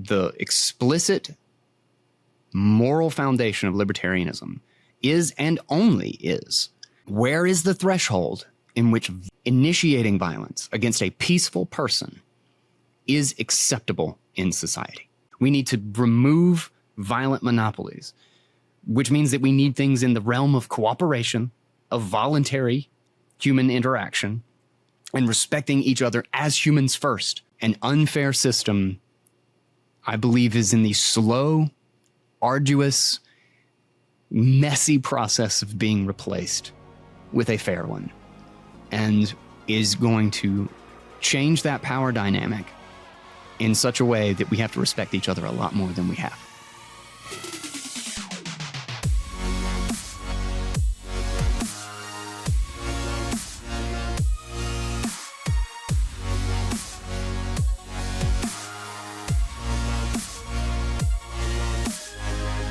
the explicit moral foundation of libertarianism is and only is, where is the threshold in which initiating violence against a peaceful person is acceptable in society? We need to remove violent monopolies, which means that we need things in the realm of cooperation, of voluntary human interaction, and respecting each other as humans first. An unfair system, I believe, is in the slow, arduous, messy process of being replaced with a fair one, and is going to change that power dynamic in such a way that we have to respect each other a lot more than we have.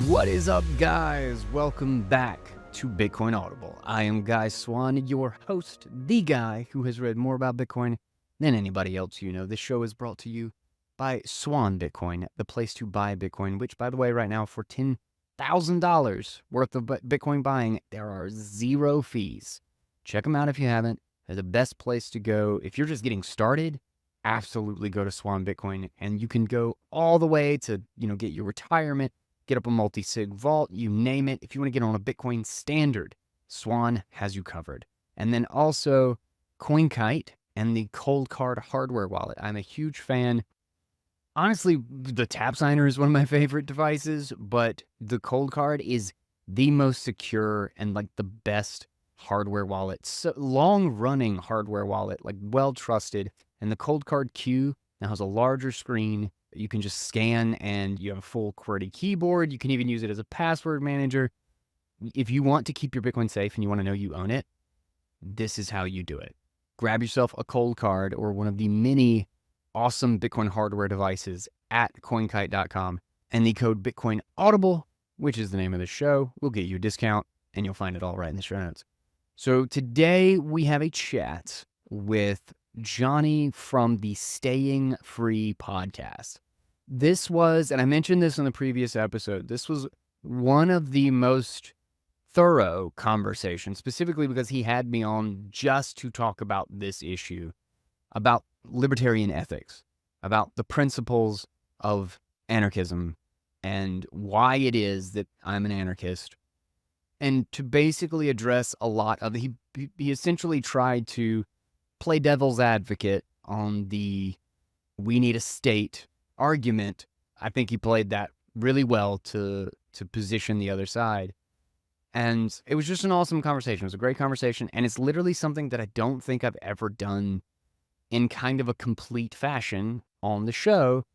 What is up, guys? Welcome back to Bitcoin Audible. I am Guy Swan, your host, the guy who has read more about Bitcoin than anybody else you know. This show is brought to you by Swan Bitcoin, the place to buy Bitcoin, which, by the way, right now for $10,000 worth of Bitcoin buying, there are zero fees. Check them out if you haven't. They're the best place to go. If you're just getting started, absolutely go to Swan Bitcoin, and you can go all the way to, get your retirement, get up a multi-sig vault, you name it. If you want to get on a Bitcoin standard, Swan has you covered. And then also CoinKite and the Cold Card hardware wallet. I'm a huge fan. Honestly, the Tap Signer is one of my favorite devices, but the Cold Card is the most secure and like the best hardware wallet. So long-running hardware wallet, like well-trusted. And the Cold Card Q now has a larger screen. You can just scan and you have a full QWERTY keyboard. You can even use it as a password manager. If you want to keep your Bitcoin safe and you want to know you own it, this is how you do it. Grab yourself a Cold Card or one of the many awesome Bitcoin hardware devices at coinkite.com, and the code Bitcoin Audible, which is the name of the show, will get you a discount, and you'll find it all right in the show notes. So today we have a chat with Jonny from the Staying Free podcast. This was, and I mentioned this in the previous episode, this was one of the most thorough conversations, specifically because he had me on just to talk about this issue, about libertarian ethics, about the principles of anarchism and why it is that I'm an anarchist, and to basically address a lot of, he essentially tried to play devil's advocate on the we need a state argument. I think he played that really well to position the other side. And it was just an awesome conversation. It was a great conversation. And it's literally something that I don't think I've ever done in kind of a complete fashion on the show.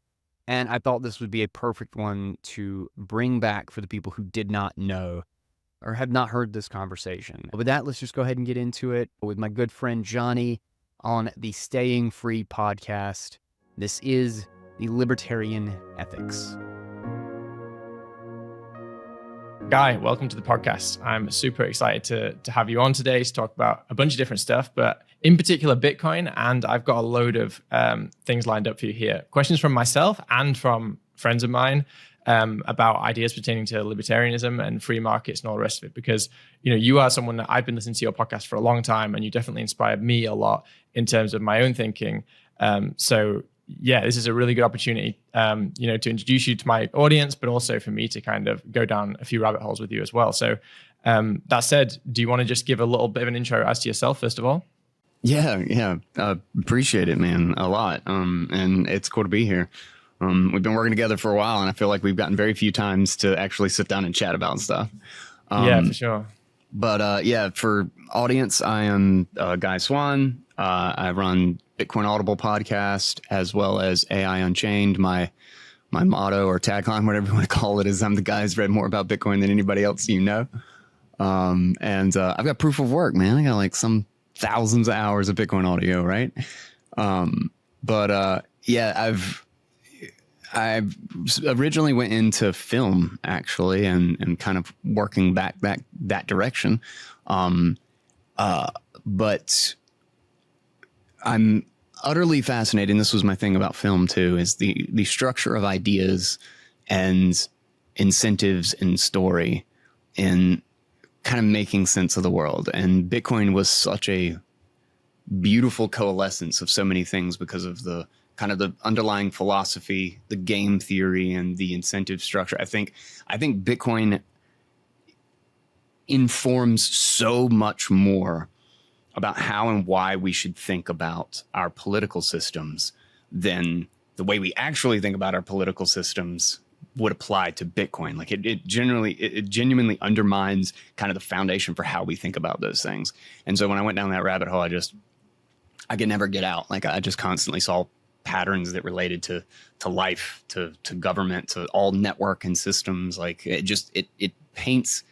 And I thought this would be a perfect one to bring back for the people who did not know or have not heard this conversation. But with that, let's just go ahead and get into it with my good friend Jonny on the Staying Free podcast. This is the Libertarian Ethics. Guy, welcome to the podcast. I'm super excited to have you on today to talk about a bunch of different stuff, but in particular Bitcoin, and I've got a load of things lined up for you here. Questions from myself and from friends of mine about ideas pertaining to libertarianism and free markets and all the rest of it, because you are someone that I've been listening to your podcast for a long time, and you definitely inspired me a lot in terms of my own thinking. So yeah, this is a really good opportunity, to introduce you to my audience, but also for me to kind of go down a few rabbit holes with you as well. So that said, do you want to just give a little bit of an intro as to yourself, first of all? Yeah. Appreciate it, man, a lot. And it's cool to be here. We've been working together for a while, and I feel like we've gotten very few times to actually sit down and chat about stuff. Yeah, for sure. But for audience, I am Guy Swan. I run Bitcoin Audible podcast as well as AI Unchained. My motto or tagline, whatever you want to call it, is I'm the guy who's read more about Bitcoin than anybody else you know. And I've got proof of work, man. I got like some thousands of hours of Bitcoin audio, right? I originally went into film, actually, and kind of working back that direction. But utterly fascinating. This was my thing about film too, is the structure of ideas and incentives and story and kind of making sense of the world. And Bitcoin was such a beautiful coalescence of so many things because of the kind of the underlying philosophy, the game theory, and the incentive structure. I think Bitcoin informs so much more about how and why we should think about our political systems than the way we actually think about our political systems would apply to Bitcoin. Like it genuinely undermines kind of the foundation for how we think about those things. And so when I went down that rabbit hole, I could never get out. Like I just constantly saw patterns that related to life, to government, to all network and systems. Like it paints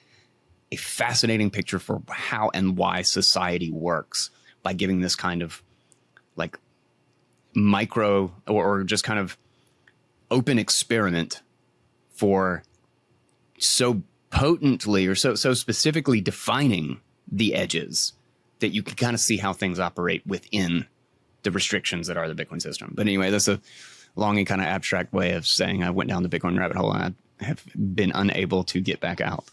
a fascinating picture for how and why society works by giving this kind of like micro or just kind of open experiment for so potently or so specifically defining the edges that you can kind of see how things operate within the restrictions that are the Bitcoin system. But anyway, that's a long and kind of abstract way of saying I went down the Bitcoin rabbit hole and I have been unable to get back out.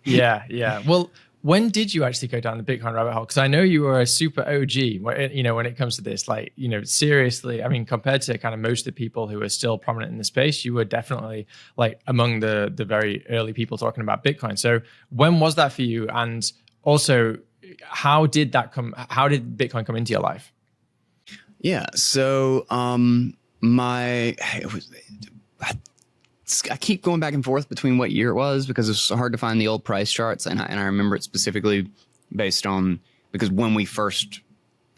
Yeah. Well, when did you actually go down the Bitcoin rabbit hole? Because I know you were a super OG, when it comes to this, like, seriously, I mean, compared to kind of most of the people who are still prominent in the space, you were definitely like among the very early people talking about Bitcoin. So when was that for you? And also, how did Bitcoin come into your life? Yeah. So, I keep going back and forth between what year it was because it's hard to find the old price charts. And I remember it specifically based on, because when we first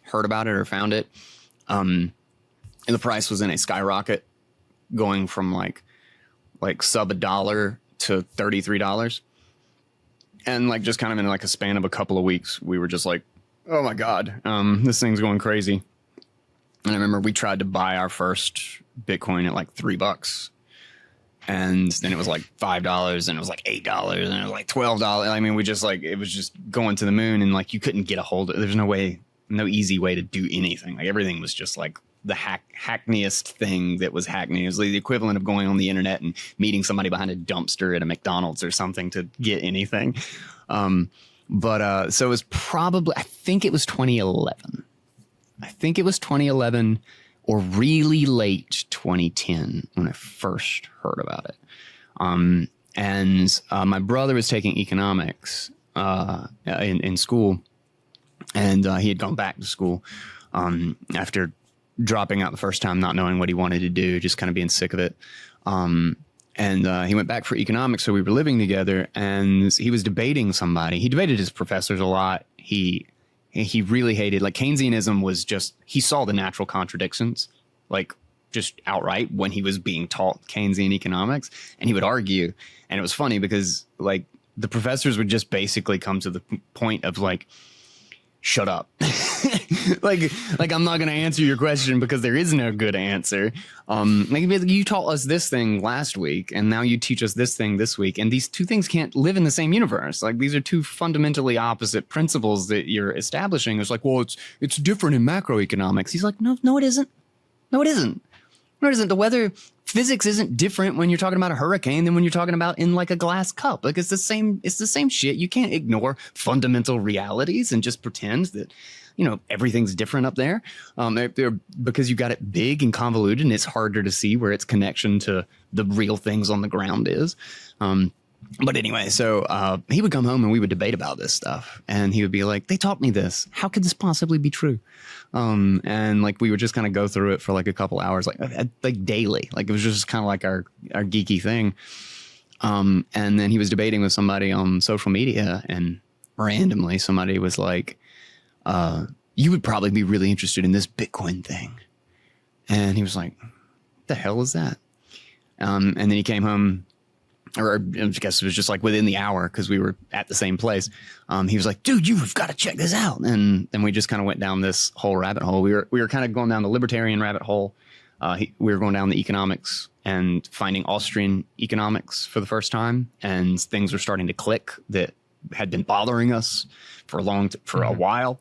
heard about it or found it, and the price was in a skyrocket going from like sub $1 to $33. And like just kind of in like a span of a couple of weeks, we were just like, oh my God, this thing's going crazy. And I remember we tried to buy our first Bitcoin at like $3. And then it was like $5 and it was like $8 and it was like $12. I mean, it was just going to the moon, and like you couldn't get a hold of it. There's no easy way to do anything. Like everything was just like the hackneyest thing that was hackney. It was like the equivalent of going on the internet and meeting somebody behind a dumpster at a McDonald's or something to get anything. So it was probably, I think it was 2011. Or really late 2010 when I first heard about it. And my brother was taking economics in school, and he had gone back to school after dropping out the first time, not knowing what he wanted to do, just kind of being sick of it. And he went back for economics, so we were living together, and he was debating somebody. He debated his professors a lot. He really hated, like, Keynesianism was just, he saw the natural contradictions, like, just outright when he was being taught Keynesian economics, and he would argue. And it was funny because, like, the professors would just basically come to the point of, like, shut up. like I'm not going to answer your question because there is no good answer. Like, you taught us this thing last week, and now you teach us this thing this week, and these two things can't live in the same universe. Like, these are two fundamentally opposite principles that you're establishing. It's like, well, it's different in macroeconomics. He's like, no, it isn't. No, it isn't. No, it isn't. The weather physics isn't different when you're talking about a hurricane than when you're talking about in like a glass cup. Like, it's the same shit. You can't ignore fundamental realities and just pretend that, everything's different up there. Because you got it big and convoluted, and it's harder to see where its connection to the real things on the ground is. But anyway, so he would come home and we would debate about this stuff, and he would be like, they taught me this. How could this possibly be true? And like, we would just kind of go through it for like a couple hours, like daily. Like, it was just kind of like our geeky thing. And then he was debating with somebody on social media, and randomly somebody was like, you would probably be really interested in this Bitcoin thing. And he was like, what the hell is that? And then he came home, or I guess it was just like within the hour, because we were at the same place. He was like, dude, you've got to check this out. And then we just kind of went down this whole rabbit hole. We were kind of going down the libertarian rabbit hole. We were going down the economics and finding Austrian economics for the first time. And things were starting to click that had been bothering us for a while.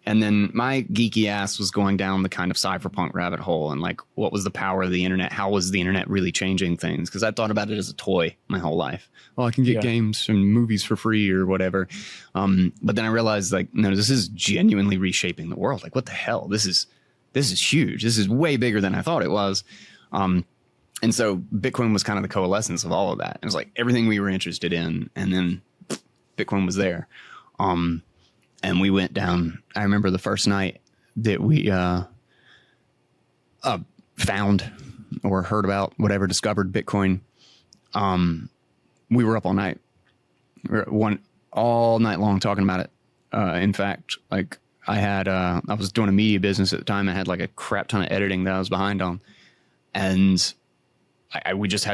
And then my geeky ass was going down the kind of cypherpunk rabbit hole and like, what was the power of the internet? How was the internet really changing things? Because I thought about it as a toy my whole life. Oh, I can get games and movies for free or whatever. But then I realized like, no, this is genuinely reshaping the world. Like, what the hell? This is huge. This is way bigger than I thought it was. And so Bitcoin was kind of the coalescence of all of that. It was like everything we were interested in. And then Bitcoin was there. And we went down. I remember the first night that we found or heard about whatever, discovered Bitcoin. We were up all night. We were all night long talking about it. In fact, like I was doing a media business at the time. I had like a crap ton of editing that I was behind on. And we just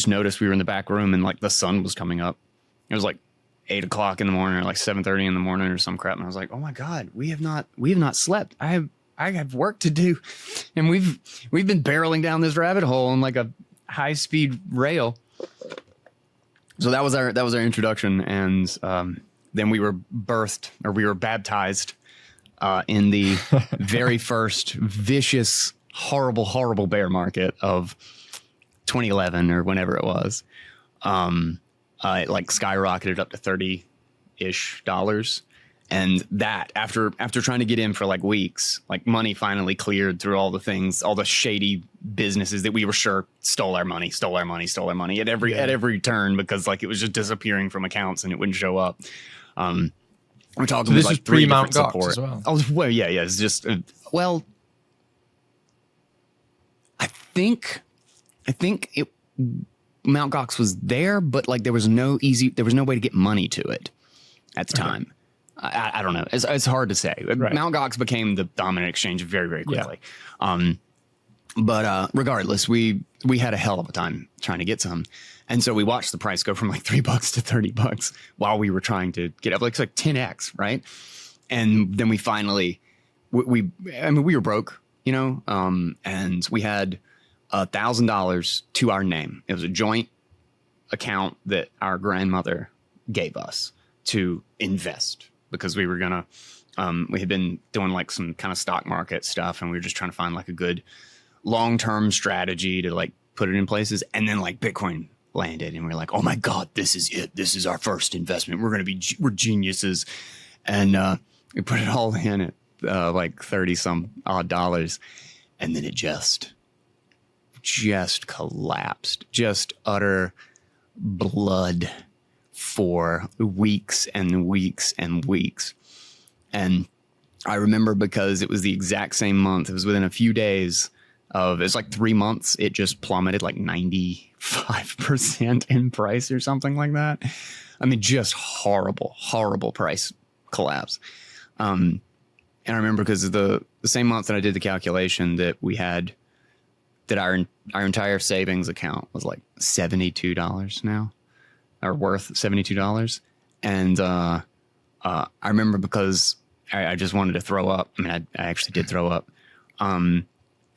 noticed we were in the back room and like the sun was coming up. It was like 8 o'clock in the morning or like 7:30 in the morning or some crap. And I was like, oh my God, we have not slept. I have work to do. And we've been barreling down this rabbit hole on like a high speed rail. So that was our introduction. And then we were baptized in the very first vicious, horrible bear market of 2011 or whenever it was. It like skyrocketed up to $30-ish. And that after trying to get in for like weeks, like money finally cleared through all the things, all the shady businesses that we were sure stole our money at every turn, because like it was just disappearing from accounts and it wouldn't show up. We're talking so this like was pre Mount Gox as well. Oh, well, yeah. It's just I think Mount Gox was there, but like there was no way to get money to it at the time. I don't know. It's hard to say. Right. Mount Gox became the dominant exchange very, very quickly. Yeah. But regardless, we had a hell of a time trying to get some. And so we watched the price go from like $3 to $30 while we were trying to get up. Like it's like 10x, right? And then we finally, we were broke, you know, and we had $1,000 to our name. It was a joint account that our grandmother gave us to invest, because we were gonna, we had been doing like some kind of stock market stuff, and we were just trying to find like a good long-term strategy to like put it in places. And then like Bitcoin landed, and we were like, oh my God, this is it. This is our first investment. We're geniuses. And we put it all in at like 30 some odd dollars. And then it just collapsed, just utter blood for weeks and weeks and weeks. And I remember because it was the exact same month. It was within a few days of, it's like 3 months. It just plummeted like 95% in price or something like that. I mean, just horrible price collapse. And I remember because the same month that I did the calculation that we had, that our entire savings account was like $72 now, or worth $72. And I remember because I just wanted to throw up. I mean, I actually did throw up. And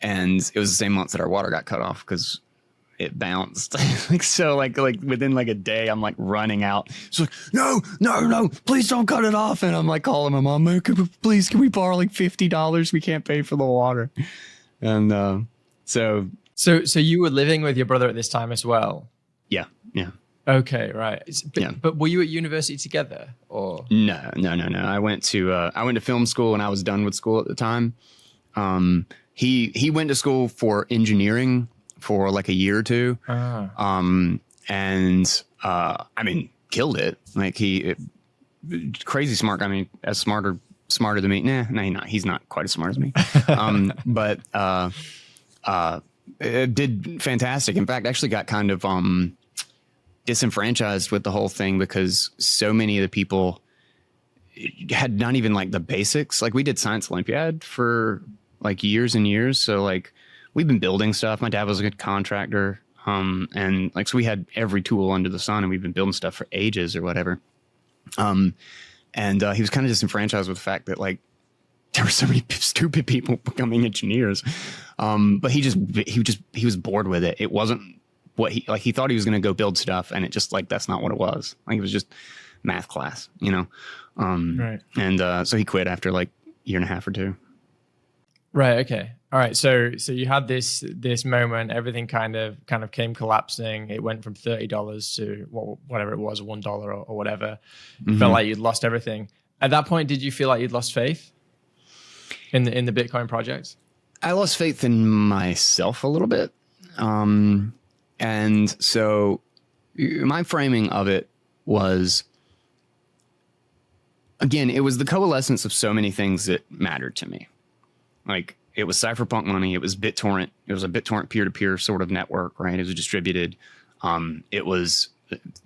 it was the same month that our water got cut off because it bounced. So within like a day, I'm like running out. It's like, no, please don't cut it off. And I'm like calling my mom, can we borrow like $50? We can't pay for the water. And so you were living with your brother at this time as well? Yeah. Okay, right. But were you at university together, or? No. I went to film school, and I was done with school at the time. He went to school for engineering for like a year or two. And I mean, killed it. Like crazy smart. I mean, smarter than me. Nah, he's not quite as smart as me. But it did fantastic. In fact, actually got kind of disenfranchised with the whole thing, because so many of the people had not even like the basics. Like we did Science Olympiad for like years and years. So like we've been building stuff. My dad was a good contractor. And like, so we had every tool under the sun, and we've been building stuff for ages or whatever. And he was kind of disenfranchised with the fact that like there were so many stupid people becoming engineers. But he was bored with it. It wasn't what he thought he was going to go build stuff, and it just like, that's not what it was. Like it was just math class, you know? Right. And so he quit after like year and a half or two. Right. Okay. All right. So you had this moment. Everything kind of came collapsing. It went from $30 to whatever it was, $1 or whatever. Mm-hmm. Felt like you'd lost everything. At that point, did you feel like you'd lost faith in the Bitcoin project? I lost faith in myself a little bit, and so my framing of it was, again, it was the coalescence of so many things that mattered to me. Like, it was cypherpunk money. It was BitTorrent. It was a BitTorrent peer-to-peer sort of network, right? It was distributed. It was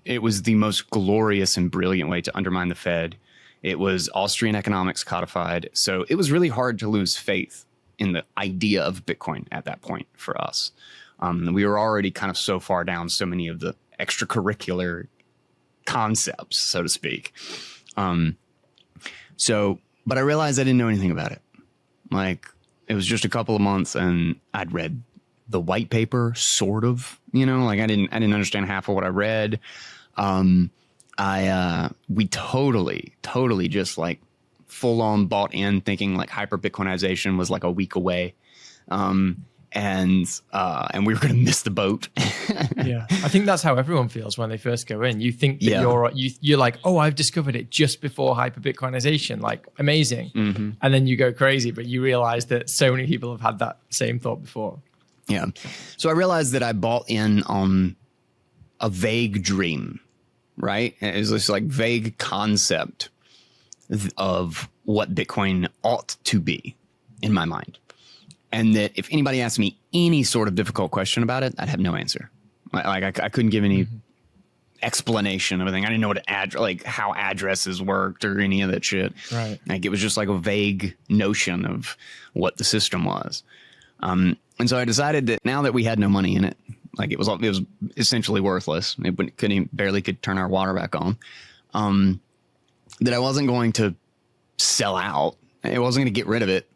the most glorious and brilliant way to undermine the Fed. It was Austrian economics codified. So it was really hard to lose faith in the idea of Bitcoin at that point for us. We were already kind of so far down so many of the extracurricular concepts, so to speak. But I realized I didn't know anything about it. Like, it was just a couple of months and I'd read the white paper, sort of, like I didn't understand half of what I read. We totally just like full on bought in, thinking like hyper Bitcoinization was like a week away. And we were going to miss the boat. Yeah. I think that's how everyone feels when they first go in. You think that you're like, oh, I've discovered it just before hyper Bitcoinization, like amazing. Mm-hmm. And then you go crazy, but you realize that so many people have had that same thought before. Yeah. So I realized that I bought in on a vague dream, right? It was this like vague concept of what Bitcoin ought to be in my mind. And that if anybody asked me any sort of difficult question about it, I'd have no answer. Like I couldn't give any explanation of anything. I didn't know what how addresses worked or any of that shit. Right. Like, it was just like a vague notion of what the system was. And so I decided that now that we had no money in it, like it was essentially worthless. It barely could turn our water back on. That I wasn't going to sell out. I wasn't going to get rid of it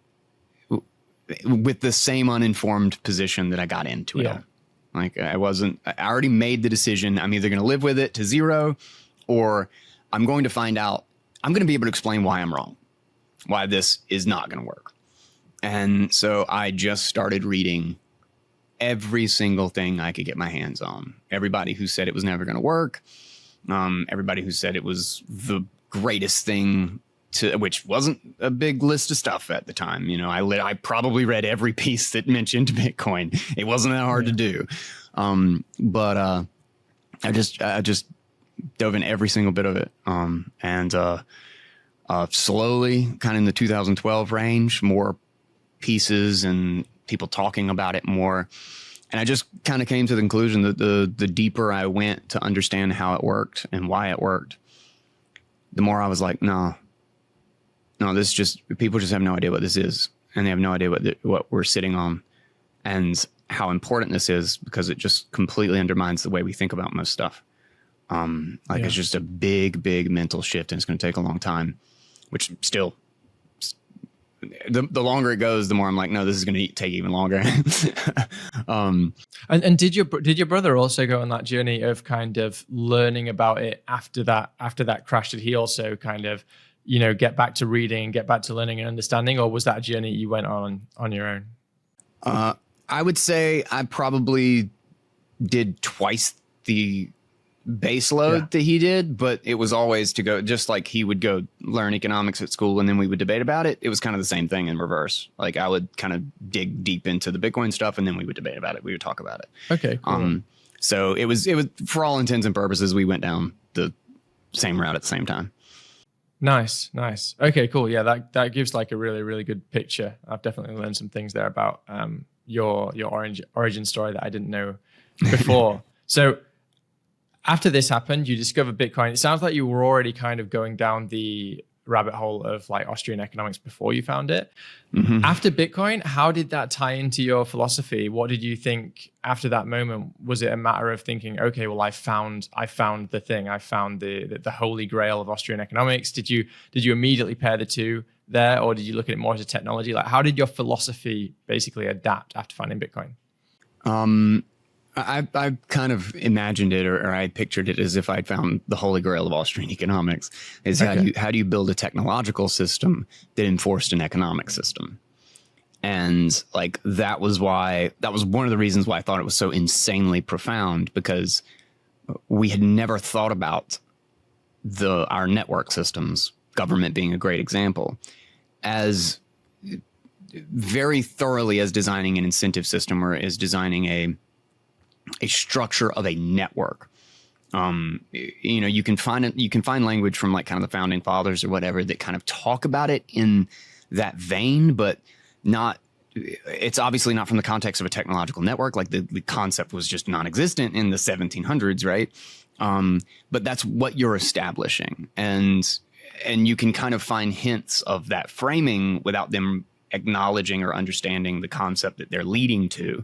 with the same uninformed position that I got into it. Yeah. Like, I already made the decision. I'm either going to live with it to zero, or I'm going to find out, I'm going to be able to explain why I'm wrong, why this is not going to work. And so I just started reading every single thing I could get my hands on. Everybody who said it was never going to work. Everybody who said it was the greatest thing which wasn't a big list of stuff at the time. I probably read every piece that mentioned Bitcoin. It wasn't that hard to do. But I just dove in every single bit of it. And slowly, kind of in the 2012 range, more pieces and people talking about it more. And I just kind of came to the conclusion that the deeper I went to understand how it worked and why it worked, the more I was like, no, people just have no idea what this is. And they have no idea what we're sitting on and how important this is, because it just completely undermines the way we think about most stuff. It's just a big, big mental shift, and it's going to take a long time, which still, the longer it goes, the more I'm like, no, this is going to take even longer. And did your brother also go on that journey of kind of learning about it after that crash? Did he also kind of, get back to reading, get back to learning and understanding, or was that a journey you went on your own? I would say I probably did twice the base load that he did, but it was always to go, just like he would go learn economics at school and then we would debate about it. It was kind of the same thing in reverse. Like, I would kind of dig deep into the Bitcoin stuff and then we would debate about it. We would talk about it. Okay. Cool. So it was for all intents and purposes, we went down the same route at the same time. Nice. Okay, cool. Yeah, that gives like a really, really good picture. I've definitely learned some things there about your origin story that I didn't know before. So after this happened, you discovered Bitcoin. It sounds like you were already kind of going down the rabbit hole of like Austrian economics before you found it. Mm-hmm. After Bitcoin, how did that tie into your philosophy? What did you think after that moment? Was it a matter of thinking, okay, well, I found the thing, I found the holy grail of Austrian economics? Did you immediately pair the two there, or did you look at it more as a technology? Like, how did your philosophy basically adapt after finding Bitcoin? I kind of imagined it, or I pictured it as if I'd found the holy grail of Austrian economics. Is how do you build a technological system that enforced an economic system? And like that was one of the reasons why I thought it was so insanely profound, because we had never thought about our network systems, government being a great example, as very thoroughly as designing an incentive system or as designing a structure of a network. You can find language from like kind of the founding fathers or whatever that kind of talk about it in that vein, but it's obviously not from the context of a technological network. Like the concept was just non-existent in the 1700s, right? But that's what you're establishing, and you can kind of find hints of that framing without them acknowledging or understanding the concept that they're leading to,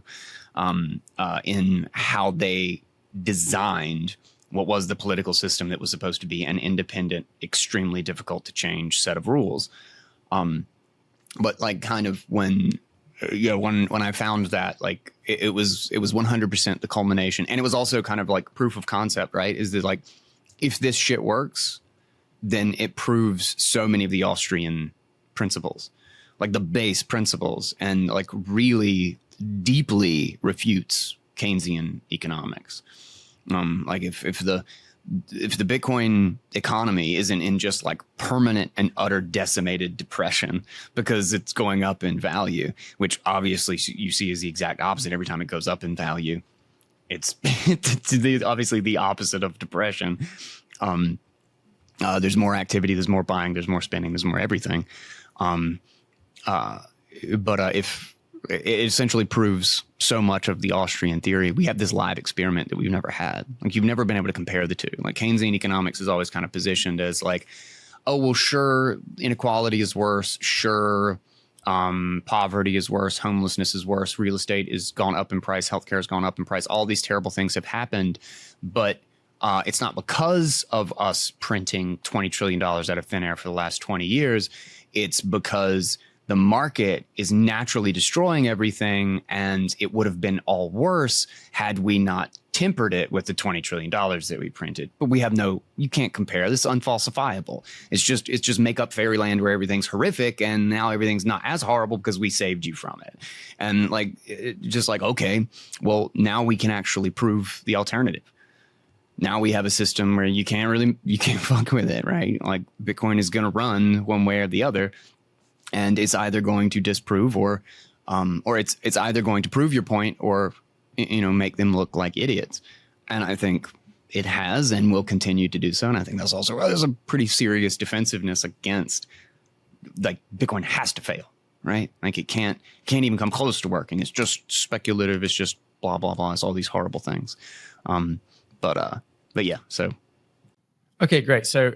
in how they designed what was the political system that was supposed to be an independent, extremely difficult to change set of rules. But like kind of when I found that, like it was 100% the culmination, and it was also kind of like proof of concept, right? Is that like, if this shit works, then it proves so many of the Austrian principles, like the base principles, and like really deeply refutes Keynesian economics. Like if the Bitcoin economy isn't in just like permanent and utter decimated depression because it's going up in value, which obviously you see is the exact opposite every time it goes up in value. It's obviously the opposite of depression. There's more activity, there's more buying, there's more spending, there's more everything. If it essentially proves so much of the Austrian theory, we have this live experiment that we've never had. Like you've never been able to compare the two. Like Keynesian economics is always kind of positioned as like, oh, well, sure, inequality is worse. Sure, poverty is worse. Homelessness is worse. Real estate has gone up in price. Healthcare has gone up in price. All these terrible things have happened. But it's not because of us printing $20 trillion out of thin air for the last 20 years. It's because the market is naturally destroying everything, and it would have been all worse had we not tempered it with the $20 trillion that we printed. But you can't compare. This is unfalsifiable. It's just make up fairyland where everything's horrific, and now everything's not as horrible because we saved you from it. And okay, well, now we can actually prove the alternative. Now we have a system where you can't fuck with it, right? Like Bitcoin is going to run one way or the other. And it's either going to disprove or it's either going to prove your point or, make them look like idiots. And I think it has and will continue to do so. And I think there's a pretty serious defensiveness against, like, Bitcoin has to fail, right? Like it can't even come close to working. It's just speculative. It's just blah, blah, blah. It's all these horrible things. But yeah, so. Okay, great. So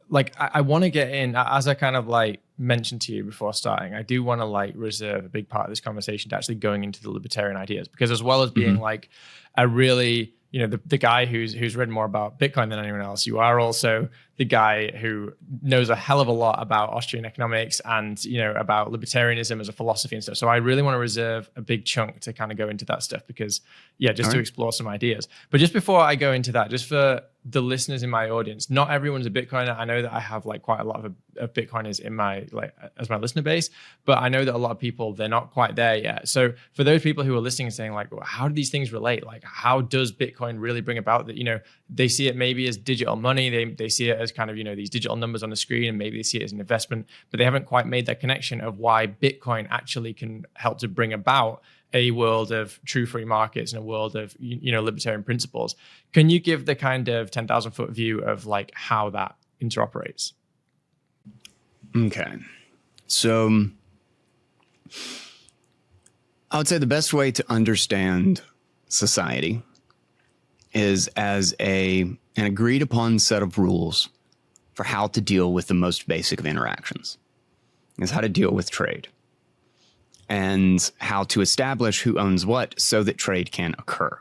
like, I want to get in, as I kind of like mentioned to you before starting, I do want to like reserve a big part of this conversation to actually going into the libertarian ideas, because as well as being like a really, the guy who's read more about Bitcoin than anyone else, you are also the guy who knows a hell of a lot about Austrian economics and, about libertarianism as a philosophy and stuff. So I really want to reserve a big chunk to kind of go into that stuff because, to explore some ideas. But just before I go into that, just for the listeners in my audience, not everyone's a Bitcoiner. I know that I have like quite a lot of Bitcoiners in my, like, as my listener base, but I know that a lot of people, they're not quite there yet. So for those people who are listening and saying like, well, how do these things relate? Like, how does Bitcoin really bring about that, they see it maybe as digital money. They see it as kind of, these digital numbers on the screen, and maybe they see it as an investment, but they haven't quite made that connection of why Bitcoin actually can help to bring about a world of true free markets and a world of, libertarian principles. Can you give the kind of 10,000 foot view of like how that interoperates? Okay. So I would say the best way to understand society is as an agreed upon set of rules for how to deal with the most basic of interactions. Is how to deal with trade and how to establish who owns what so that trade can occur.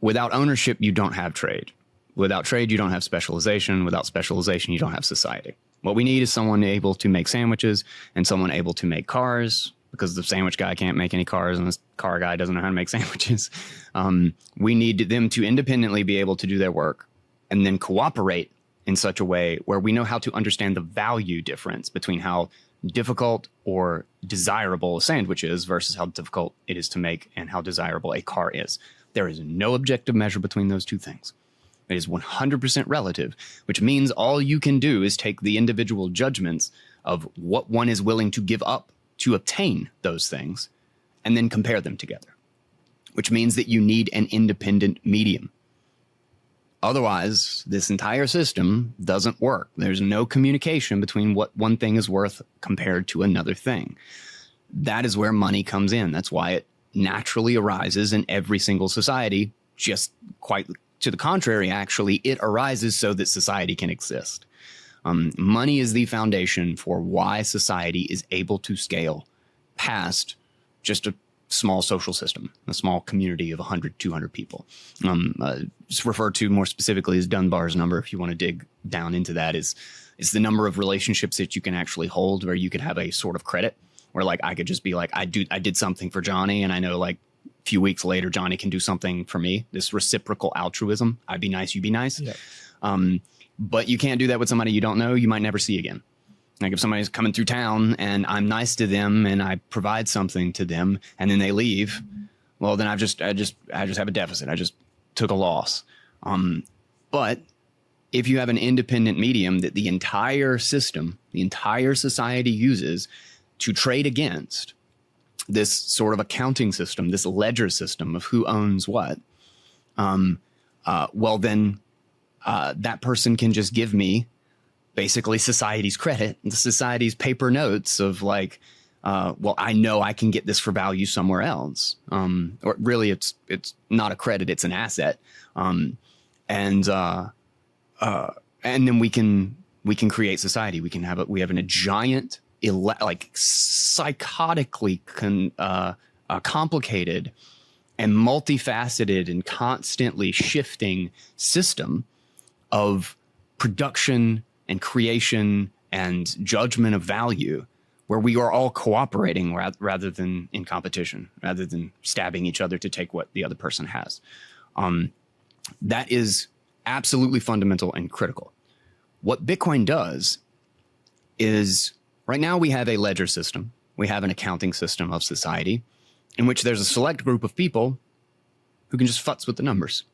Without ownership, you don't have trade. Without trade, you don't have specialization. Without specialization, you don't have society. What we need is someone able to make sandwiches and someone able to make cars because the sandwich guy can't make any cars and this car guy doesn't know how to make sandwiches. We need them to independently be able to do their work and then cooperate in such a way where we know how to understand the value difference between how difficult or desirable a sandwich is versus how difficult it is to make and how desirable a car is. There is no objective measure between those two things. It is 100% relative, which means all you can do is take the individual judgments of what one is willing to give up to obtain those things and then compare them together, which means that you need an independent medium. Otherwise, this entire system doesn't work. There's no communication between what one thing is worth compared to another thing. That is where money comes in. That's why it naturally arises in every single society. Just quite to the contrary, actually, it arises so that society can exist. Money is the foundation for why society is able to scale past just a small social system, a small community of 100, 200 people. Just referred to more specifically as Dunbar's number, if you want to dig down into that, is the number of relationships that you can actually hold, where you could have a sort of credit, where like I could just be like, I did something for Jonny, and I know like a few weeks later Jonny can do something for me. This reciprocal altruism. I'd be nice, you be nice. Yeah. But you can't do that with somebody you don't know, you might never see again. Like if somebody's coming through town and I'm nice to them and I provide something to them and then they leave, well, then I just have a deficit. I just took a loss. But if you have an independent medium that the entire system, the entire society uses to trade against, this sort of accounting system, this ledger system of who owns what, well, then that person can just give me basically society's credit, the society's paper notes of like, well, I know I can get this for value somewhere else. Or really it's not a credit, it's an asset. And then we can create society. We have a giant, like psychotically complicated and multifaceted and constantly shifting system of production and creation and judgment of value, where we are all cooperating rather than in competition, rather than stabbing each other to take what the other person has. That is absolutely fundamental and critical. What Bitcoin does is, right now we have a ledger system. We have an accounting system of society in which there's a select group of people who can just futz with the numbers.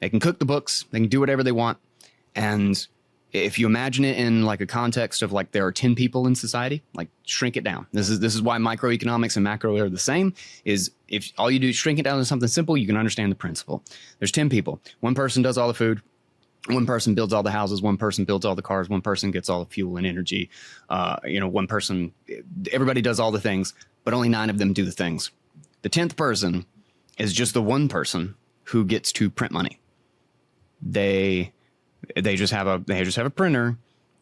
They can cook the books, they can do whatever they want. And if you imagine it in like a context of like there are 10 people in society, like shrink it down. This is why microeconomics and macro are the same, is if all you do is shrink it down to something simple, you can understand the principle. There's 10 people. One person does all the food. One person builds all the houses. One person builds all the cars. One person gets all the fuel and energy. One person, everybody does all the things, but only 9 of them do the things. The 10th person is just the one person who gets to print money. They just have a printer,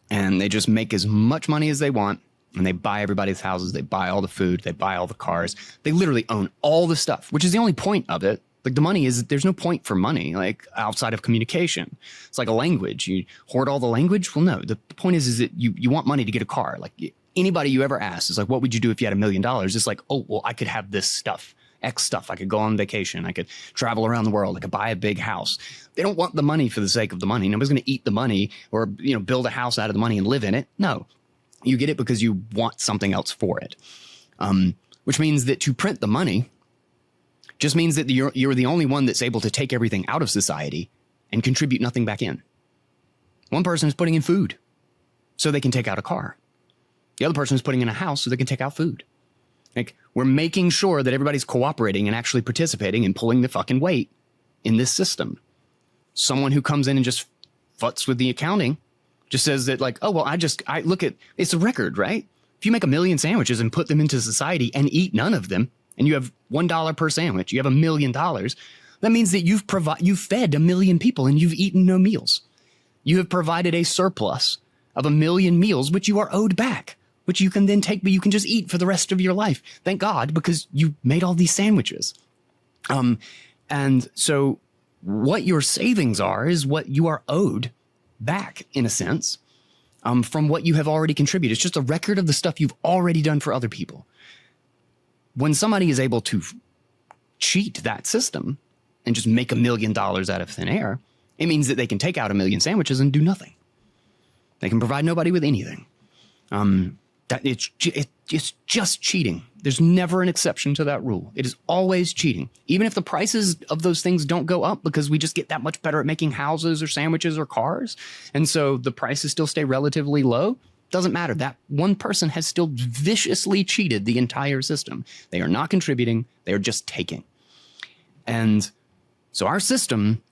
and they just make as much money as they want, and they buy everybody's houses, they buy all the food, they buy all the cars. They literally own all the stuff, which is the only point of it. Like the money is, there's no point for money, like outside of communication. It's like a language. You hoard all the language? Well, no, the point is that you want money to get a car. Like anybody you ever ask is like, what would you do if you had $1 million? It's like, oh, well, I could have this stuff. X stuff. I could go on vacation. I could travel around the world. I could buy a big house. They don't want the money for the sake of the money. Nobody's going to eat the money or, build a house out of the money and live in it. No, you get it because you want something else for it. Which means that to print the money just means that you're the only one that's able to take everything out of society and contribute nothing back in. One person is putting in food so they can take out a car. The other person is putting in a house so they can take out food. Like, we're making sure that everybody's cooperating and actually participating and pulling the fucking weight in this system. Someone who comes in and just futz with the accounting just says that like, oh, well, I look at, it's a record, right? If you make 1 million sandwiches and put them into society and eat none of them, and you have $1 per sandwich, you have $1 million, that means that you've fed 1 million people and you've eaten no meals. You have provided a surplus of 1 million meals, which you are owed back, which you can then take, but you can just eat for the rest of your life. Thank God, because you made all these sandwiches. And so what your savings are is what you are owed back, in a sense, from what you have already contributed. It's just a record of the stuff you've already done for other people. when somebody is able to cheat that system and just make $1 million out of thin air, it means that they can take out 1 million sandwiches and do nothing. They can provide nobody with anything. It's just cheating. There's never an exception to that rule. It is always cheating. Even if the prices of those things don't go up because we just get that much better at making houses or sandwiches or cars, and so the prices still stay relatively low, doesn't matter. That one person has still viciously cheated the entire system. They are not contributing. They are just taking. And so our system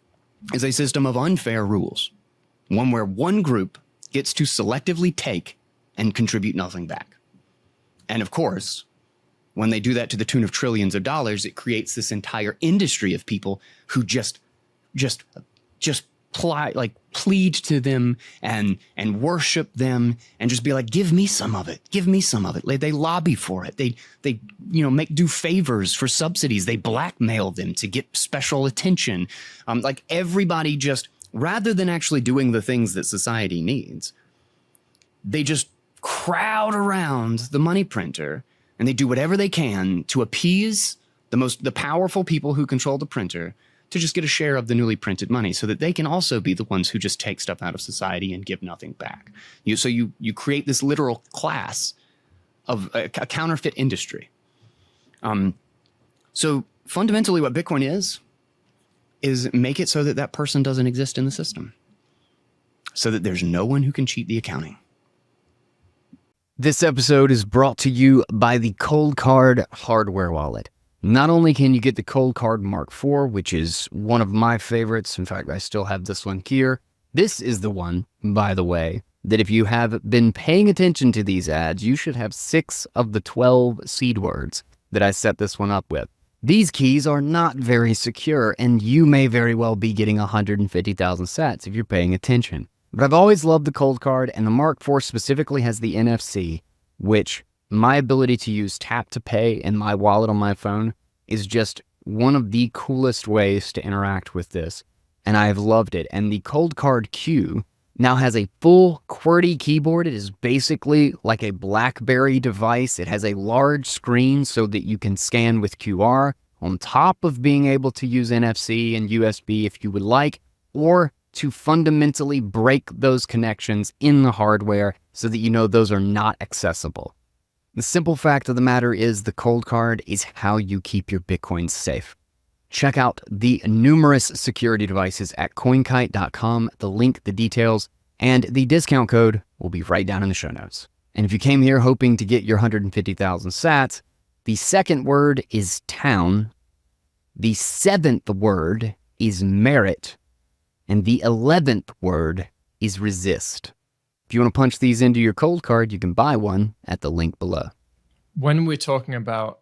is a system of unfair rules, one where one group gets to selectively take and contribute nothing back. And of course, when they do that to the tune of trillions of dollars, it creates this entire industry of people who just plead to them and worship them and just be like, give me some of it. Give me some of it. They lobby for it. They do favors for subsidies. They blackmail them to get special attention. Like everybody just, rather than actually doing the things that society needs, they just crowd around the money printer and they do whatever they can to appease the powerful people who control the printer to just get a share of the newly printed money so that they can also be the ones who just take stuff out of society and give nothing back. So you create this literal class of a counterfeit industry. So fundamentally what Bitcoin is make it so that that person doesn't exist in the system, so that there's no one who can cheat the accounting. This episode is brought to you by the Cold Card hardware wallet. Not only can you get the Cold Card Mark IV, which is one of my favorites. In fact, I still have this one here. This is the one, by the way, that if you have been paying attention to these ads, you should have 6 of the 12 seed words that I set this one up with. These keys are not very secure, and you may very well be getting 150,000 sats if you're paying attention. But I've always loved the Cold Card, and the Mark IV specifically has the NFC, which my ability to use tap to pay in my wallet on my phone is just one of the coolest ways to interact with this, and I have loved it. And the Cold Card Q now has a full QWERTY keyboard. It is basically like a BlackBerry device. It has a large screen so that you can scan with QR, on top of being able to use NFC and USB if you would like, or to fundamentally break those connections in the hardware so that you know those are not accessible. The simple fact of the matter is the Cold Card is how you keep your Bitcoins safe. Check out the numerous security devices at coinkite.com, the link, the details, and the discount code will be right down in the show notes. And if you came here hoping to get your 150,000 sats, the second word is town, the 7th word is merit, and the 11th word is resist. If you want to punch these into your Cold Card, you can buy one at the link below. When we're talking about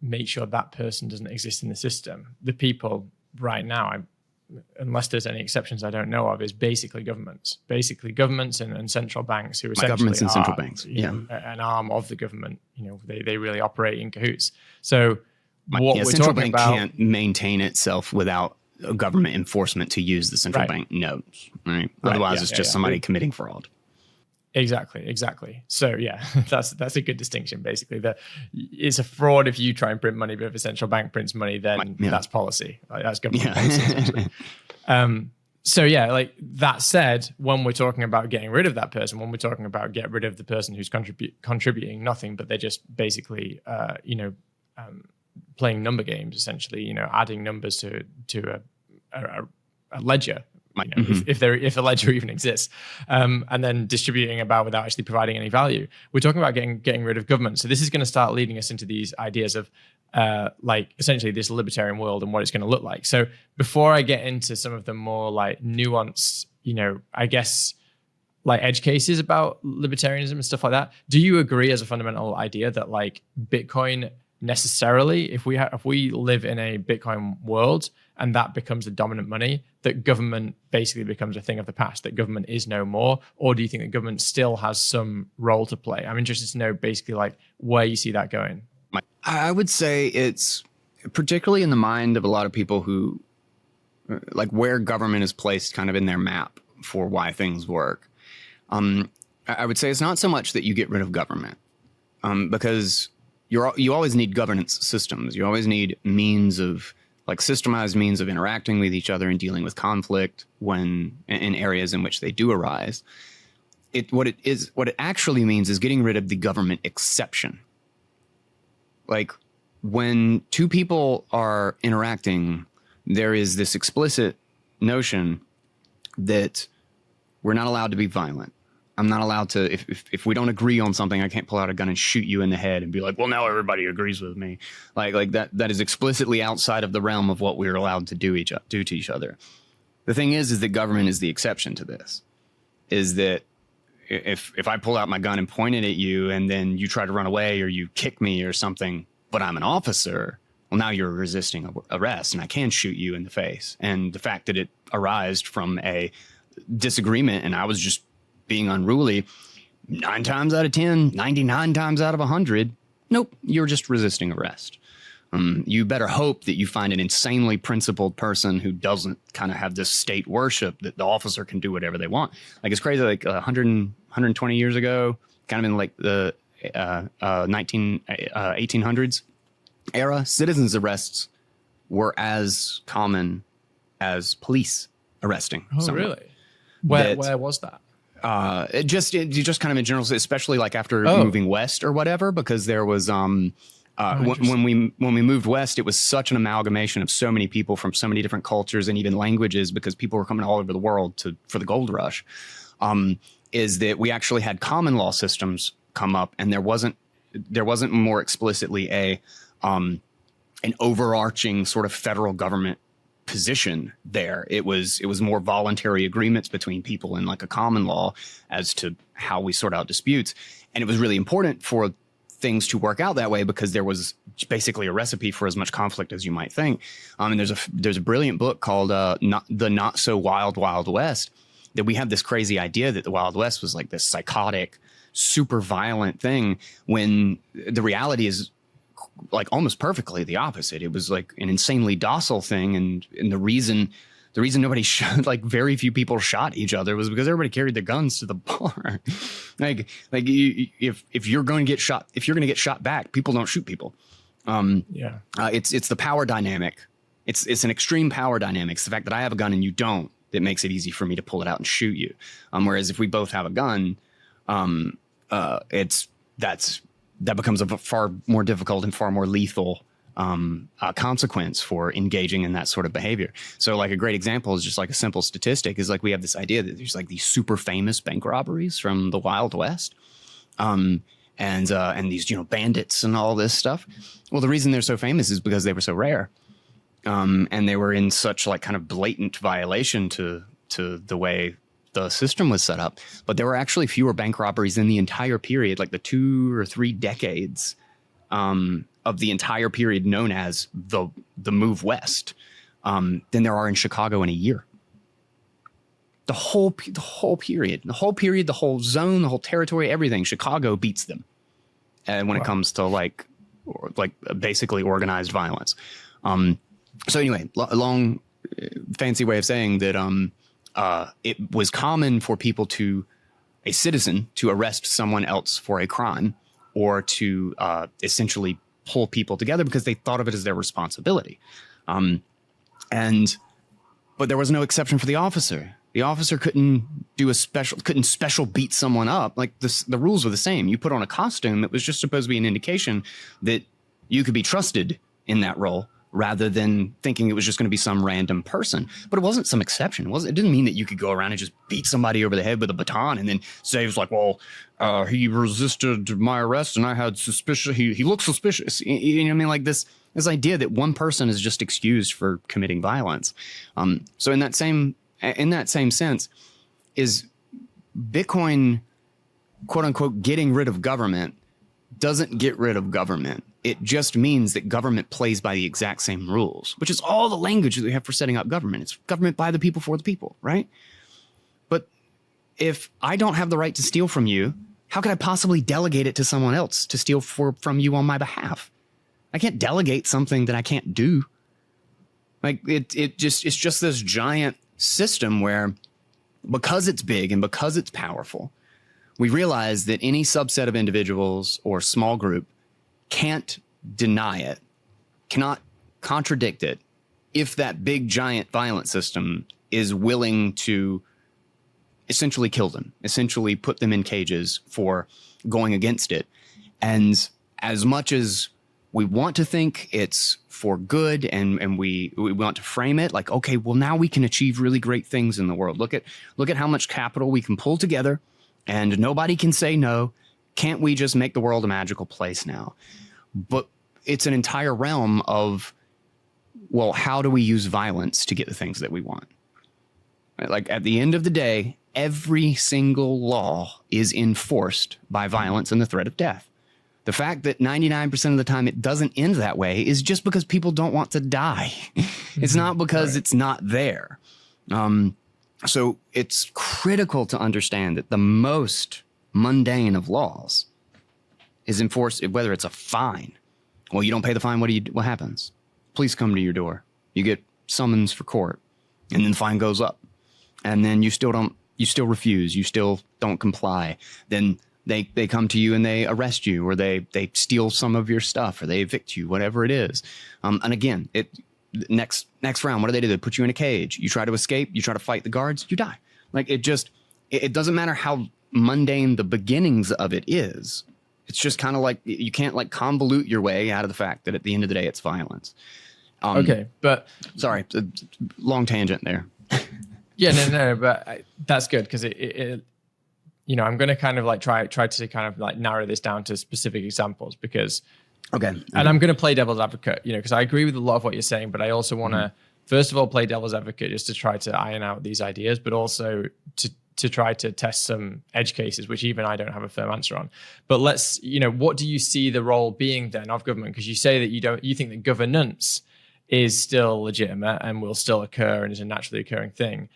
make sure that person doesn't exist in the system, the people right now, unless there's any exceptions I don't know of, is basically governments. Basically governments and central banks who essentially governments and central banks, an arm of the government. They really operate in cahoots. So what we're central talking bank about can't maintain itself without government enforcement to use the central bank notes, right? Otherwise, it's just somebody committing fraud. Exactly. So yeah, that's a good distinction. Basically, it's a fraud if you try and print money, but if a central bank prints money, then that's policy. That's government policy. Essentially. So yeah, like that said, when we're talking about getting rid of that person, when we're talking about get rid of the person who's contributing nothing, but they're just basically, playing number games, essentially, adding numbers to a ledger. If the ledger even exists, and then distributing about without actually providing any value. We're talking about getting rid of government. So this is going to start leading us into these ideas of essentially this libertarian world and what it's going to look like. So before I get into some of the more like nuanced, I guess like edge cases about libertarianism and stuff like that, do you agree as a fundamental idea that like Bitcoin necessarily, if we live in a Bitcoin world and that becomes the dominant money, that government basically becomes a thing of the past, that government is no more? Or do you think that government still has some role to play? I'm interested to know basically like where you see that going. I would say it's particularly in the mind of a lot of people who like where government is placed kind of in their map for why things work. I would say it's not so much that you get rid of government, because you always need governance systems. You always need means of like systemized means of interacting with each other and dealing with conflict when in areas in which they do arise. What it actually means is getting rid of the government exception. Like when two people are interacting, there is this explicit notion that we're not allowed to be violent. I'm not allowed to, if we don't agree on something, I can't pull out a gun and shoot you in the head and be like, well, now everybody agrees with me. Like that is explicitly outside of the realm of what we're allowed to do to each other. The thing is that government is the exception to this, is that if I pull out my gun and point it at you and then you try to run away or you kick me or something, but I'm an officer, well, now you're resisting arrest and I can shoot you in the face. And the fact that it arose from a disagreement and I was just being unruly, 9 times out of 10, 99 times out of 100, nope, you're just resisting arrest. You better hope that you find an insanely principled person who doesn't kind of have this state worship that the officer can do whatever they want. Like it's crazy, like 120 years ago, kind of in like the 1800s era, citizens arrests were as common as police arresting. Oh, someone. Really? Where was that? Just kind of in general, especially like after moving west or whatever, because there was when we moved west, it was such an amalgamation of so many people from so many different cultures and even languages, because people were coming all over the world for the gold rush. Is that we actually had common law systems come up, and there wasn't more explicitly an overarching sort of federal government position there. It was more voluntary agreements between people in like a common law as to how we sort out disputes. And it was really important for things to work out that way because there was basically a recipe for as much conflict as you might think. And there's a brilliant book called The Not So Wild Wild West, that we have this crazy idea that the Wild West was like this psychotic, super violent thing, when the reality is like almost perfectly the opposite. It was like an insanely docile thing, and the reason nobody shot, like very few people shot each other, was because everybody carried their guns to the bar. If you're going to get shot back, people don't shoot people. It's the power dynamic. It's an extreme power dynamic. It's the fact that I have a gun and you don't that makes it easy for me to pull it out and shoot you. Whereas if we both have a gun, that becomes a far more difficult and far more lethal consequence for engaging in that sort of behavior. So like a great example is just like a simple statistic is like we have this idea that there's like these super famous bank robberies from the Wild West, and these, bandits and all this stuff. Well, the reason they're so famous is because they were so rare, and they were in such like kind of blatant violation to the way the system was set up. But there were actually fewer bank robberies in the entire period, like the 2 or 3 decades of the entire period known as the move west, than there are in Chicago in a year. The whole period, the whole zone, the whole territory, everything. Chicago beats them, and when it comes to like basically organized violence. So anyway, a long fancy way of saying that it was common for a citizen to arrest someone else for a crime, or to essentially pull people together because they thought of it as their responsibility. But there was no exception for the officer. The officer couldn't special beat someone up. Like the rules were the same. You put on a costume that was just supposed to be an indication that you could be trusted in that role, rather than thinking it was just going to be some random person. But it wasn't some exception. It didn't mean that you could go around and just beat somebody over the head with a baton and then say it was like, well, he resisted my arrest and I had suspicion. He looked suspicious. You know what I mean? Like this idea that one person is just excused for committing violence. So in that same sense, is Bitcoin, quote unquote, getting rid of government doesn't get rid of government. It just means that government plays by the exact same rules, which is all the language that we have for setting up government. It's government by the people for the people, right? But if I don't have the right to steal from you, how could I possibly delegate it to someone else to steal from you on my behalf? I can't delegate something that I can't do. Like it's just this giant system where, because it's big and because it's powerful, we realize that any subset of individuals or small group can't deny it, cannot contradict it, if that big, giant, violent system is willing to essentially kill them, essentially put them in cages for going against it. And as much as we want to think it's for good and we want to frame it like, okay, well, now we can achieve really great things in the world. Look at how much capital we can pull together and nobody can say no. Can't we just make the world a magical place now? But it's an entire realm of, well, how do we use violence to get the things that we want? Like at the end of the day, every single law is enforced by violence and the threat of death. The fact that 99% of the time it doesn't end that way is just because people don't want to die. It's not because it's not there. So it's critical to understand that the most mundane of laws is enforced, whether it's a fine. Well, you don't pay the fine, what happens? Police come to your door. You get summons for court, and then the fine goes up. And then you still refuse, you still don't comply. Then they come to you and they arrest you, or they steal some of your stuff, or they evict you, whatever it is. And again, next round, what do? They put you in a cage. You try to escape, you try to fight the guards, you die. Like it doesn't matter how mundane the beginnings of it is. It's just kind of like you can't like convolute your way out of the fact that at the end of the day, it's violence. Okay, but sorry, long tangent there. Yeah, no, but that's good because it you know, I'm going to kind of like try to kind of like narrow this down to specific examples because, okay, and I'm going to play devil's advocate, you know, because I agree with a lot of what you're saying, but I also want to first of all play devil's advocate just to try to iron out these ideas, but also to try to test some edge cases, which even I don't have a firm answer on. But let's, you know, what do you see the role being then of government? Because you say that you think that governance is still legitimate and will still occur and is a naturally occurring thing.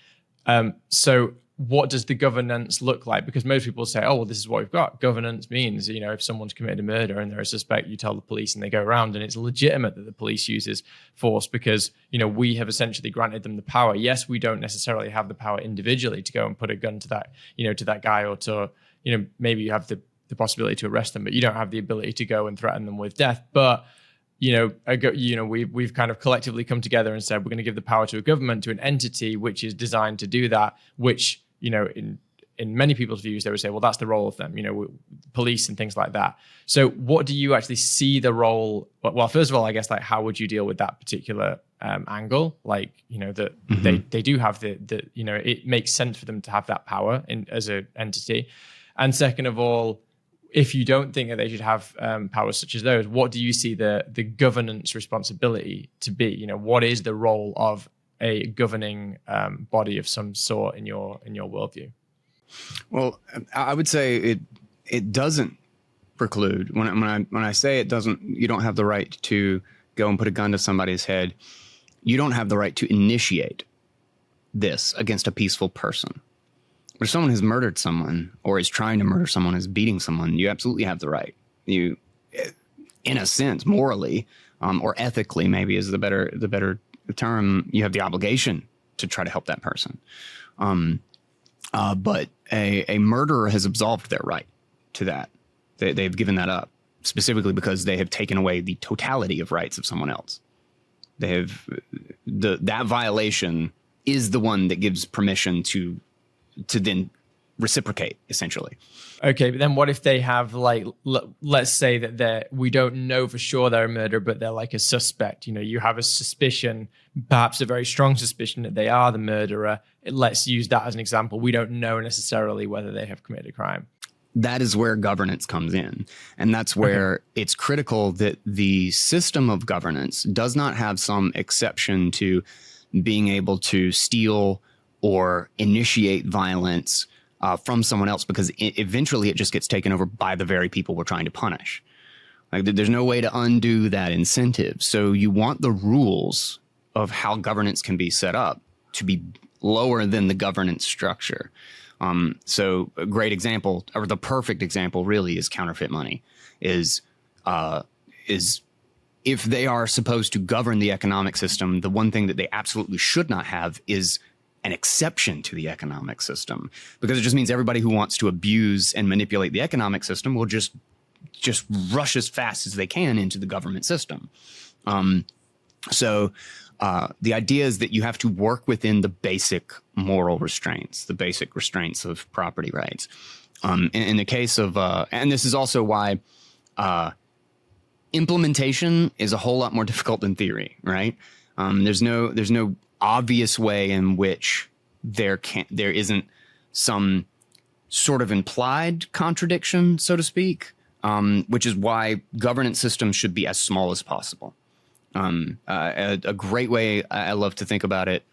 So what does the governance look like? Because most people say, oh, well, this is what we've got. Governance means, you know, if someone's committed a murder and they're a suspect, you tell the police and they go around, and it's legitimate that the police uses force because, you know, we have essentially granted them the power. Yes, we don't necessarily have the power individually to go and put a gun to that, you know, to that guy, or to, you know, maybe you have the possibility to arrest them, but you don't have the ability to go and threaten them with death. But we've kind of collectively come together and said we're going to give the power to a government, to an entity which is designed to do that, which, you know, in many people's views, they would say, well, that's the role of them, you know, police and things like that. So what do you actually see the role? Well, first of all, I guess, like, how would you deal with that particular angle? Like, you know, that they do have the, you know, it makes sense for them to have that power as an entity. And second of all, if you don't think that they should have powers such as those, what do you see the governance responsibility to be? You know, what is the role of a governing body of some sort in your worldview? Well, I would say it doesn't preclude. When I say it doesn't, you don't have the right to go and put a gun to somebody's head. You don't have the right to initiate this against a peaceful person. But if someone has murdered someone, or is trying to murder someone, is beating someone, you absolutely have the right. You, in a sense, morally or ethically, maybe is the better term, you have the obligation to try to help that person. But a murderer has absolved their right to that. They've given that up, specifically because they have taken away the totality of rights of someone else. They have that violation is the one that gives permission to then reciprocate, essentially. Okay, but then what if they have, like, let's say that we don't know for sure they're a murderer, but they're like a suspect. You know, you have a suspicion, perhaps a very strong suspicion that they are the murderer. Let's use that as an example. We don't know necessarily whether they have committed a crime. That is where governance comes in. And that's where it's critical that the system of governance does not have some exception to being able to steal or initiate violence from someone else, because eventually it just gets taken over by the very people we're trying to punish. Like, there's no way to undo that incentive. So you want the rules of how governance can be set up to be lower than the governance structure. So a great example, or the perfect example really, is counterfeit money. Is if they are supposed to govern the economic system, the one thing that they absolutely should not have is an exception to the economic system, because it just means everybody who wants to abuse and manipulate the economic system will just just rush as fast as they can into the government system. So the idea is that you have to work within the basic moral restraints, the basic restraints of property rights. In the case of, and this is also why implementation is a whole lot more difficult than theory, right? There's no obvious way in which there isn't some sort of implied contradiction, so to speak, which is why governance systems should be as small as possible. A great way I love to think about it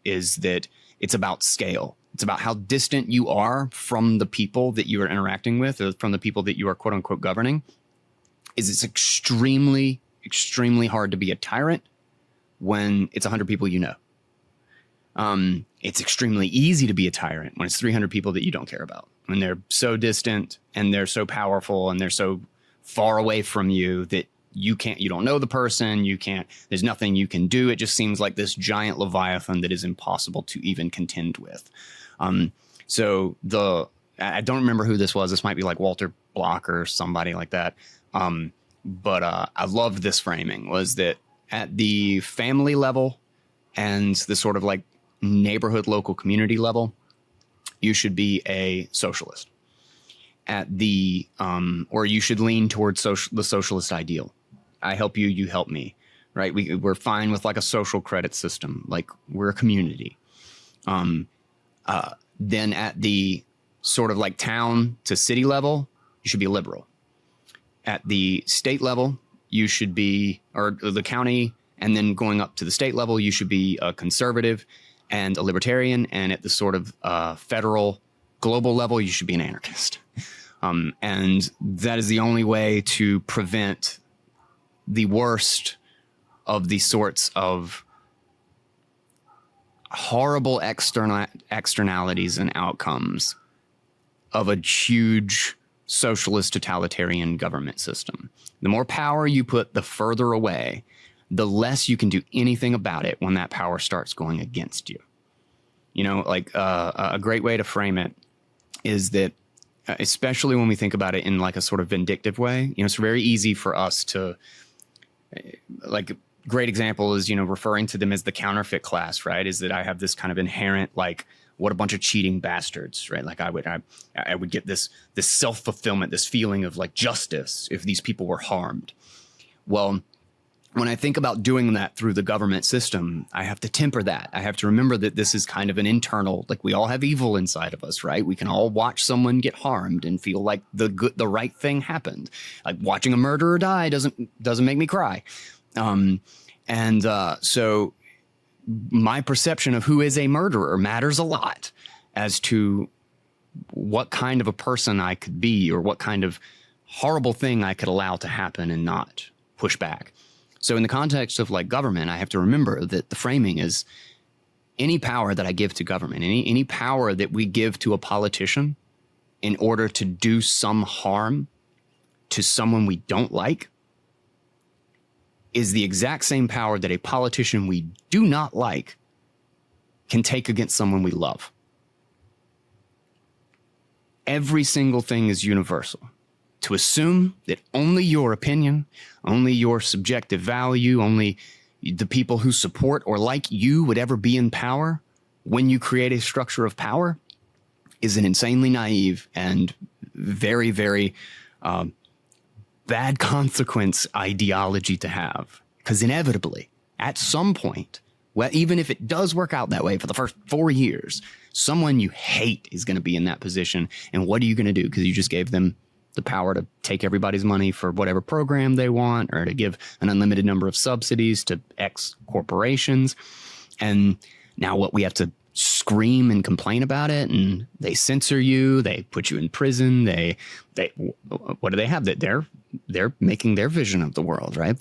is that it's about scale. It's about how distant you are from the people that you are interacting with, or from the people that you are quote unquote governing. It's extremely, extremely hard to be a tyrant when it's 100 people you know. It's extremely easy to be a tyrant when it's 300 people that you don't care about, when they're so distant and they're so powerful and they're so far away from you that you don't know the person, there's nothing you can do. It just seems like this giant leviathan that is impossible to even contend with. So I don't remember who this was. This might be like Walter Block or somebody like that. But I loved this framing, was that at the family level and the sort of like neighborhood, local community level, you should be a socialist. At the, or you should lean towards the socialist ideal. I help you, you help me, right? We're fine with like a social credit system, like we're a community. Then at the sort of like town to city level, you should be a liberal. At the state level, you should be, or the county, and then going up to the state level, you should be a conservative and a libertarian. And at the sort of federal global level, you should be an anarchist. And that is the only way to prevent the worst of the sorts of horrible externalities and outcomes of a huge socialist totalitarian government system. The more power you put, the further away, the less you can do anything about it when that power starts going against you. You know, like a great way to frame it is that, especially when we think about it in like a sort of vindictive way, you know, it's very easy for us to, like, great example is, you know, referring to them as the counterfeit class, right? Is that I have this kind of inherent, like, what a bunch of cheating bastards, right? Like I would get this self-fulfillment, this feeling of like justice if these people were harmed. Well, when I think about doing that through the government system, I have to temper that. I have to remember that this is kind of an internal, like we all have evil inside of us, right? We can all watch someone get harmed and feel like the right thing happened. Like watching a murderer die doesn't make me cry. So my perception of who is a murderer matters a lot as to what kind of a person I could be or what kind of horrible thing I could allow to happen and not push back. So in the context of like government, I have to remember that the framing is any power that I give to government, any power that we give to a politician in order to do some harm to someone we don't like is the exact same power that a politician we do not like can take against someone we love. Every single thing is universal. To assume that only your opinion, only your subjective value, only the people who support or like you would ever be in power when you create a structure of power is an insanely naive and very, very bad consequence ideology to have. Because inevitably, at some point, well, even if it does work out that way for the first 4 years, someone you hate is going to be in that position. And what are you going to do? Because you just gave them the power to take everybody's money for whatever program they want, or to give an unlimited number of subsidies to X corporations. And now what, we have to scream and complain about it, and they censor you, they put you in prison, they what do they have? That they're making their vision of the world, right?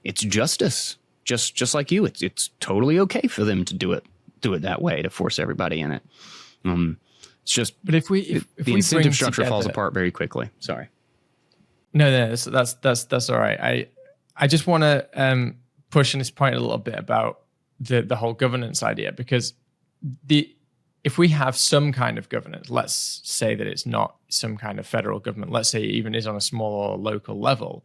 It's justice, just like you. It's totally okay for them to do it that way, to force everybody in it. It's just, but if the incentive structure falls apart very quickly. Sorry. No, that's all right. I just want to push on this point a little bit about the whole governance idea, because if if we have some kind of governance, let's say that it's not some kind of federal government, let's say it even is on a small or local level,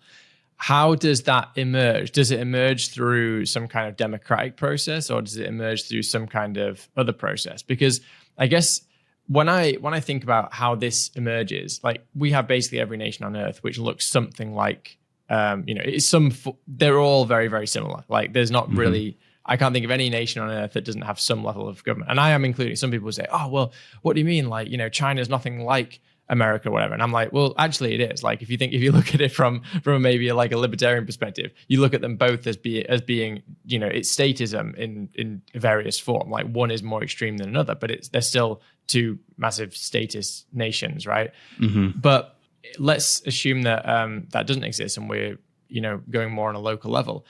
how does that emerge? Does it emerge through some kind of democratic process, or does it emerge through some kind of other process? Because I guess when I think about how this emerges, like we have basically every nation on earth, which looks something like, they're all very, very similar. Like there's not really, I can't think of any nation on earth that doesn't have some level of government. And I am including, some people say, oh, well, what do you mean? Like, China's nothing like America or whatever. And I'm like, well, actually it is. Like if you look at it from maybe like a libertarian perspective, you look at them both as being, it's statism in various form. Like one is more extreme than another, but they're still two massive statist nations, right? But let's assume that that doesn't exist and we're, going more on a local level.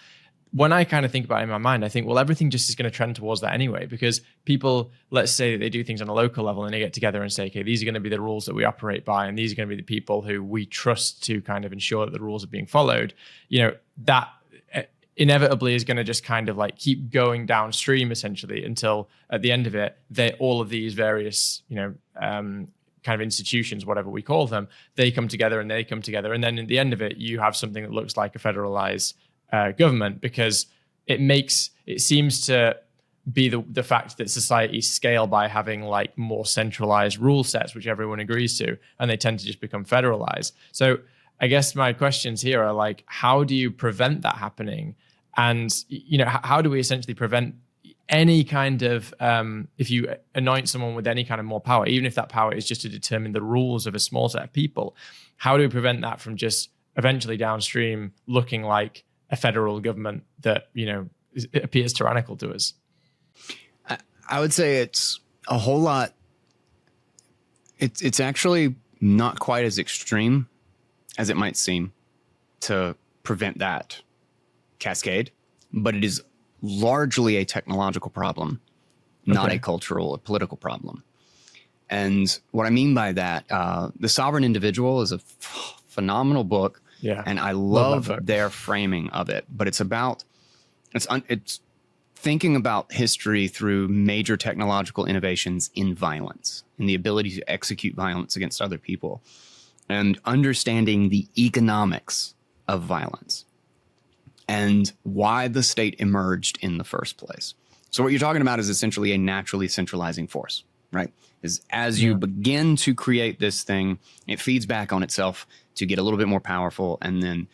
When I kind of think about it in my mind, I think, well, everything just is going to trend towards that anyway, because people, let's say that they do things on a local level and they get together and say, okay, these are going to be the rules that we operate by, and these are going to be the people who we trust to kind of ensure that the rules are being followed. That inevitably is going to just kind of like keep going downstream essentially until at the end of it, all of these various, kind of institutions, whatever we call them, they come together. And then at the end of it, you have something that looks like a federalized government, because it seems to be the fact that societies scale by having like more centralized rule sets, which everyone agrees to, and they tend to just become federalized. So I guess my questions here are like, how do you prevent that happening? And, how do we essentially prevent any kind of, if you anoint someone with any kind of more power, even if that power is just to determine the rules of a small set of people, how do we prevent that from just eventually downstream looking like a federal government that, it appears tyrannical to us? I would say it's a whole lot. It's actually not quite as extreme as it might seem to prevent that cascade, but it is largely a technological problem, not a cultural or political problem. And what I mean by that, The Sovereign Individual is a phenomenal book. Yeah, and I love their framing of it, but it's thinking about history through major technological innovations in violence, in the ability to execute violence against other people, and understanding the economics of violence and why the state emerged in the first place. So what you're talking about is essentially a naturally centralizing force, right? As you begin to create this thing, it feeds back on itself to get a little bit more powerful, and then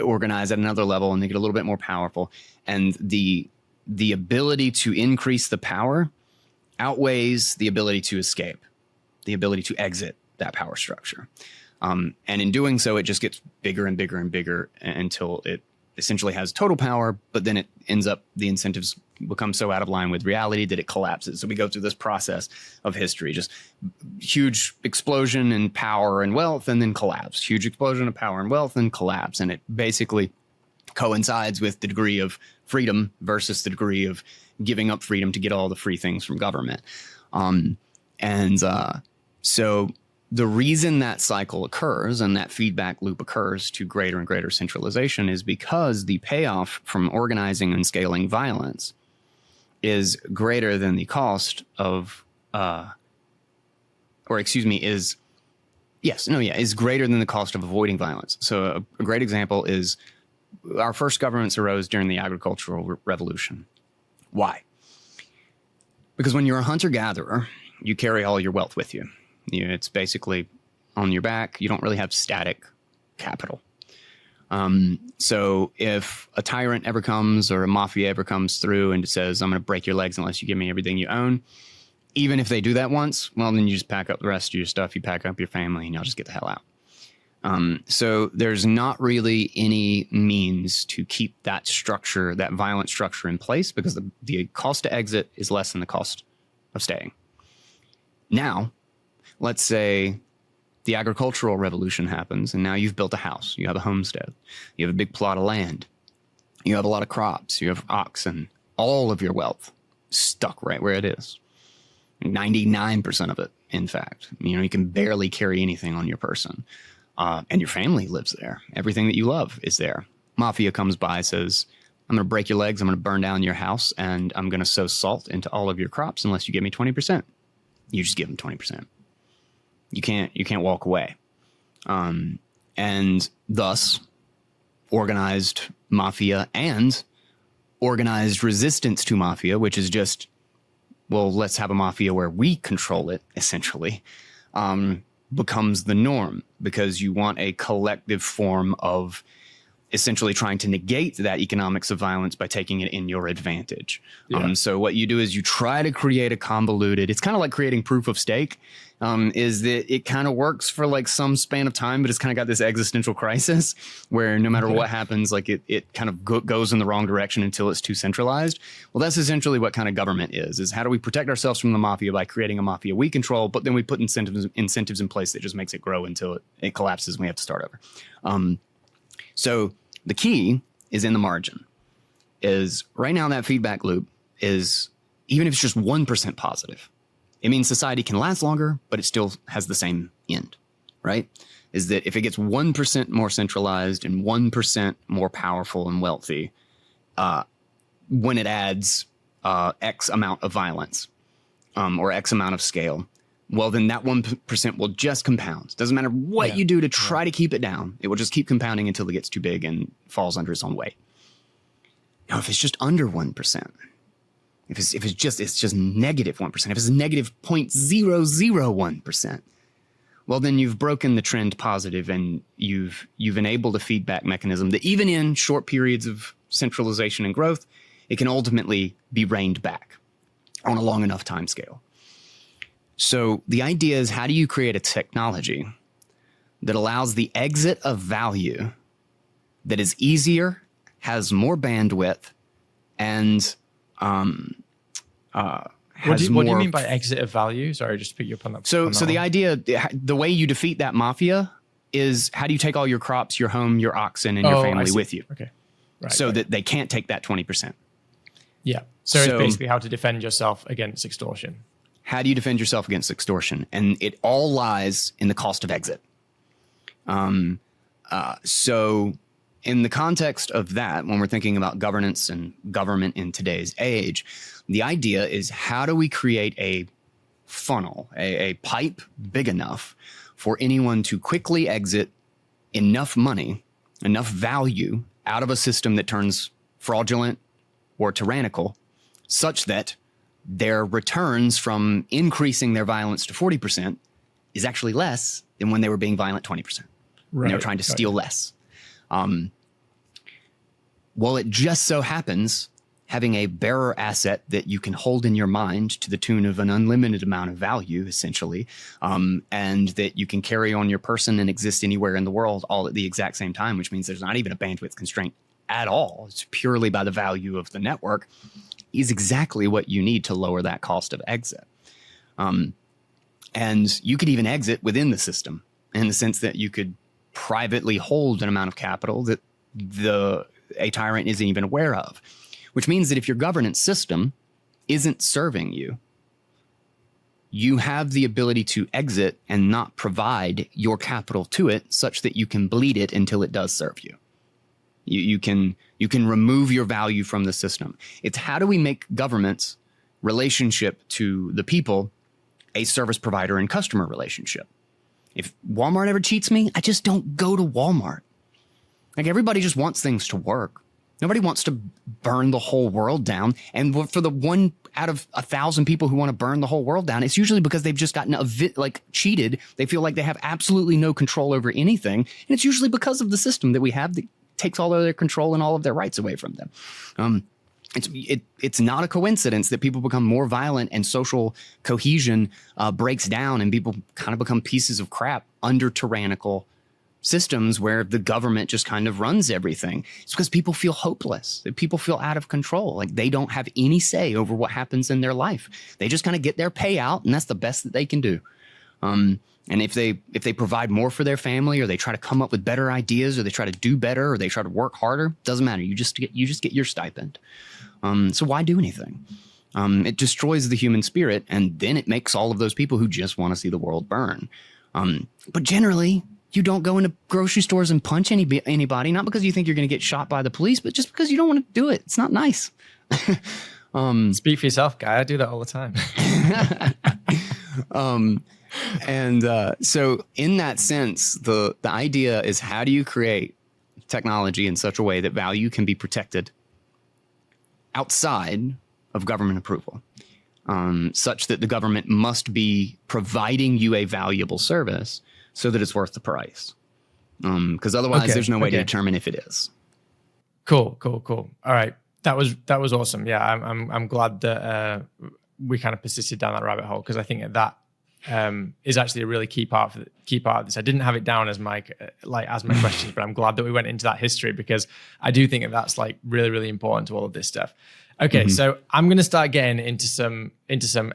organize at another level and they get a little bit more powerful. And the ability to increase the power outweighs the ability to escape, the ability to exit that power structure. And in doing so, it just gets bigger and bigger and bigger until it essentially has total power, but then it ends up, the incentives become so out of line with reality that it collapses. So we go through this process of history, just huge explosion in power and wealth, and then collapse, huge explosion of power and wealth and collapse. And it basically coincides with the degree of freedom versus the degree of giving up freedom to get all the free things from government. So the reason that cycle occurs and that feedback loop occurs to greater and greater centralization is because the payoff from organizing and scaling violence is greater than the cost of, is greater than the cost of avoiding violence. So a great example is our first governments arose during the agricultural revolution. Why? Because when you're a hunter-gatherer, you carry all your wealth with you. It's basically on your back. You don't really have static capital. So if a tyrant ever comes or a mafia ever comes through and says, I'm going to break your legs unless you give me everything you own, even if they do that once, well, then you just pack up the rest of your stuff. You pack up your family and you'll just get the hell out. So there's not really any means to keep that structure, that violent structure in place, because the cost to exit is less than the cost of staying. Now, let's say the agricultural revolution happens and now you've built a house, you have a homestead, you have a big plot of land, you have a lot of crops, you have oxen, all of your wealth stuck right where it is. 99% of it, in fact. You can barely carry anything on your person. And your family lives there. Everything that you love is there. Mafia comes by, says, I'm going to break your legs, I'm going to burn down your house, and I'm going to sow salt into all of your crops unless you give me 20%. you just give them 20%. You can't walk away. And thus, organized mafia and organized resistance to mafia, which is just, well, let's have a mafia where we control it, essentially, becomes the norm, because you want a collective form of essentially trying to negate that economics of violence by taking it in your advantage. Yeah. So what you do is you try to create a convoluted, it's kind of like creating proof of stake, is that it kind of works for like some span of time, but it's kind of got this existential crisis where no matter what happens, like it kind of goes in the wrong direction until it's too centralized. Well, that's essentially what kind of government is how do we protect ourselves from the mafia by creating a mafia we control, but then we put incentives in place that just makes it grow until it collapses and we have to start over. So the key is in the margin. Is right now that feedback loop is, even if it's just 1% positive, it means society can last longer, but it still has the same end, right? Is that if it gets 1% more centralized and 1% more powerful and wealthy, when it adds X amount of violence or X amount of scale, well, then that 1% will just compound. Doesn't matter what you do to try to keep it down. It will just keep compounding until it gets too big and falls under its own weight. Now, if it's just under 1%, if it's just negative 1%, if it's negative 0.001%, well, then you've broken the trend positive and you've enabled a feedback mechanism that even in short periods of centralization and growth, it can ultimately be reined back on a long enough time scale. So the idea is, how do you create a technology that allows the exit of value that is easier, has more bandwidth, and what do you mean by exit of value? Sorry, just to pick you up on that. So the idea, the way you defeat that mafia is, how do you take all your crops, your home, your oxen, and your family with you? Okay. Right, so that they can't take that 20%. Yeah. So it's basically how to defend yourself against extortion. How do you defend yourself against extortion? And it all lies in the cost of exit. So in the context of that, when we're thinking about governance and government in today's age, the idea is, how do we create a funnel, a pipe big enough for anyone to quickly exit enough money, enough value out of a system that turns fraudulent or tyrannical, such that their returns from increasing their violence to 40% is actually less than when they were being violent 20%. Right. They were trying to steal less. Well, it just so happens, having a bearer asset that you can hold in your mind to the tune of an unlimited amount of value, essentially, and that you can carry on your person and exist anywhere in the world all at the exact same time, which means there's not even a bandwidth constraint at all. It's purely by the value of the network, is exactly what you need to lower that cost of exit. And you could even exit within the system, in the sense that you could privately hold an amount of capital that a tyrant isn't even aware of, which means that if your governance system isn't serving you, you have the ability to exit and not provide your capital to it, such that you can bleed it until it does serve you. You can remove your value from the system. It's, how do we make government's relationship to the people a service provider and customer relationship? If Walmart ever cheats me, I just don't go to Walmart. Like, everybody just wants things to work. Nobody wants to burn the whole world down. And for the 1 out of 1,000 people who want to burn the whole world down, it's usually because they've just gotten cheated. They feel like they have absolutely no control over anything. And it's usually because of the system that we have that takes all of their control and all of their rights away from them. It's not a coincidence that people become more violent and social cohesion breaks down and people kind of become pieces of crap under tyrannical systems where the government just kind of runs everything. It's because people feel hopeless, that people feel out of control. Like, they don't have any say over what happens in their life. They just kind of get their payout, and that's the best that they can do. And if they provide more for their family, or they try to come up with better ideas, or they try to do better, or they try to work harder, doesn't matter. You just get your stipend. So why do anything? It destroys the human spirit, and then it makes all of those people who just want to see the world burn. But generally, you don't go into grocery stores and punch anybody, not because you think you're going to get shot by the police, but just because you don't want to do it. It's not nice. Speak for yourself, guy. I do that all the time. So in that sense, the idea is, how do you create technology in such a way that value can be protected outside of government approval, such that the government must be providing you a valuable service so that it's worth the price. Because otherwise there's no way to determine if it is. Cool. All right. That was awesome. Yeah. I'm glad that we kind of persisted down that rabbit hole, because I think that is actually a really key part of this. I didn't have it down as my questions, but I'm glad that we went into that history, because I do think that that's like really, really important to all of this stuff. Okay, so I'm going to start getting into some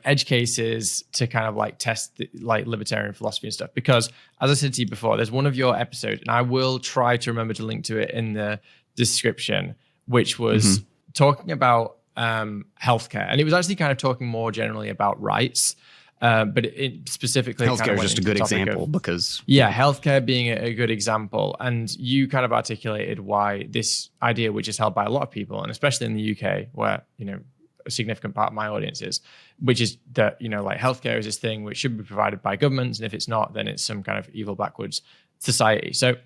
edge cases to kind of like test like libertarian philosophy and stuff, because as I said to you before, there's one of your episodes, and I will try to remember to link to it in the description, which was talking about healthcare, and it was actually kind of talking more generally about rights. But it specifically healthcare kind of is just a good example, because healthcare being a good example, and you kind of articulated why this idea, which is held by a lot of people, and especially in the UK, where a significant part of my audience is, which is that like healthcare is this thing which should be provided by governments, and if it's not, then it's some kind of evil backwards society. So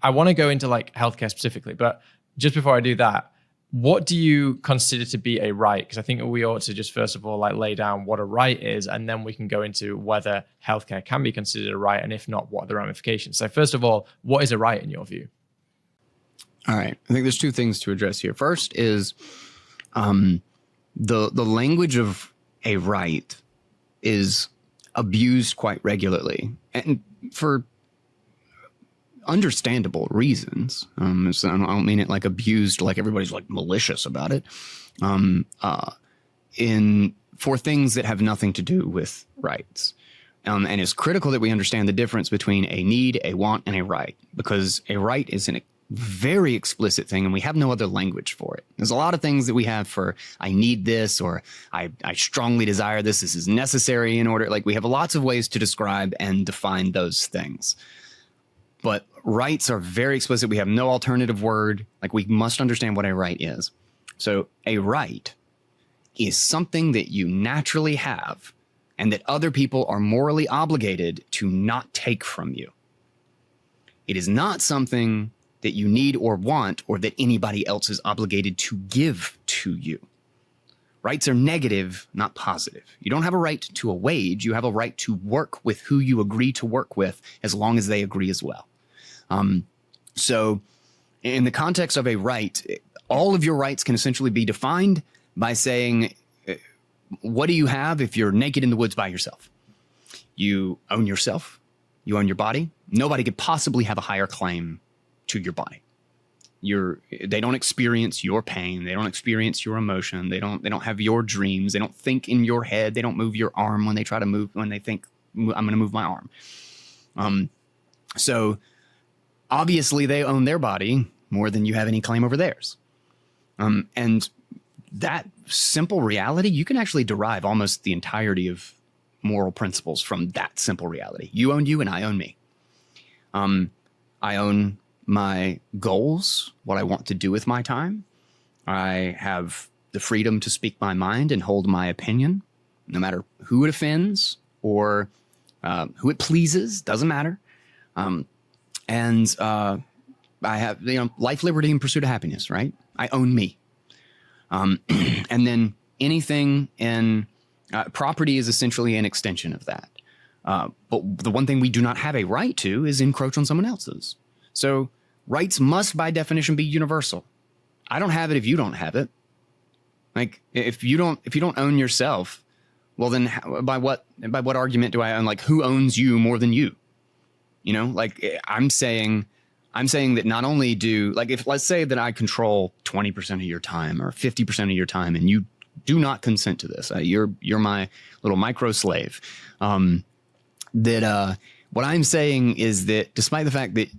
I want to go into like healthcare specifically, but just before I do that, what do you consider to be a right? Because I think we ought to just first of all like lay down what a right is, and then we can go into whether healthcare can be considered a right, and if not, what are the ramifications. So first of all, what is a right in your view? All right, I think there's two things to address here. First is the language of a right is abused quite regularly, and for understandable reasons. So I don't mean it like abused, like everybody's like malicious about it. For things that have nothing to do with rights. And it's critical that we understand the difference between a need, a want, and a right, because a right is a very explicit thing, and we have no other language for it. There's a lot of things that we have for, I need this, or I strongly desire this. This is necessary in order. Like, we have lots of ways to describe and define those things. But rights are very explicit. We have no alternative word. Like, we must understand what a right is. So a right is something that you naturally have and that other people are morally obligated to not take from you. It is not something that you need or want, or that anybody else is obligated to give to you. Rights are negative, not positive. You don't have a right to a wage. You have a right to work with who you agree to work with, as long as they agree as well. So in the context of a right, all of your rights can essentially be defined by saying, what do you have if you're naked in the woods by yourself? You own yourself. You own your body. Nobody could possibly have a higher claim to your body. They don't experience your pain. They don't experience your emotion. They don't have your dreams. They don't think in your head. They don't move your arm when they think, I'm going to move my arm. So obviously they own their body more than you have any claim over theirs. And that simple reality, you can actually derive almost the entirety of moral principles from that simple reality. You own you and I own me. I own my goals, what I want to do with my time. I have the freedom to speak my mind and hold my opinion, no matter who it offends or who it pleases, doesn't matter. I have, life, liberty, and pursuit of happiness, right? I own me. And then anything in property is essentially an extension of that. But the one thing we do not have a right to is encroach on someone else's. So rights must by definition be universal. I don't have it if you don't have it. Like, if you don't own yourself, well then by what argument do I own? Like, who owns you more than you? Like, I'm saying that not only if let's say that I control 20% of your time or 50% of your time, and you do not consent to this, you're my little micro slave. What I'm saying is that despite the fact that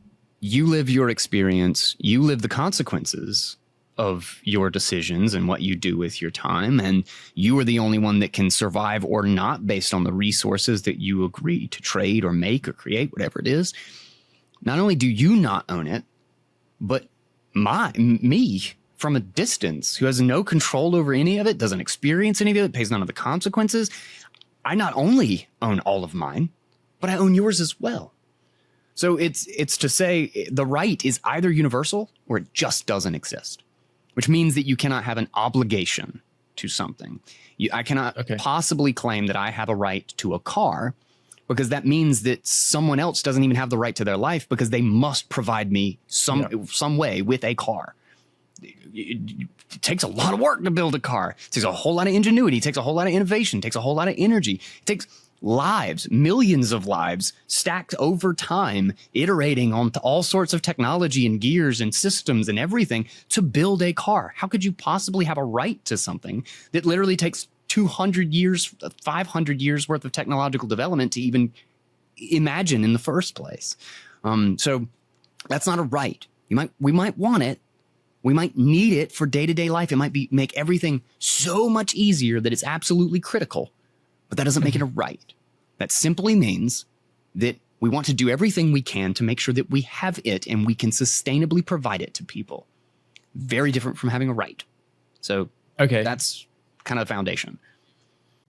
you live your experience, you live the consequences of your decisions and what you do with your time, and you are the only one that can survive or not based on the resources that you agree to trade or make or create, whatever it is. Not only do you not own it, but me from a distance, who has no control over any of it, doesn't experience any of it, pays none of the consequences, I not only own all of mine, but I own yours as well. So it's to say the right is either universal or it just doesn't exist, which means that you cannot have an obligation to something. I cannot possibly claim that I have a right to a car, because that means that someone else doesn't even have the right to their life because they must provide me some way with a car. It takes a lot of work to build a car. It takes a whole lot of ingenuity. It takes a whole lot of innovation. It takes a whole lot of energy. It takes lives, millions of lives stacked over time, iterating on all sorts of technology and gears and systems and everything to build a car. How could you possibly have a right to something that literally takes 200 years, 500 years worth of technological development to even imagine in the first place? So that's not a right. We might want it. We might need it for day-to-day life. It might make everything so much easier that it's absolutely critical. But that doesn't make it a right. That simply means that we want to do everything we can to make sure that we have it and we can sustainably provide it to people. Very different from having a right. So that's kind of the foundation.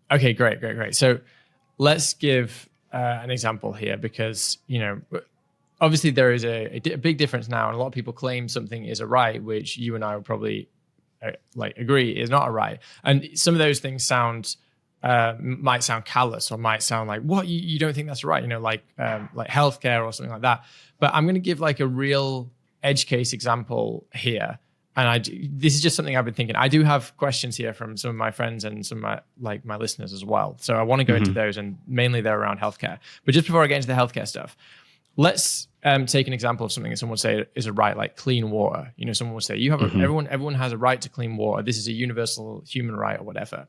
Okay, great. So let's give an example here, because, obviously there is a big difference now, and a lot of people claim something is a right, which you and I would probably agree is not a right. And some of those things might sound callous, or might sound like, what, you don't think that's right, like healthcare or something like that. But I'm going to give like a real edge case example here. And this is just something I've been thinking. I do have questions here from some of my friends and some of my listeners as well. So I want to go into those, and mainly they're around healthcare. But just before I get into the healthcare stuff, let's take an example of something that someone would say is a right, like clean water. Someone would say you have everyone has a right to clean water. This is a universal human right or whatever.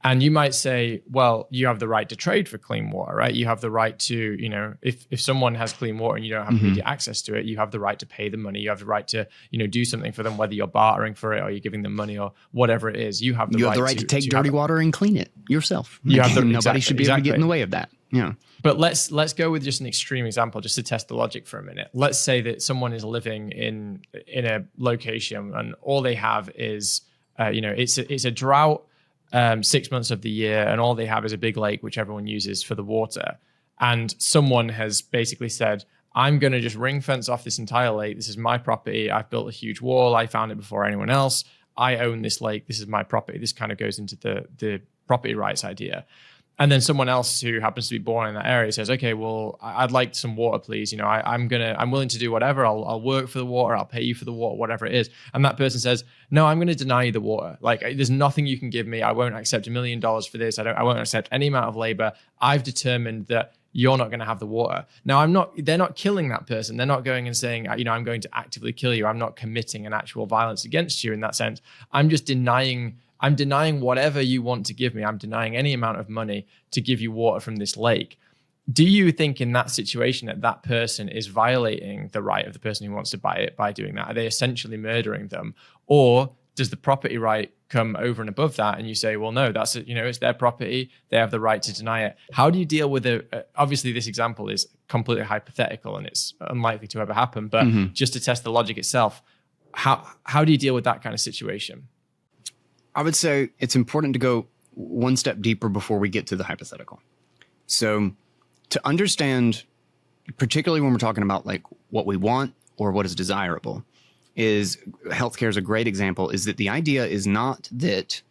And you might say, well, you have the right to trade for clean water, right? You have the right to, if someone has clean water and you don't have immediate access to it, you have the right to pay the money. You have the right to, do something for them, whether you're bartering for it or you're giving them money or whatever it is. You have the right to take dirty water and clean it yourself. Nobody should be able to get in the way of that. Yeah. But let's go with just an extreme example, just to test the logic for a minute. Let's say that someone is living in a location and all they have is, it's a drought. 6 months of the year, and all they have is a big lake which everyone uses for the water. And someone has basically said, I'm going to just ring fence off this entire lake. This is my property. I've built a huge wall. I found it before anyone else. I own this lake. This is my property. This kind of goes into the property rights idea. And then someone else who happens to be born in that area says, okay, well, I'd like some water, please. I'm willing to do whatever. I'll work for the water. I'll pay you for the water, whatever it is. And that person says, no, I'm going to deny you the water. Like, there's nothing you can give me. I won't accept $1 million for this. I won't accept any amount of labor. I've determined that you're not going to have the water. Now, they're not killing that person. They're not going and saying, I'm going to actively kill you. I'm not committing an actual violence against you in that sense. I'm just denying whatever you want to give me. I'm denying any amount of money to give you water from this lake. Do you think in that situation that person is violating the right of the person who wants to buy it by doing that? Are they essentially murdering them? Or does the property right come over and above that and you say, well, no, it's their property. They have the right to deny it. How do you deal with obviously this example is completely hypothetical and it's unlikely to ever happen, but just to test the logic itself, how do you deal with that kind of situation? I would say it's important to go one step deeper before we get to the hypothetical. So to understand, particularly when we're talking about like what we want or what is desirable, is healthcare is a great example, is that the idea is not that,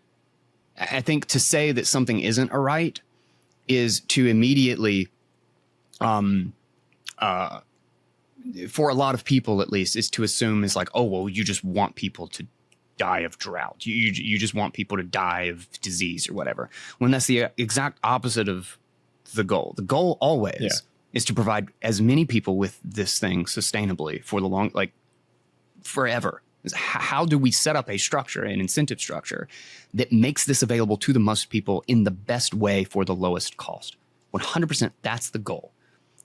I think to say that something isn't a right is to immediately, for a lot of people at least, is to assume is like, oh, well, you just want people to die of drought. You just want people to die of disease or whatever. When that's the exact opposite of the goal. The goal always is to provide as many people with this thing sustainably for the long, like forever. How do we set up a structure, an incentive structure that makes this available to the most people in the best way for the lowest cost? 100%, that's the goal.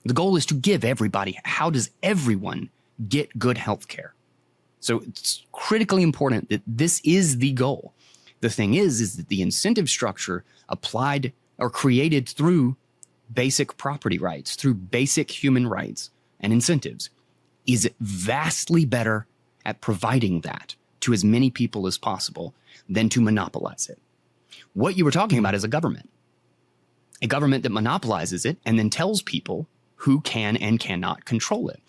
The goal is to give everybody, how does everyone get good health care? So it's critically important that this is the goal. The thing is that the incentive structure applied or created through basic property rights, through basic human rights and incentives, is vastly better at providing that to as many people as possible than to monopolize it. What you were talking about is a government. a government that monopolizes it and then tells people who can and cannot control it.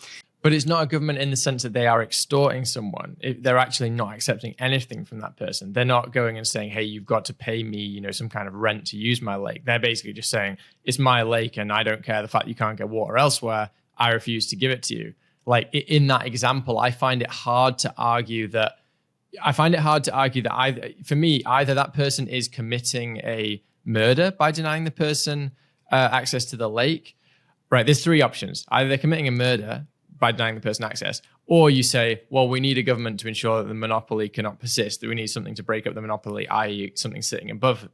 But it's not a government in the sense that they are extorting someone. They're actually not accepting anything from that person. They're not going and saying, hey, you've got to pay me, some kind of rent to use my lake. They're basically just saying, it's my lake and I don't care the fact you can't get water elsewhere. I refuse to give it to you. Like in that example, I find it hard to argue that either that person is committing a murder by denying the person access to the lake. Right, there's three options. Either they're committing a murder by denying the person access, or you say, well, we need a government to ensure that the monopoly cannot persist, that we need something to break up the monopoly, i.e. something sitting above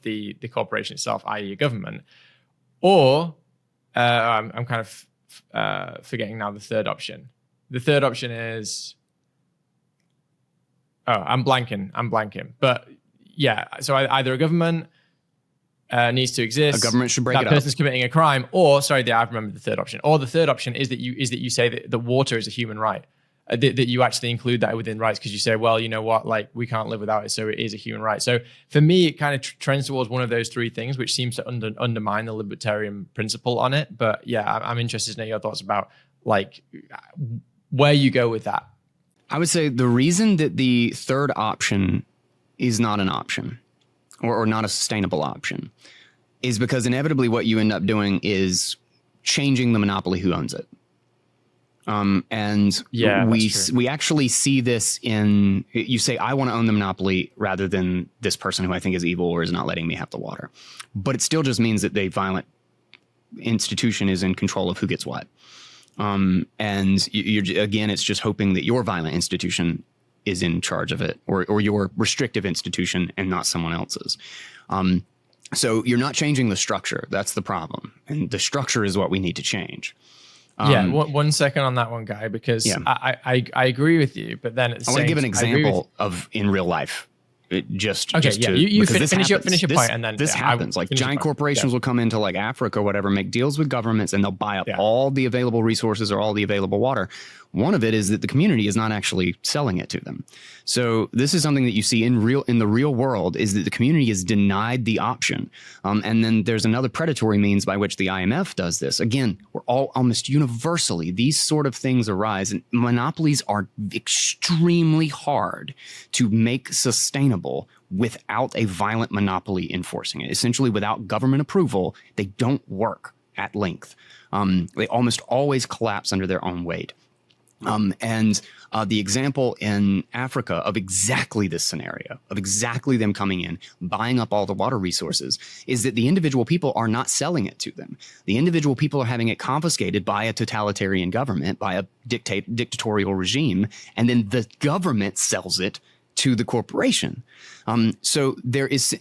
the corporation itself, i.e. a government. Or, I'm kind of forgetting now the third option. The third option is, I'm blanking. But yeah, so either a government needs to exist. A government should break it up. That person's committing a crime, or I've remembered the third option. Or the third option is that you say that the water is a human right. That you actually include that within rights because you say, well, you know what, like we can't live without it, so it is a human right. So for me, it kind of trends towards one of those three things, which seems to undermine the libertarian principle on it. But yeah, I'm interested to know your thoughts about like where you go with that. I would say the reason that the third option is not an option or not a sustainable option is because inevitably what you end up doing is changing the monopoly who owns it. We actually see this in, you say, I want to own the monopoly rather than this person who I think is evil or is not letting me have the water. But it still just means that the violent institution is in control of who gets what. Again, it's just hoping that your violent institution is in charge of it or your restrictive institution and not someone else's. So you're not changing the structure. That's the problem. And the structure is what we need to change. One second on that one, Guy, because I agree with you, but then I want to give an example of in real life. You finish your point, and then this happens. Like giant corporations will come into like Africa or whatever, make deals with governments, and they'll buy up all the available resources or all the available water. One of it is that the community is not actually selling it to them. So this is something that you see in the real world is that the community is denied the option. And then there's another predatory means by which the IMF does this. Again, we're all almost universally, these sort of things arise, and monopolies are extremely hard to make sustainable without a violent monopoly enforcing it. Essentially, without government approval, they don't work at length. They almost always collapse under their own weight. The example in Africa of exactly this scenario, of exactly them coming in, buying up all the water resources, is that the individual people are not selling it to them. The individual people are having it confiscated by a totalitarian government, by a dictatorial regime, and then the government sells it to the corporation. So there is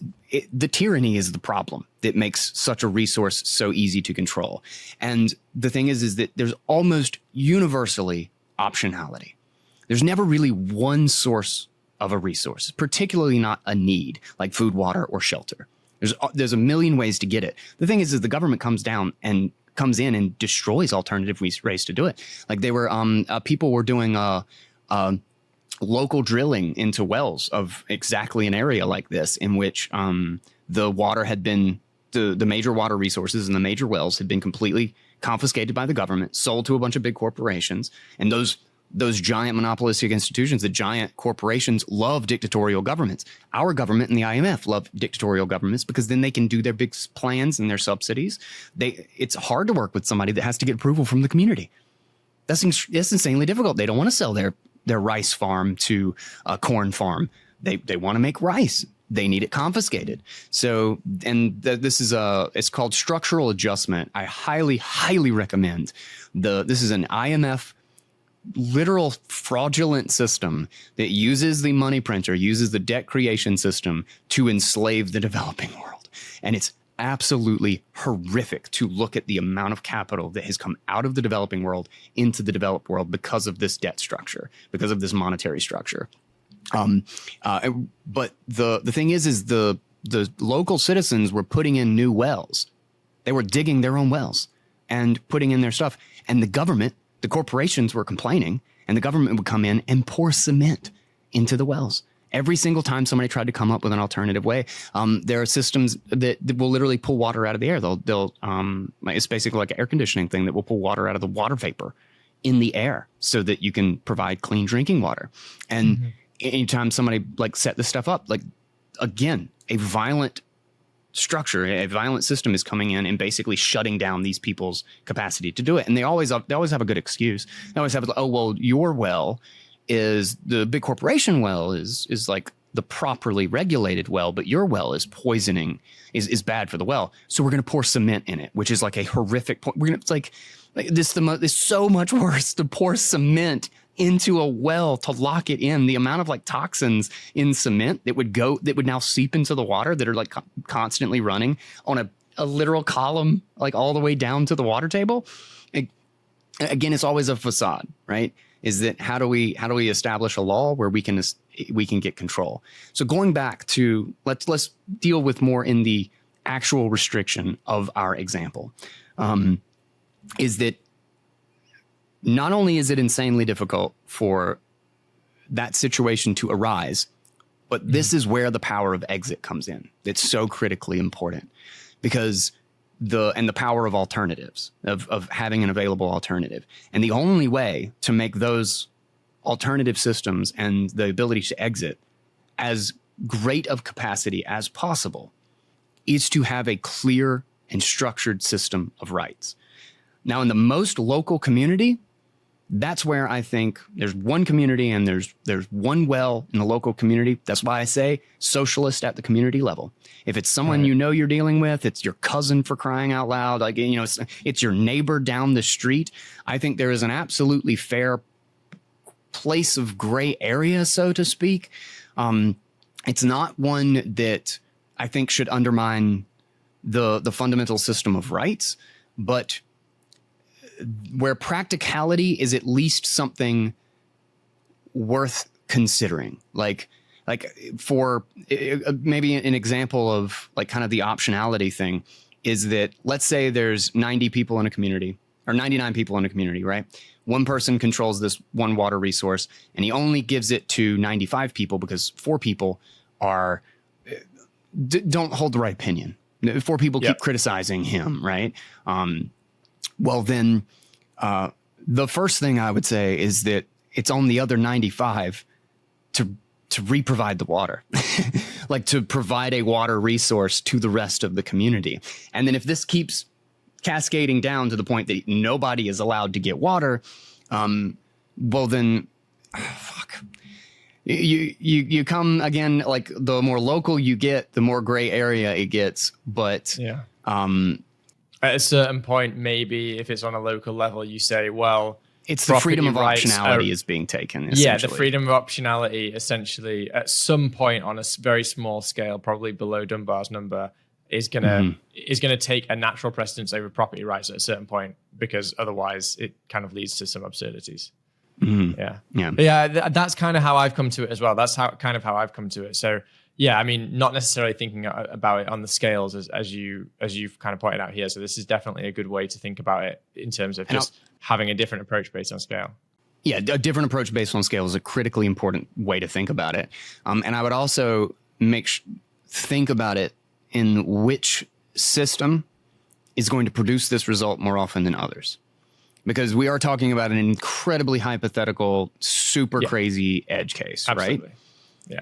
the tyranny is the problem that makes such a resource so easy to control. And the thing is that there's almost universally optionality. There's never really one source of a resource, particularly not a need like food, water, or shelter. There's a million ways to get it. The thing is the government comes in and destroys alternative ways to do it. Like they were, people were doing local drilling into wells of exactly an area like this in which the water had been, the major water resources and the major wells had been completely confiscated by the government, sold to a bunch of big corporations. And those giant monopolistic institutions, the giant corporations, love dictatorial governments. Our government and the IMF love dictatorial governments because then they can do their big plans and their subsidies. It's hard to work with somebody that has to get approval from the community. That's insanely difficult. They don't want to sell their rice farm to a corn farm. They want to make rice. They need it confiscated. So, this is it's called structural adjustment. I highly, highly recommend this is an IMF literal fraudulent system that uses the money printer, uses the debt creation system to enslave the developing world. And it's absolutely horrific to look at the amount of capital that has come out of the developing world into the developed world because of this debt structure, because of this monetary structure. But the thing is the local citizens were putting in new wells. They were digging their own wells and putting in their stuff. And the corporations were complaining, and the government would come in and pour cement into the wells Every single time somebody tried to come up with an alternative way, there are systems that will literally pull water out of the air. It's basically like an air conditioning thing that will pull water out of the water vapor in the air so that you can provide clean drinking water. And anytime somebody like set this stuff up, like again, a violent structure, a violent system is coming in and basically shutting down these people's capacity to do it. And they always have a good excuse. They always have, oh, well, your well is the big corporation well is like the properly regulated well, but your well is poisoning, is bad for the well. So we're going to pour cement in it, which is like a horrific point. It's like this, it's so much worse to pour cement into a well to lock it in. The amount of like toxins in cement that would now seep into the water that are like constantly running on a literal column, like all the way down to the water table. Again, it's always a facade, right? Is that how do we establish a law where we can get control? So going back to let's deal with more in the actual restriction of our example, is that not only is it insanely difficult for that situation to arise, but this is where the power of exit comes in. It's so critically important because the power of alternatives, of having an available alternative. And the only way to make those alternative systems and the ability to exit as great of capacity as possible is to have a clear and structured system of rights. Now, in the most local community, that's where I think there's one community and there's one well in the local community. That's why I say socialist at the community level. If it's someone you know you're dealing with, it's your cousin for crying out loud, like, you know, it's your neighbor down the street. I think there is an absolutely fair place of gray area, so to speak. It's not one that I think should undermine the fundamental system of rights, but where practicality is at least something worth considering. Like for maybe an example of like kind of the optionality thing is that let's say there's 90 people in a community or 99 people in a community, right? One person controls this one water resource and he only gives it to 95 people because 4 people don't hold the right opinion. 4 people keep criticizing him, right? Well, then the first thing I would say is that it's on the other 95 to re-provide the water, like to provide a water resource to the rest of the community. And then if this keeps cascading down to the point that nobody is allowed to get water, well, then, fuck. You come again, like the more local you get, the more gray area it gets. But at a certain point, maybe if it's on a local level, you say, well, it's the freedom of optionality is being taken. Yeah, the freedom of optionality essentially at some point on a very small scale, probably below Dunbar's number, is gonna take a natural precedence over property rights at a certain point, because otherwise it kind of leads to some absurdities. That's kind of how I've come to it as well. That's how I've come to it. So yeah, I mean, not necessarily thinking about it on the scales as you've kind of pointed out here. So this is definitely a good way to think about it in terms of just having a different approach based on scale. Yeah, a different approach based on scale is a critically important way to think about it. And I would also think about it in which system is going to produce this result more often than others. Because we are talking about an incredibly hypothetical, super crazy edge case, Absolutely. Right? Yeah.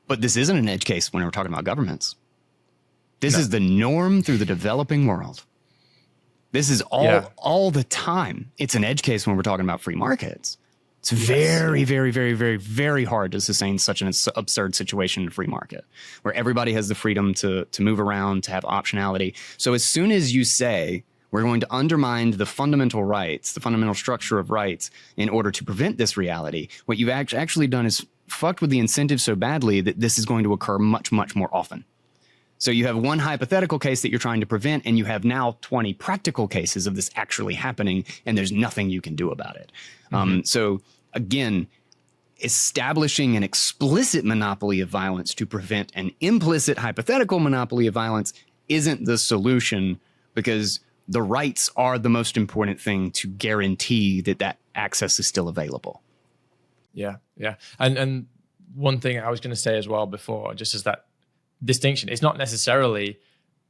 But this isn't an edge case when we're talking about governments. This is the norm through the developing world. This is all the time. It's an edge case when we're talking about free markets. It's very, very, very, very, very hard to sustain such an absurd situation in a free market where everybody has the freedom to move around, to have optionality. So as soon as you say, we're going to undermine the fundamental rights, the fundamental structure of rights in order to prevent this reality, what you've actually done is fucked with the incentive so badly that this is going to occur much, much more often. So you have one hypothetical case that you're trying to prevent, and you have now 20 practical cases of this actually happening, and there's nothing you can do about it. So again, establishing an explicit monopoly of violence to prevent an implicit hypothetical monopoly of violence isn't the solution, because the rights are the most important thing to guarantee that access is still available. Yeah. And one thing I was going to say as well before, just as that distinction, it's not necessarily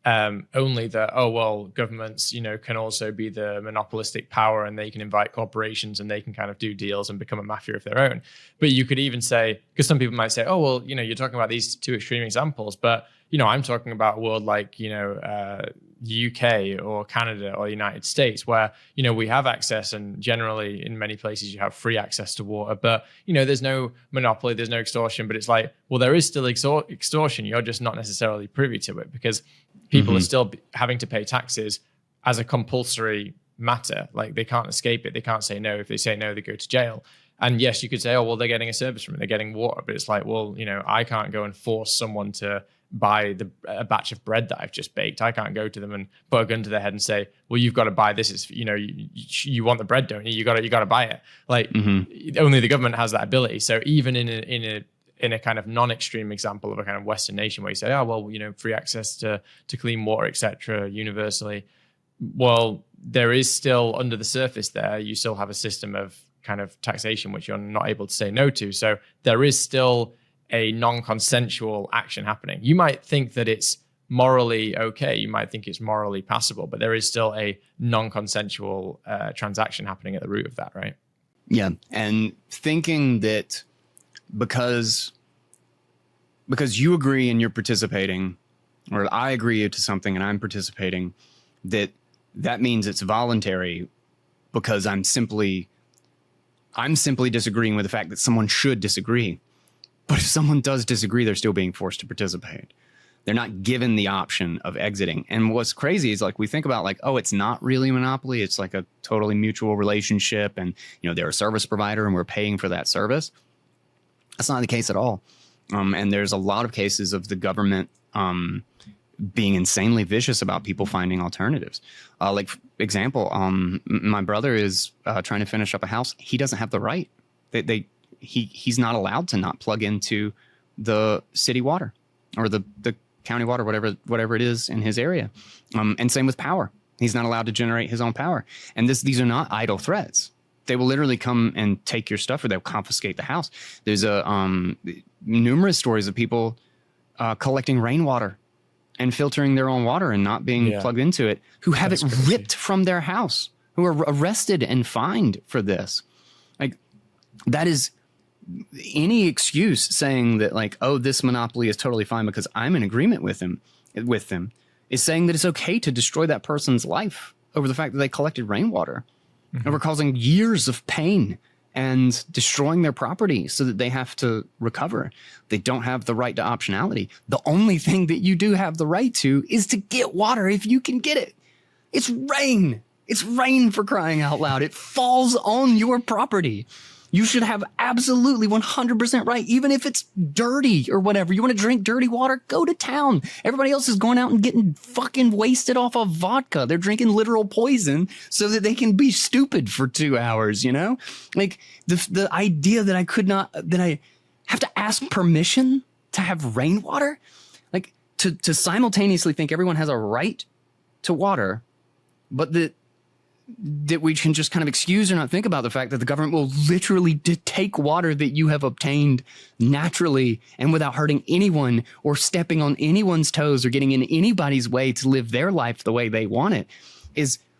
only that, oh, well, governments, can also be the monopolistic power and they can invite corporations and they can kind of do deals and become a mafia of their own. But you could even say, because some people might say, oh, well, you're talking about these two extreme examples, but, I'm talking about a world like, the UK or Canada or the United States where, we have access, and generally in many places you have free access to water, but, there's no monopoly, there's no extortion, but it's like, well, there is still extortion. You're just not necessarily privy to it because people are still having to pay taxes as a compulsory matter. Like they can't escape it. They can't say no. If they say no, they go to jail. And yes, you could say, oh, well, they're getting a service from it. They're getting water. But it's like, well, I can't go and force someone to buy a batch of bread that I've just baked. I can't go to them and put a gun to their head and say, well, you've got to buy this. It's, you want the bread, don't you? You got to buy it. Like only the government has that ability. So even in a kind of non-extreme example of a kind of Western nation where you say, oh, well, free access to clean water, etc., universally. Well, there is still under the surface there, you still have a system of kind of taxation, which you're not able to say no to. So there is still a non-consensual action happening. You might think that it's morally okay. You might think it's morally passable, but there is still a non-consensual transaction happening at the root of that, right? Yeah. And thinking that because you agree and you're participating, or I agree to something and I'm participating, that means it's voluntary because I'm simply disagreeing with the fact that someone should disagree. But if someone does disagree, they're still being forced to participate. They're not given the option of exiting. And what's crazy is like we think about like, oh, it's not really a monopoly. It's like a totally mutual relationship. And, they're a service provider and we're paying for that service. That's not the case at all. And there's a lot of cases of the government being insanely vicious about people finding alternatives. Like, for example, my brother is trying to finish up a house. He doesn't have the right. He's not allowed to not plug into the city water or the county water, whatever it is in his area. And same with power. He's not allowed to generate his own power. And these are not idle threats. They will literally come and take your stuff or they'll confiscate the house. There's numerous stories of people collecting rainwater and filtering their own water and not being plugged into it, who have it ripped from their house, who are arrested and fined for this. Like, that is any excuse saying that like, oh, this monopoly is totally fine because I'm in agreement with them, is saying that it's okay to destroy that person's life over the fact that they collected rainwater. And we're causing years of pain and destroying their property so that they have to recover. They don't have the right to optionality. The only thing that you do have the right to is to get water if you can get it. It's rain. It's rain, for crying out loud. It falls on your property. You should have absolutely 100% right, even if it's dirty or whatever. You want to drink dirty water? Go to town. Everybody else is going out and getting fucking wasted off of vodka. They're drinking literal poison so that they can be stupid for 2 hours, Like the idea that I have to ask permission to have rainwater, like to simultaneously think everyone has a right to water, but that we can just kind of excuse or not think about the fact that the government will literally take water that you have obtained naturally and without hurting anyone or stepping on anyone's toes or getting in anybody's way to live their life the way they want it.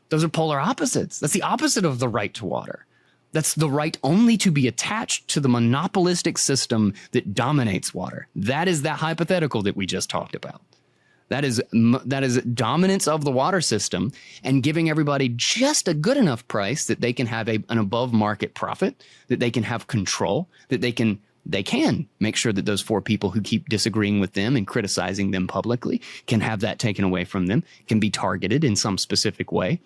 Those are polar opposites. That's the opposite of the right to water. That's the right only to be attached to the monopolistic system that dominates water. That is that hypothetical that we just talked about. That is dominance of the water system and giving everybody just a good enough price that they can have an above market profit, that they can have control, that they can make sure that those 4 people who keep disagreeing with them and criticizing them publicly can have that taken away from them, can be targeted in some specific way.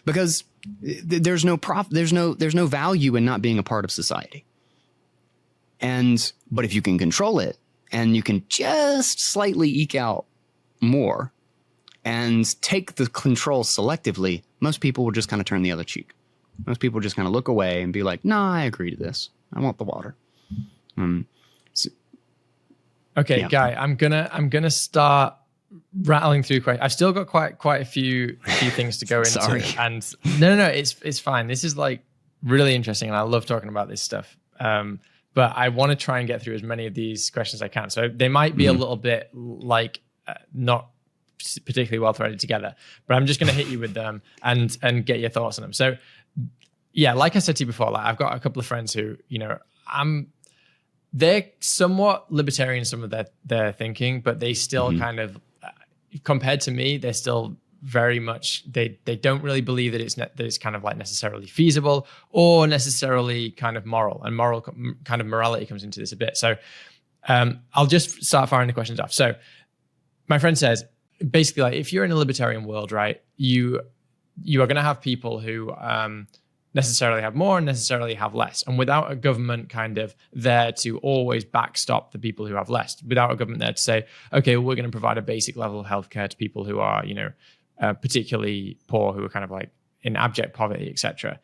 Because there's no value in not being a part of society. But if you can control it, and you can just slightly eke out more and take the control selectively, most people will just kind of turn the other cheek. Most people just kind of look away and be like, nah, I agree to this. I want the water. Okay, yeah. Guy, I'm gonna start rattling through questions. I've still got quite a few things to go into. Sorry. And no, it's fine. This is like really interesting and I love talking about this stuff. but I want to try and get through as many of these questions as I can. So they might be a little bit like not particularly well threaded together, but I'm just going to hit you with them and get your thoughts on them. So yeah, like I said to you before, like I've got a couple of friends who, they're somewhat libertarian in some of their thinking, but they still kind of, compared to me, they're still very much, they don't really believe that it's kind of like necessarily feasible or necessarily kind of moral, and kind of morality comes into this a bit. So I'll just start firing the questions off. So my friend says, basically, like if you're in a libertarian world, right, you are going to have people who necessarily have more and necessarily have less. And without a government kind of there to always backstop the people who have less, without a government there to say, okay, well, we're going to provide a basic level of healthcare to people who are, particularly poor, who are kind of like in abject poverty, etc.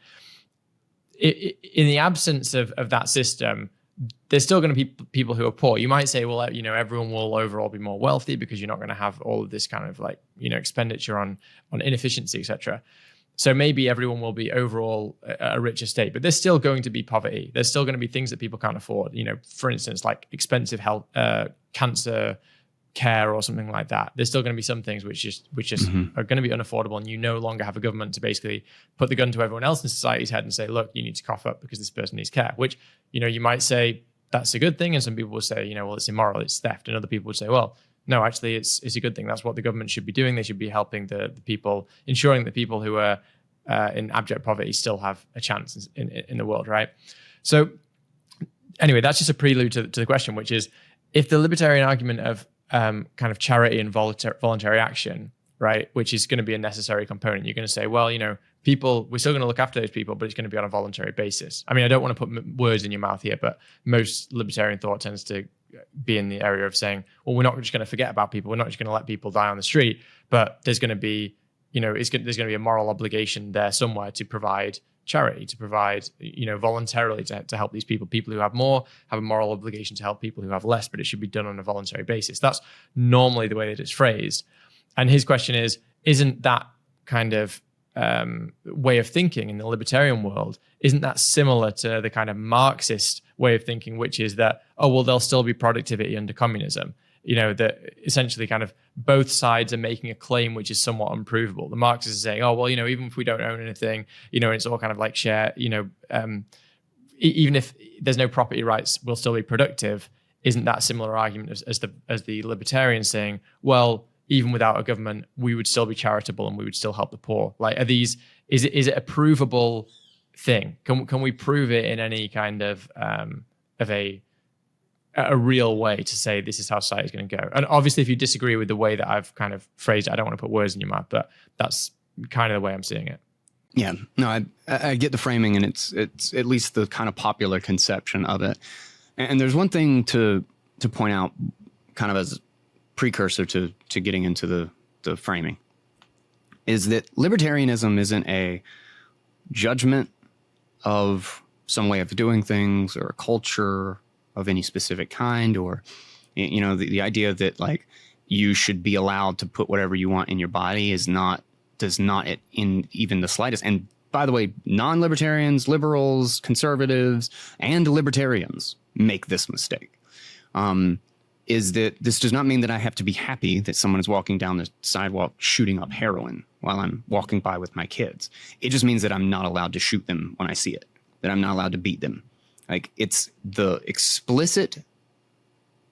In the absence of that system, there's still going to be people who are poor. You might say, well, everyone will overall be more wealthy because you're not going to have all of this kind of like, expenditure on inefficiency, etc. So maybe everyone will be overall a richer state, but there's still going to be poverty. There's still going to be things that people can't afford. For instance, like expensive health, cancer care or something like that. There's still going to be some things which just are going to be unaffordable, and you no longer have a government to basically put the gun to everyone else in society's head and say, look, you need to cough up because this person needs care, which, you might say that's a good thing. And some people will say, well, it's immoral, it's theft. And other people would say, well, no, actually, it's a good thing. That's what the government should be doing. They should be helping the people, ensuring that people who are in abject poverty still have a chance in the world, right? So anyway, that's just a prelude to the question, which is, if the libertarian argument of kind of charity and voluntary action, right, which is going to be a necessary component, you're going to say, well, people, we're still going to look after those people, but it's going to be on a voluntary basis. I mean, I don't want to put words in your mouth here, but most libertarian thought tends to be in the area of saying, well, we're not just going to forget about people. We're not just going to let people die on the street, but there's going to be, there's going to be a moral obligation there somewhere to provide charity, to provide, voluntarily to help these people. People who have more have a moral obligation to help people who have less, but it should be done on a voluntary basis. That's normally the way that it's phrased. And his question is, isn't that kind of way of thinking in the libertarian world, isn't that similar to the kind of Marxist way of thinking, which is that, oh, well, there'll still be productivity under communism? That essentially kind of both sides are making a claim which is somewhat unprovable. The Marxists are saying, oh, well, even if we don't own anything, it's all kind of like share, even if there's no property rights, we'll still be productive. Isn't that a similar argument as the libertarians saying, well, even without a government, we would still be charitable and we would still help the poor? Like, is it a provable thing? Can we prove it in any kind of a real way to say this is how society is going to go? And obviously, if you disagree with the way that I've kind of phrased it, I don't want to put words in your mouth, but that's kind of the way I'm seeing it. Yeah, no, I get the framing, and it's at least the kind of popular conception of it. And there's one thing to point out, kind of as precursor to getting into the framing, is that libertarianism isn't a judgment of some way of doing things or a culture of any specific kind, or the idea that like you should be allowed to put whatever you want in your body does not in even the slightest. And by the way, non-libertarians, liberals, conservatives, and libertarians make this mistake. Is that this does not mean that I have to be happy that someone is walking down the sidewalk shooting up heroin while I'm walking by with my kids. It just means that I'm not allowed to shoot them when I see it, that I'm not allowed to beat them. Like, it's the explicit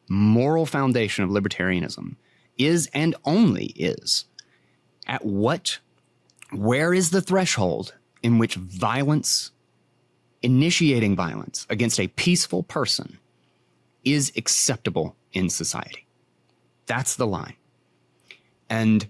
moral foundation of libertarianism is and only is where is the threshold in which initiating violence against a peaceful person is acceptable in society. That's the line. And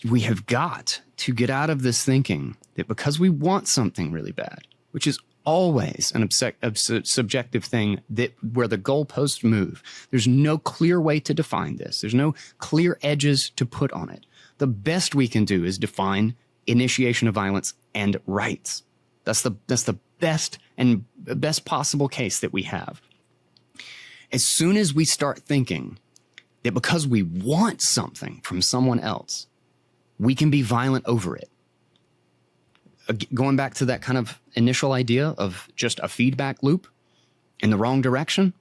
we have got to get out of this thinking that because we want something really bad, which is always a subjective thing, that where the goalposts move, there's no clear way to define this. There's no clear edges to put on it. The best we can do is define initiation of violence and rights. That's the best possible case that we have. As soon as we start thinking that because we want something from someone else, we can be violent over it, going back to that kind of initial idea of just a feedback loop in the wrong direction,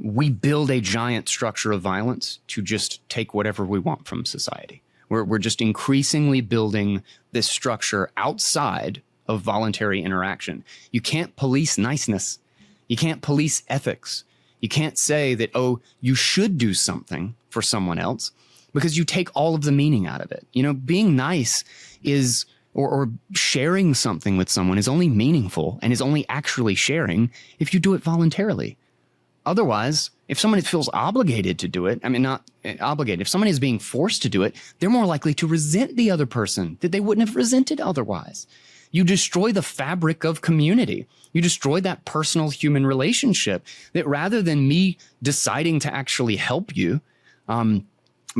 we build a giant structure of violence to just take whatever we want from society. We're just increasingly building this structure outside of voluntary interaction. You can't police niceness. You can't police ethics. You can't say that, oh, you should do something for someone else, because you take all of the meaning out of it. You know, being nice is, or sharing something with someone is only meaningful and is only actually sharing if you do it voluntarily. Otherwise, if someone feels obligated to do it, I mean, not obligated, if someone is being forced to do it, they're more likely to resent the other person that they wouldn't have resented otherwise. You destroy the fabric of community. You destroy that personal human relationship, that rather than me deciding to actually help you,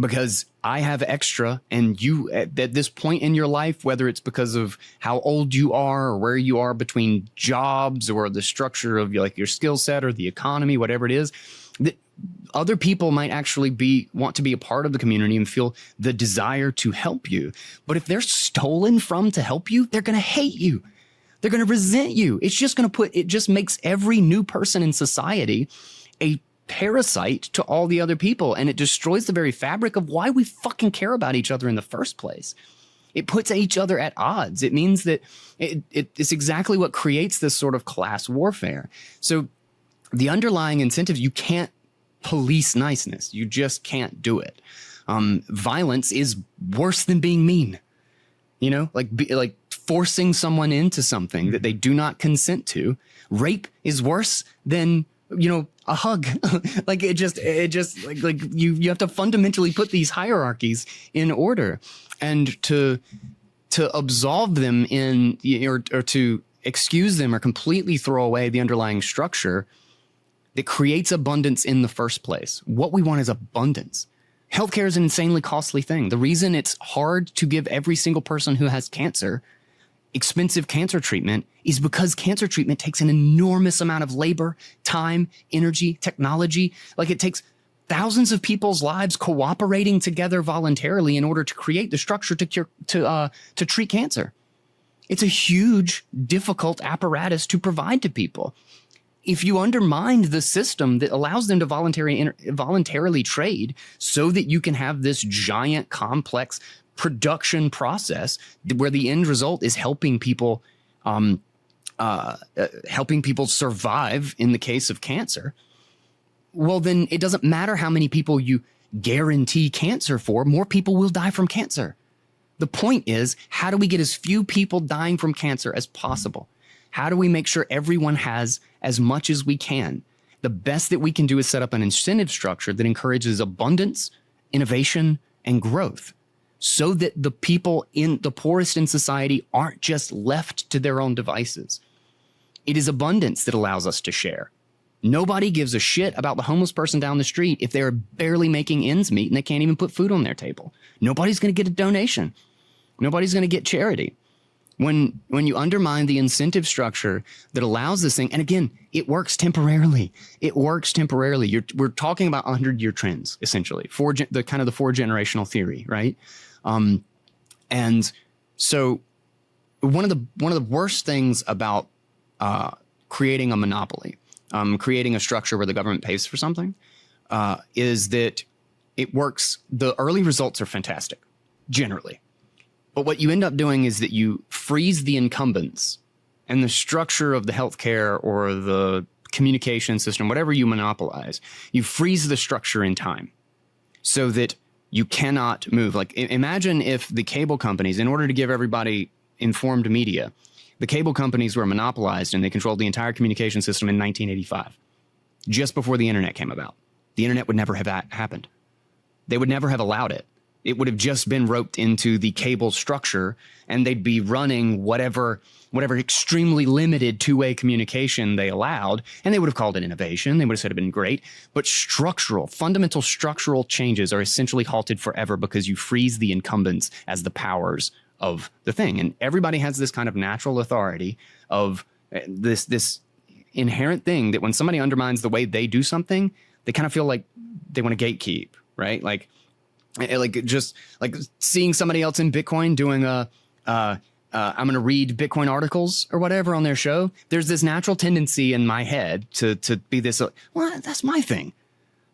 because I have extra and you at this point in your life, whether it's because of how old you are or where you are between jobs or the structure of like your skill set or the economy, whatever it is, that other people might actually want to be a part of the community and feel the desire to help you. But if they're stolen from to help you, they're going to hate you. They're going to resent you. It's just going to it just makes every new person in society a parasite to all the other people, and it destroys the very fabric of why we fucking care about each other in the first place. It puts each other at odds. It means that it's exactly what creates this sort of class warfare. So the underlying incentives, you can't police niceness. You just can't do it. Violence is worse than being mean. You know, like forcing someone into something that they do not consent to. Rape is worse than, you know, a hug. Like it just like you have to fundamentally put these hierarchies in order, and to absolve them in, or to excuse them or completely throw away the underlying structure that creates abundance in the first place. What we want is abundance. Healthcare is an insanely costly thing. The reason it's hard to give every single person who has cancer expensive cancer treatment is because cancer treatment takes an enormous amount of labor, time, energy, technology. Like it takes thousands of people's lives cooperating together voluntarily in order to create the structure to treat cancer. It's a huge, difficult apparatus to provide to people. If you undermine the system that allows them to voluntarily trade so that you can have this giant, complex production process where the end result is helping people survive in the case of cancer, well, then it doesn't matter how many people you guarantee cancer for, more people will die from cancer. The point is, how do we get as few people dying from cancer as possible? How do we make sure everyone has as much as we can? The best that we can do is set up an incentive structure that encourages abundance, innovation, and growth, so that the people in the poorest in society aren't just left to their own devices. It is abundance that allows us to share. Nobody gives a shit about the homeless person down the street if they're barely making ends meet and they can't even put food on their table. Nobody's going to get a donation. Nobody's going to get charity. When you undermine the incentive structure that allows this thing, and again, it works temporarily. It works temporarily. We're talking about 100-year trends, essentially, the kind of the 4-generational theory, right? And so one of the worst things about creating a monopoly, creating a structure where the government pays for something, is that it works. The early results are fantastic, generally. But what you end up doing is that you freeze the incumbents and the structure of the healthcare or the communication system, whatever you monopolize, you freeze the structure in time so that you cannot move. Like imagine if the cable companies, in order to give everybody informed media, the cable companies were monopolized and they controlled the entire communication system in 1985, just before the internet came about. The internet would never have happened. They would never have allowed it. It would have just been roped into the cable structure, and they'd be running whatever extremely limited two-way communication they allowed, and they would have called it innovation. They would have said it'd been great. But fundamental structural changes are essentially halted forever because you freeze the incumbents as the powers of the thing. And everybody has this kind of natural authority of this inherent thing that when somebody undermines the way they do something, they kind of feel like they want to gatekeep, right? Like just like seeing somebody else in Bitcoin doing a I'm going to read Bitcoin articles or whatever on their show, there's this natural tendency in my head to be this, well, that's my thing.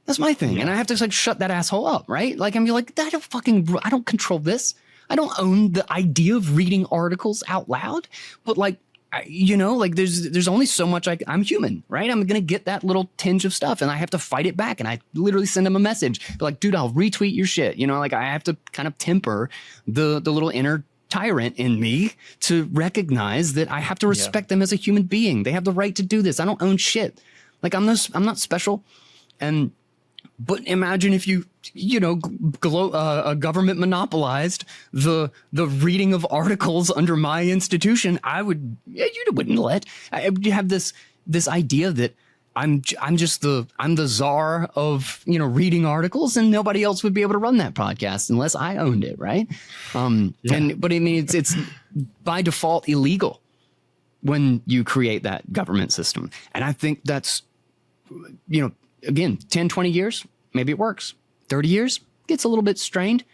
That's my thing. Yeah. And I have to like shut that asshole up, right? Like, I'm like, I don't control this. I don't own the idea of reading articles out loud, but like, like there's only so much I'm human, right? I'm going to get that little tinge of stuff and I have to fight it back. And I literally send them a message like, dude, I'll retweet your shit. Like I have to kind of temper the little inner tyrant in me to recognize that I have to respect them as a human being. They have the right to do this. I don't own shit. Like I'm not special. But imagine if a government monopolized the reading of articles under my institution. You wouldn't let. You have this idea that I'm the czar of reading articles, and nobody else would be able to run that podcast unless I owned it, right? But I mean it's by default illegal when you create that government system, and I think that's again, 10, 20 years, maybe it works. 30 years, gets a little bit strained.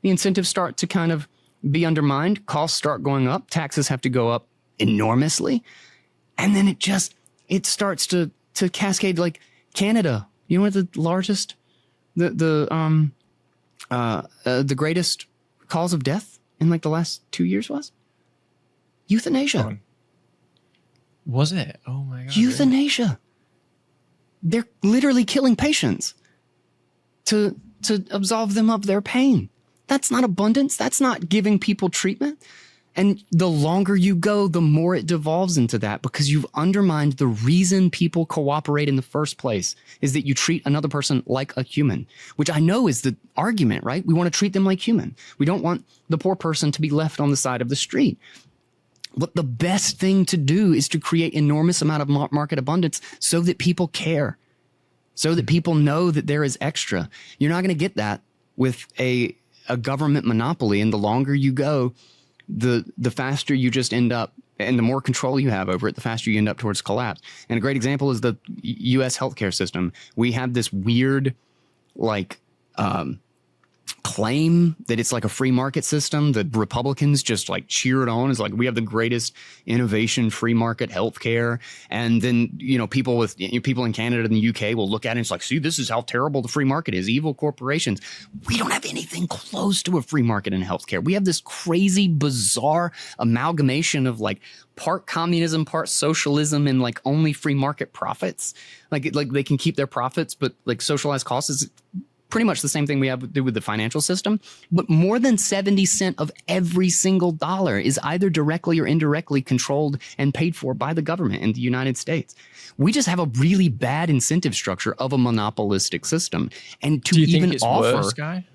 The incentives start to kind of be undermined. Costs start going up. Taxes have to go up enormously. And then it starts to cascade like Canada. You know what the largest, the greatest cause of death in like the last 2 years was? Euthanasia. Was it? Oh my God. Euthanasia. Really? They're literally killing patients to absolve them of their pain. That's not abundance. That's not giving people treatment. And the longer you go, the more it devolves into that, because you've undermined the reason people cooperate in the first place is that you treat another person like a human, which I know is the argument, right? We want to treat them like human. We don't want the poor person to be left on the side of the street. But the best thing to do is to create enormous amount of market abundance so that people care, so that people know that there is extra. You're not going to get that with a government monopoly. And the longer you go, the faster you just end up, and the more control you have over it, the faster you end up towards collapse. And a great example is the U.S. healthcare system. We have this weird, claim that it's like a free market system that Republicans just like cheer it on. It's like, we have the greatest innovation, free market healthcare. And then, people in Canada and the UK will look at it and it's like, see, this is how terrible the free market is. Evil corporations. We don't have anything close to a free market in healthcare. We have this crazy, bizarre amalgamation of like part communism, part socialism, and like only free market profits. Like they can keep their profits, but like socialized costs is pretty much the same thing we have to do with the financial system. But more than 70 cents of every single dollar is either directly or indirectly controlled and paid for by the government in the United States. We just have a really bad incentive structure of a monopolistic system. And to do you even think it's offer, worse, Guy?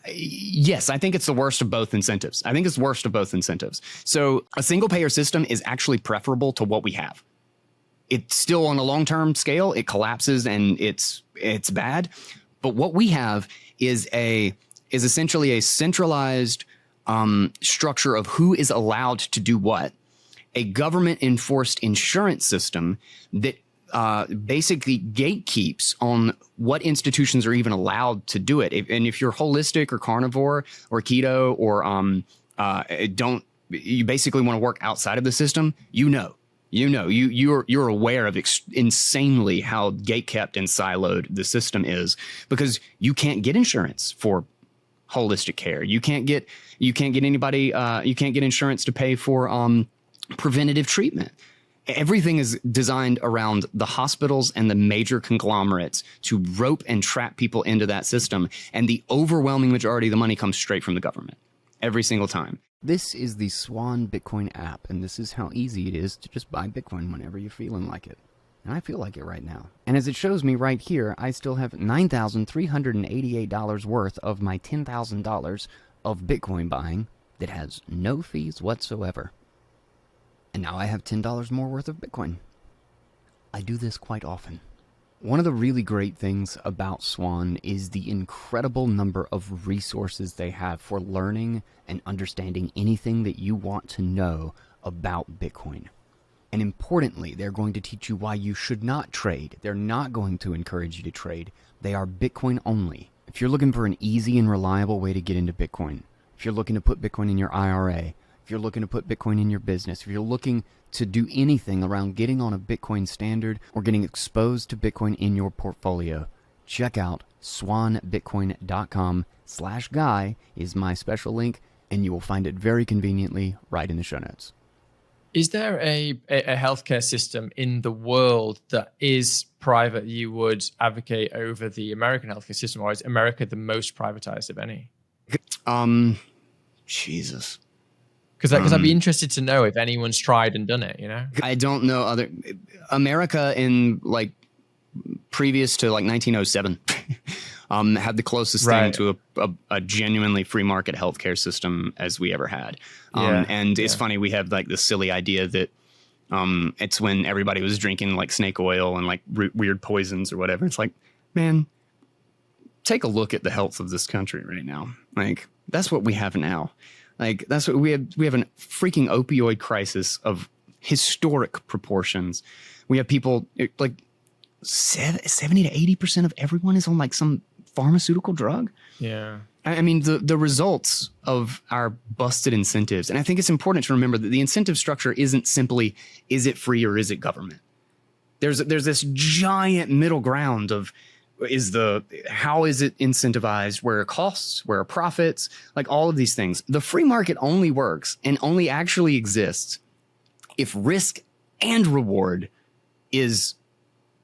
Yes, I think it's the worst of both incentives. So a single payer system is actually preferable to what we have. It's still on a long-term scale, it collapses and it's bad. But what we have is essentially a centralized structure of who is allowed to do what, a government-enforced insurance system that basically gatekeeps on what institutions are even allowed to do it. And if you're holistic or carnivore or keto or you basically want to work outside of the system, you're aware of insanely how gatekept and siloed the system is, because you can't get insurance for holistic care. You can't get insurance to pay for preventative treatment. Everything is designed around the hospitals and the major conglomerates to rope and trap people into that system. And the overwhelming majority of the money comes straight from the government every single time. This is the Swan Bitcoin app, and this is how easy it is to just buy Bitcoin whenever you're feeling like it. And I feel like it right now. And as it shows me right here, I still have $9,388 worth of my $10,000 of Bitcoin buying that has no fees whatsoever. And now I have $10 more worth of Bitcoin. I do this quite often. One of the really great things about Swan is the incredible number of resources they have for learning and understanding anything that you want to know about Bitcoin. And importantly, they're going to teach you why you should not trade. They're not going to encourage you to trade. They are Bitcoin only. If you're looking for an easy and reliable way to get into Bitcoin, if you're looking to put Bitcoin in your IRA, if you're looking to put Bitcoin in your business, if you're looking to do anything around getting on a Bitcoin standard or getting exposed to Bitcoin in your portfolio, check out swanbitcoin.com/guy is my special link, and you will find it very conveniently right in the show notes. Is there a healthcare system in the world that is private you would advocate over the American healthcare system, or is America the most privatized of any? Jesus. Because I'd be interested to know if anyone's tried and done it, you know? I don't know other America in like previous to like 1907 had the closest thing to a genuinely free market healthcare system as we ever had. And it's funny, we have like this silly idea that it's when everybody was drinking like snake oil and like weird poisons or whatever. It's like, man, take a look at the health of this country right now. Like, that's what we have now. Like, that's what we have. We have a freaking opioid crisis of historic proportions. We have people like 70 to 80% of everyone is on like some pharmaceutical drug. Yeah. I mean, the results of our busted incentives. And I think it's important to remember that the incentive structure isn't simply, is it free or is it government? There's this giant middle ground of, how is it incentivized? Where are costs? Where are profits? Like all of these things. The free market only works and only actually exists if risk and reward is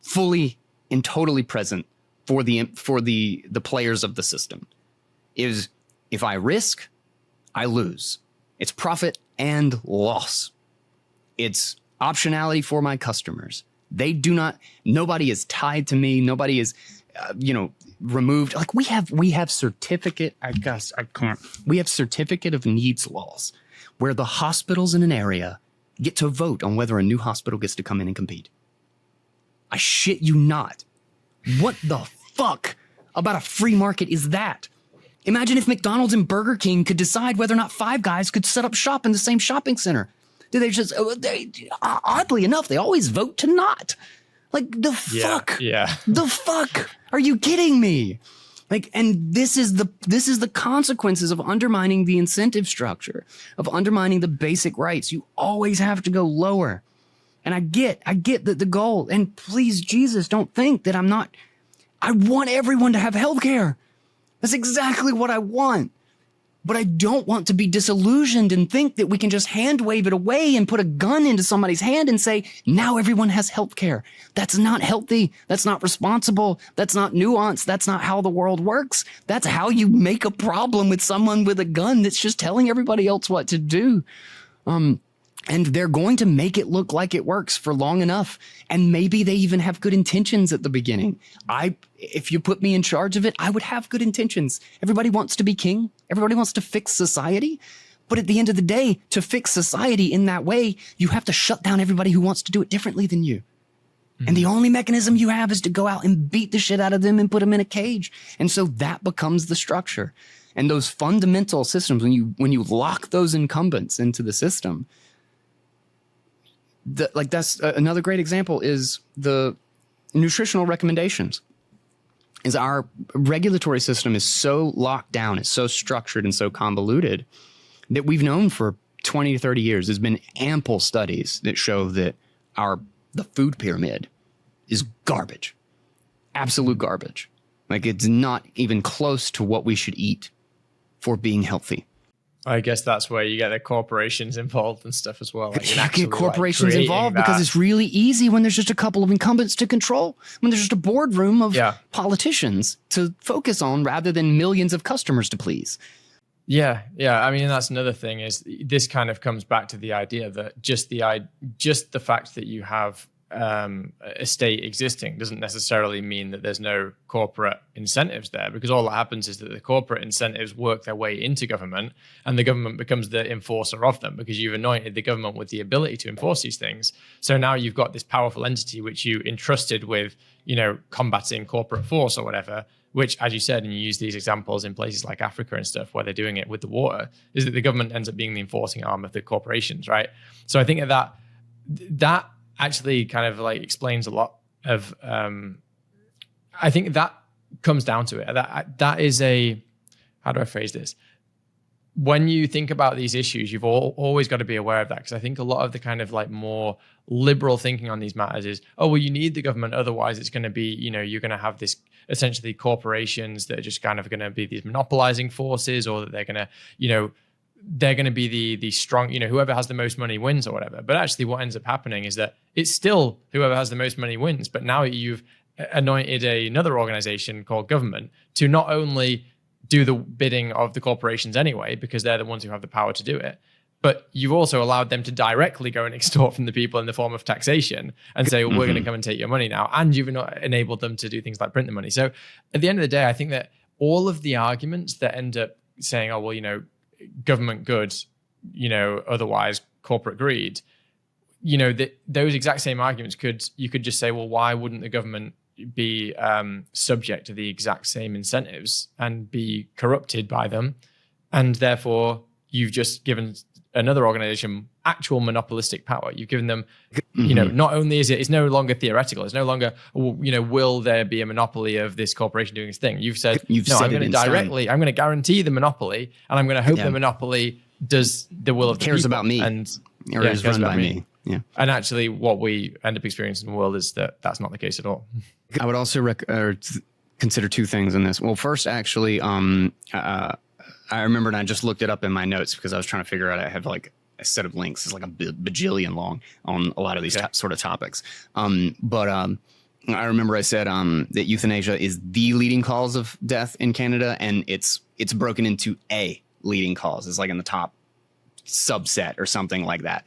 fully and totally present for the players of the system. If I risk, I lose. It's profit and loss. It's optionality for my customers. Nobody is tied to me. Nobody is, removed. Like we have certificate, we have certificate of needs laws where the hospitals in an area get to vote on whether a new hospital gets to come in and compete. I shit you not. What the fuck about a free market is that? Imagine if McDonald's and Burger King could decide whether or not Five Guys could set up shop in the same shopping center. Do they just, oddly enough, they always vote to not. Like the fuck? Yeah. The fuck? Are you kidding me? Like, and this is the consequences of undermining the incentive structure, of undermining the basic rights. You always have to go lower. And I get the goal. And please, Jesus, don't think that I want everyone to have healthcare. That's exactly what I want. But I don't want to be disillusioned and think that we can just hand wave it away and put a gun into somebody's hand and say, now everyone has healthcare. That's not healthy. That's not responsible. That's not nuanced. That's not how the world works. That's how you make a problem with someone with a gun that's just telling everybody else what to do. And they're going to make it look like it works for long enough. And maybe they even have good intentions at the beginning. If you put me in charge of it, I would have good intentions. Everybody wants to be king. Everybody wants to fix society. But at the end of the day, to fix society in that way, you have to shut down everybody who wants to do it differently than you. And the only mechanism you have is to go out and beat the shit out of them and put them in a cage. And so that becomes the structure. And those fundamental systems, when you lock those incumbents into the system, that's another great example is the nutritional recommendations. Is our regulatory system is so locked down, it's so structured and so convoluted that we've known for 20 to 30 years. There's been ample studies that show that the food pyramid is garbage, absolute garbage. Like it's not even close to what we should eat for being healthy. I guess that's where you get the corporations involved and stuff as well. Like you get corporations involved because it's really easy when there's just a couple of incumbents to control, when there's just a boardroom of politicians to focus on rather than millions of customers to please. Yeah. I mean, that's another thing is this kind of comes back to the idea that just the fact that you have a state existing doesn't necessarily mean that there's no corporate incentives there, because all that happens is that the corporate incentives work their way into government and the government becomes the enforcer of them because you've anointed the government with the ability to enforce these things. So now you've got this powerful entity which you entrusted with, combating corporate force or whatever, which, as you said, and you use these examples in places like Africa and stuff where they're doing it with the water, is that the government ends up being the enforcing arm of the corporations, right? So I think that actually kind of like explains a lot of, I think that comes down to it. That is how do I phrase this? when you think about these issues, you've always got to be aware of that, because I think a lot of the kind of like more liberal thinking on these matters is, oh, well, you need the government, otherwise it's going to be, you're going to have this essentially corporations that are just kind of going to be these monopolizing forces, or that they're going to, they're going to be the strong, whoever has the most money wins or whatever. But actually what ends up happening is that it's still whoever has the most money wins. But now you've anointed another organization called government to not only do the bidding of the corporations anyway, because they're the ones who have the power to do it, but you've also allowed them to directly go and extort from the people in the form of taxation and say, well, we're going to come and take your money now. And you've enabled them to do things like print the money. So at the end of the day, I think that all of the arguments that end up saying, oh, well, government good, otherwise corporate greed, those exact same arguments you could just say, well, why wouldn't the government be subject to the exact same incentives and be corrupted by them? And therefore you've just given another organization actual monopolistic power. You've given them, not only is it's no longer theoretical, it's no longer, will there be a monopoly of this corporation doing this thing? You've said, I'm going to guarantee the monopoly, and I'm going to hope the monopoly does the will of the cares people. about me, and or is run by me. Yeah. And actually what we end up experiencing in the world is that that's not the case at all. I would also consider two things in this. Well, first, actually, I remember, and I just looked it up in my notes because I was trying to figure out, I have like a set of links. It's like a bajillion long on a lot of these sort of topics. But I remember I said that euthanasia is the leading cause of death in Canada, and it's broken into a leading cause. It's like in the top subset or something like that.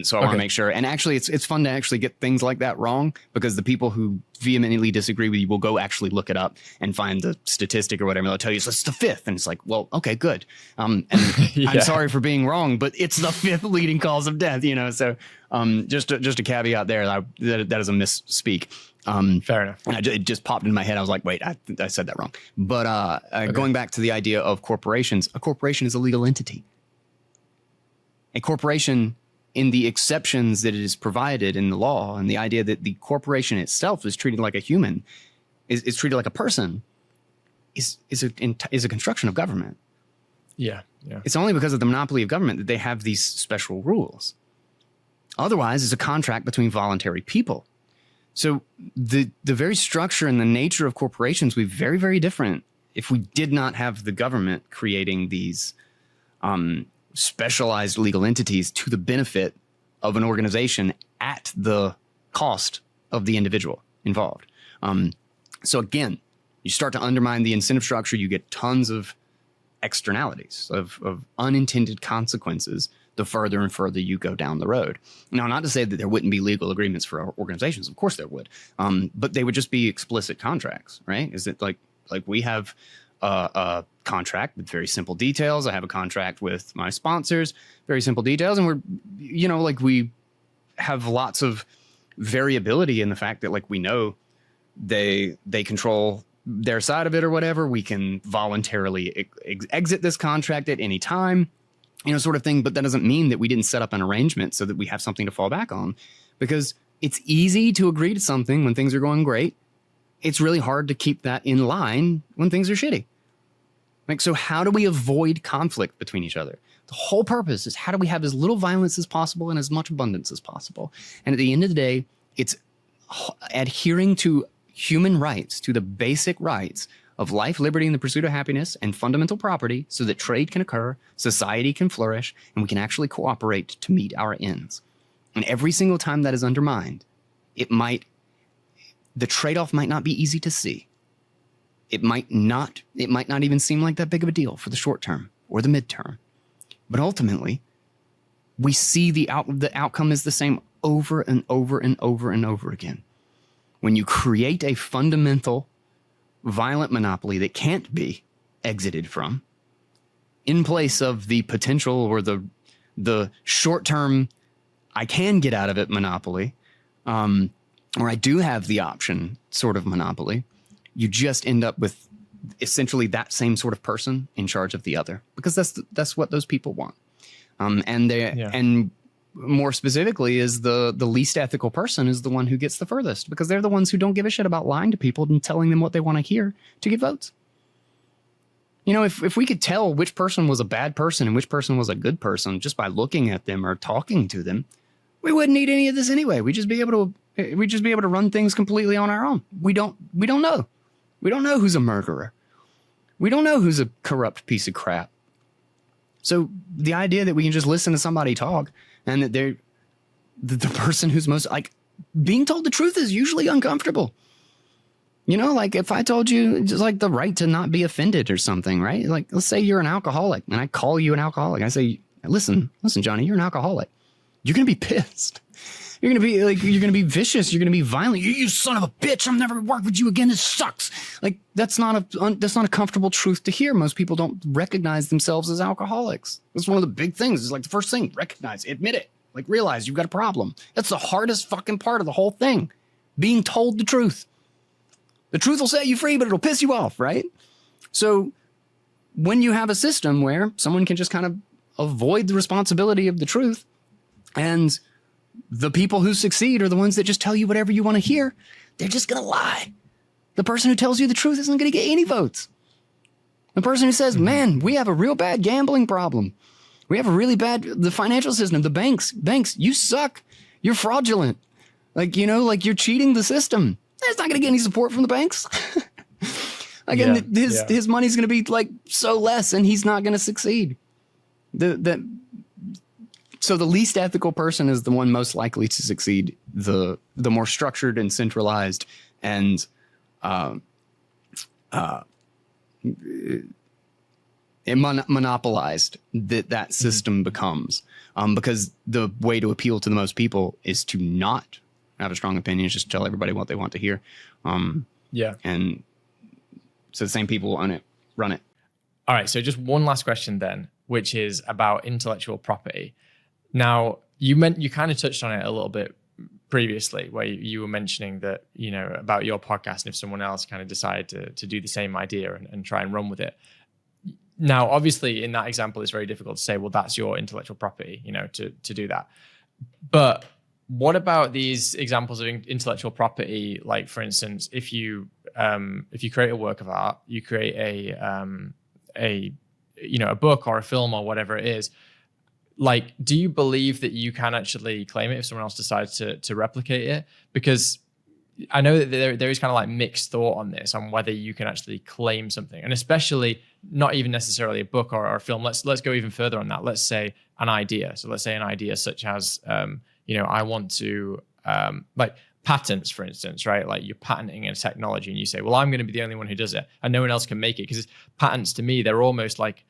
So I want to make sure. And actually, it's fun to actually get things like that wrong, because the people who vehemently disagree with you will go actually look it up and find the statistic or whatever. They'll tell you, so it's the fifth. And it's like, well, okay, good. And I'm sorry for being wrong, but it's the fifth leading cause of death, So just a caveat there. That is a misspeak. Fair enough. And it just popped in my head. I was like, wait, I said that wrong. But going back to the idea of corporations, a corporation is a legal entity. A corporation, in the exceptions that it is provided in the law, and the idea that the corporation itself is treated like a human, is treated like a person, is a construction of government. Yeah. It's only because of the monopoly of government that they have these special rules. Otherwise, it's a contract between voluntary people. So the very structure and the nature of corporations would be very, very different if we did not have the government creating these specialized legal entities to the benefit of an organization at the cost of the individual involved. So again, you start to undermine the incentive structure, you get tons of externalities, of unintended consequences the further and further you go down the road. Now, not to say that there wouldn't be legal agreements for organizations. Of course there would. But they would just be explicit contracts, right? Is it like we have a contract with very simple details. I have a contract with my sponsors, very simple details. And we have lots of variability in the fact that we know they control their side of it or whatever. We can voluntarily exit this contract at any time, sort of thing. But that doesn't mean that we didn't set up an arrangement so that we have something to fall back on, because it's easy to agree to something when things are going great. It's really hard to keep that in line when things are shitty. So how do we avoid conflict between each other? The whole purpose is, how do we have as little violence as possible and as much abundance as possible? And at the end of the day, it's adhering to human rights, to the basic rights of life, liberty, and the pursuit of happiness, and fundamental property, so that trade can occur, society can flourish, and we can actually cooperate to meet our ends. And every single time that is undermined, the trade-off might not be easy to see. It might not even seem like that big of a deal for the short term or the midterm. But ultimately, we see the outcome is the same over and over and over and over again. When you create a fundamental violent monopoly that can't be exited from, in place of the potential or the short-term I can get out of it monopoly, or I do have the option sort of monopoly, you just end up with essentially that same sort of person in charge of the other, because that's what those people want. And more specifically, is the least ethical person is the one who gets the furthest, because they're the ones who don't give a shit about lying to people and telling them what they want to hear to get votes. You know, if we could tell which person was a bad person and which person was a good person just by looking at them or talking to them, we wouldn't need any of this anyway. We'd just be able to run things completely on our own. We don't know. We don't know who's a murderer. We don't know who's a corrupt piece of crap. So the idea that we can just listen to somebody talk and that they're the person who's most, like, being told the truth is usually uncomfortable. You know, like if I told you just like the right to not be offended or something, right? Like, let's say you're an alcoholic and I call you an alcoholic. I say, listen, Jonny, you're an alcoholic. You're going to be pissed. You're going to be vicious. You're going to be violent. You son of a bitch. I'm never going to work with you again. This sucks. Like, that's not a comfortable truth to hear. Most people don't recognize themselves as alcoholics. That's one of the big things. It's like the first thing, recognize, admit it, like realize you've got a problem. That's the hardest fucking part of the whole thing. Being told the truth. The truth will set you free, but it'll piss you off, right? So when you have a system where someone can just kind of avoid the responsibility of the truth, and the people who succeed are the ones that just tell you whatever you want to hear, they're just going to lie. The person who tells you the truth isn't going to get any votes. The person who says, man, we have a real bad gambling problem. We have a really bad, the financial system, the banks, you suck. You're fraudulent. Like, you know, like you're cheating the system. It's not going to get any support from the banks. Again, his money's going to be like so less, and he's not going to succeed. So the least ethical person is the one most likely to succeed. The more structured and centralized and monopolized that system becomes, because the way to appeal to the most people is to not have a strong opinion, just tell everybody what they want to hear. And so the same people own it, run it. All right. So just one last question then, which is about intellectual property. Now, you kind of touched on it a little bit previously, where you were mentioning that, you know, about your podcast, and if someone else kind of decided to do the same idea and try and run with it. Now, obviously, in that example, it's very difficult to say, well, that's your intellectual property, you know, to do that. But what about these examples of intellectual property? Like, for instance, if you create a work of art, you create a book or a film or whatever it is. Like, do you believe that you can actually claim it if someone else decides to replicate it? Because I know that there is kind of like mixed thought on this, on whether you can actually claim something, and especially not even necessarily a book or a film. Let's go even further on that. Let's say an idea. So let's say an idea such as I want to like patents, for instance, right? Like you're patenting a technology and you say, well, I'm going to be the only one who does it and no one else can make it. Because patents, to me, they're almost like,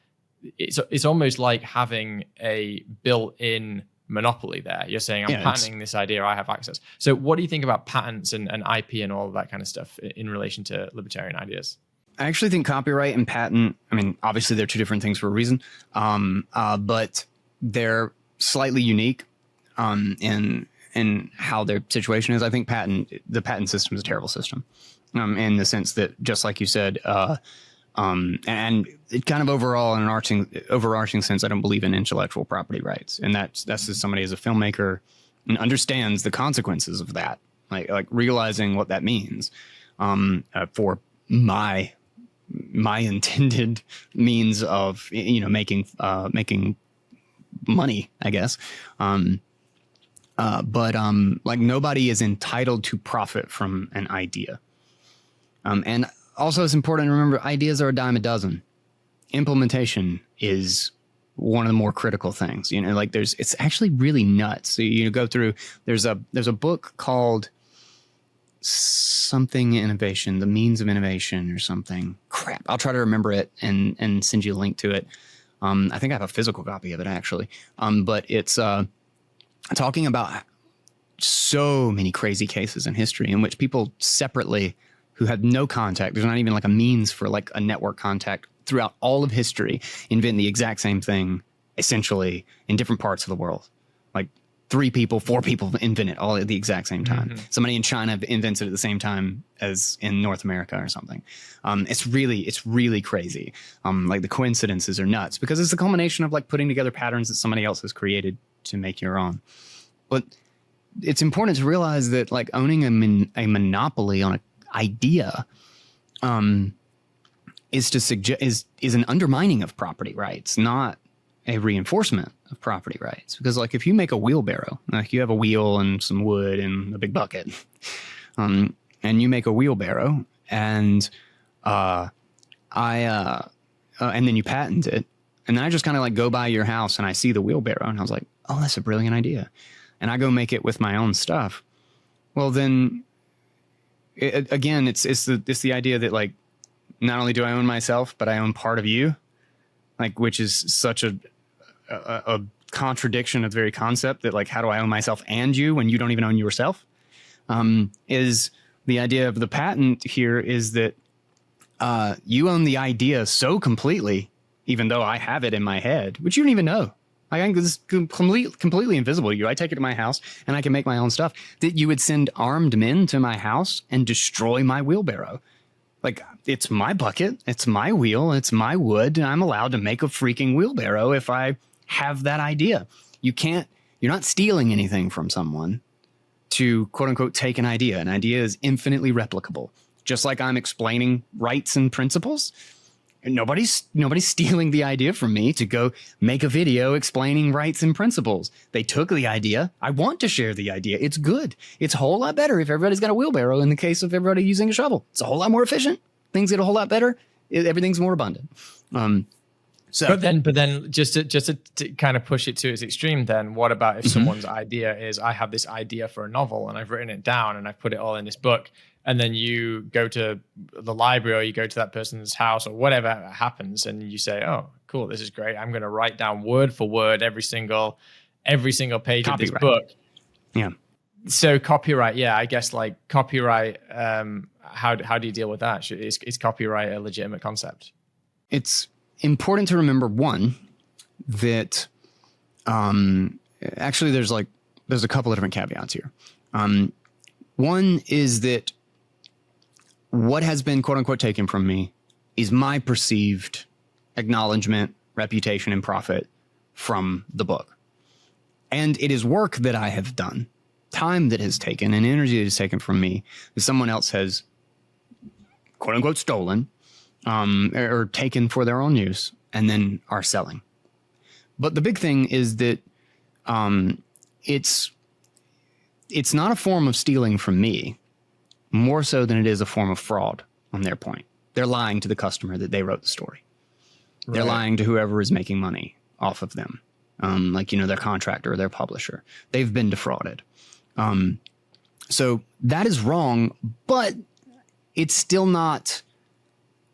it's almost like having a built-in monopoly there. You're saying, I'm patenting this idea, I have access. So what do you think about patents and IP and all of that kind of stuff in relation to libertarian ideas? I actually think copyright and patent, I mean, obviously they're two different things for a reason, but they're slightly unique in how their situation is. I think the patent system is a terrible system, in the sense that, just like you said, and it kind of overall in an overarching sense, I don't believe in intellectual property rights, and that's as somebody as a filmmaker and understands the consequences of that, like realizing what that means for my intended means of making money, I guess. But like nobody is entitled to profit from an idea. And also it's important to remember ideas are a dime a dozen. Implementation is one of the more critical things. Like it's actually really nuts. So you go through, there's a book called something innovation, the means of innovation or something. Crap. I'll try to remember it and send you a link to it. I think I have a physical copy of it actually. But it's talking about so many crazy cases in history in which people separately who had no contact, there's not even like a means for like a network contact throughout all of history, invent the exact same thing essentially in different parts of the world. Like 3 people, 4 people invent it all at the exact same time. Mm-hmm. Somebody in China invents it at the same time as in North America or something. It's really crazy. Like the coincidences are nuts because it's the culmination of like putting together patterns that somebody else has created to make your own. But it's important to realize that like owning a monopoly on an idea is to suggest is an undermining of property rights, not a reinforcement of property rights. Because like if you make a wheelbarrow, like you have a wheel and some wood and a big bucket, and you make a wheelbarrow, and and then you patent it, and then I just kind of like go by your house and I see the wheelbarrow and I was like, oh, that's a brilliant idea, and I go make it with my own stuff. Well, then again, it's the idea that like not only do I own myself, but I own part of you, like which is such a contradiction of the very concept that like how do I own myself and you when you don't even own yourself? Is the idea of the patent here is that you own the idea so completely, even though I have it in my head, which you don't even know. I think this is completely invisible to you. I take it to my house and I can make my own stuff, that you would send armed men to my house and destroy my wheelbarrow. Like, it's my bucket, it's my wheel, it's my wood, and I'm allowed to make a freaking wheelbarrow if I have that idea. You're not stealing anything from someone to quote unquote take an idea. An idea is infinitely replicable. Just like I'm explaining rights and principles, nobody's stealing the idea from me to go make a video explaining rights and principles. They took the idea. I want to share the idea. It's good. It's a whole lot better if everybody's got a wheelbarrow in the case of everybody using a shovel. It's a whole lot more efficient. Things get a whole lot better. Everything's more abundant. But then just to kind of push it to its extreme, then what about if someone's idea is, I have this idea for a novel and I've written it down and I've put it all in this book, and then you go to the library or you go to that person's house or whatever happens and you say, oh, cool, this is great. I'm going to write down word for word every single page of this book. Yeah. So copyright, yeah, I guess like copyright, how do you deal with that? Is copyright a legitimate concept? It's important to remember, one, that actually there's a couple of different caveats here. One is that what has been quote unquote taken from me is my perceived acknowledgement, reputation, and profit from the book. And it is work that I have done, time that has taken, and energy that is taken from me that someone else has quote unquote stolen or taken for their own use and then are selling. But the big thing is that it's not a form of stealing from me, more so than it is a form of fraud on their point. They're lying to the customer that they wrote the story. Right. They're lying to whoever is making money off of them, their contractor or their publisher. They've been defrauded. So that is wrong, but it's still not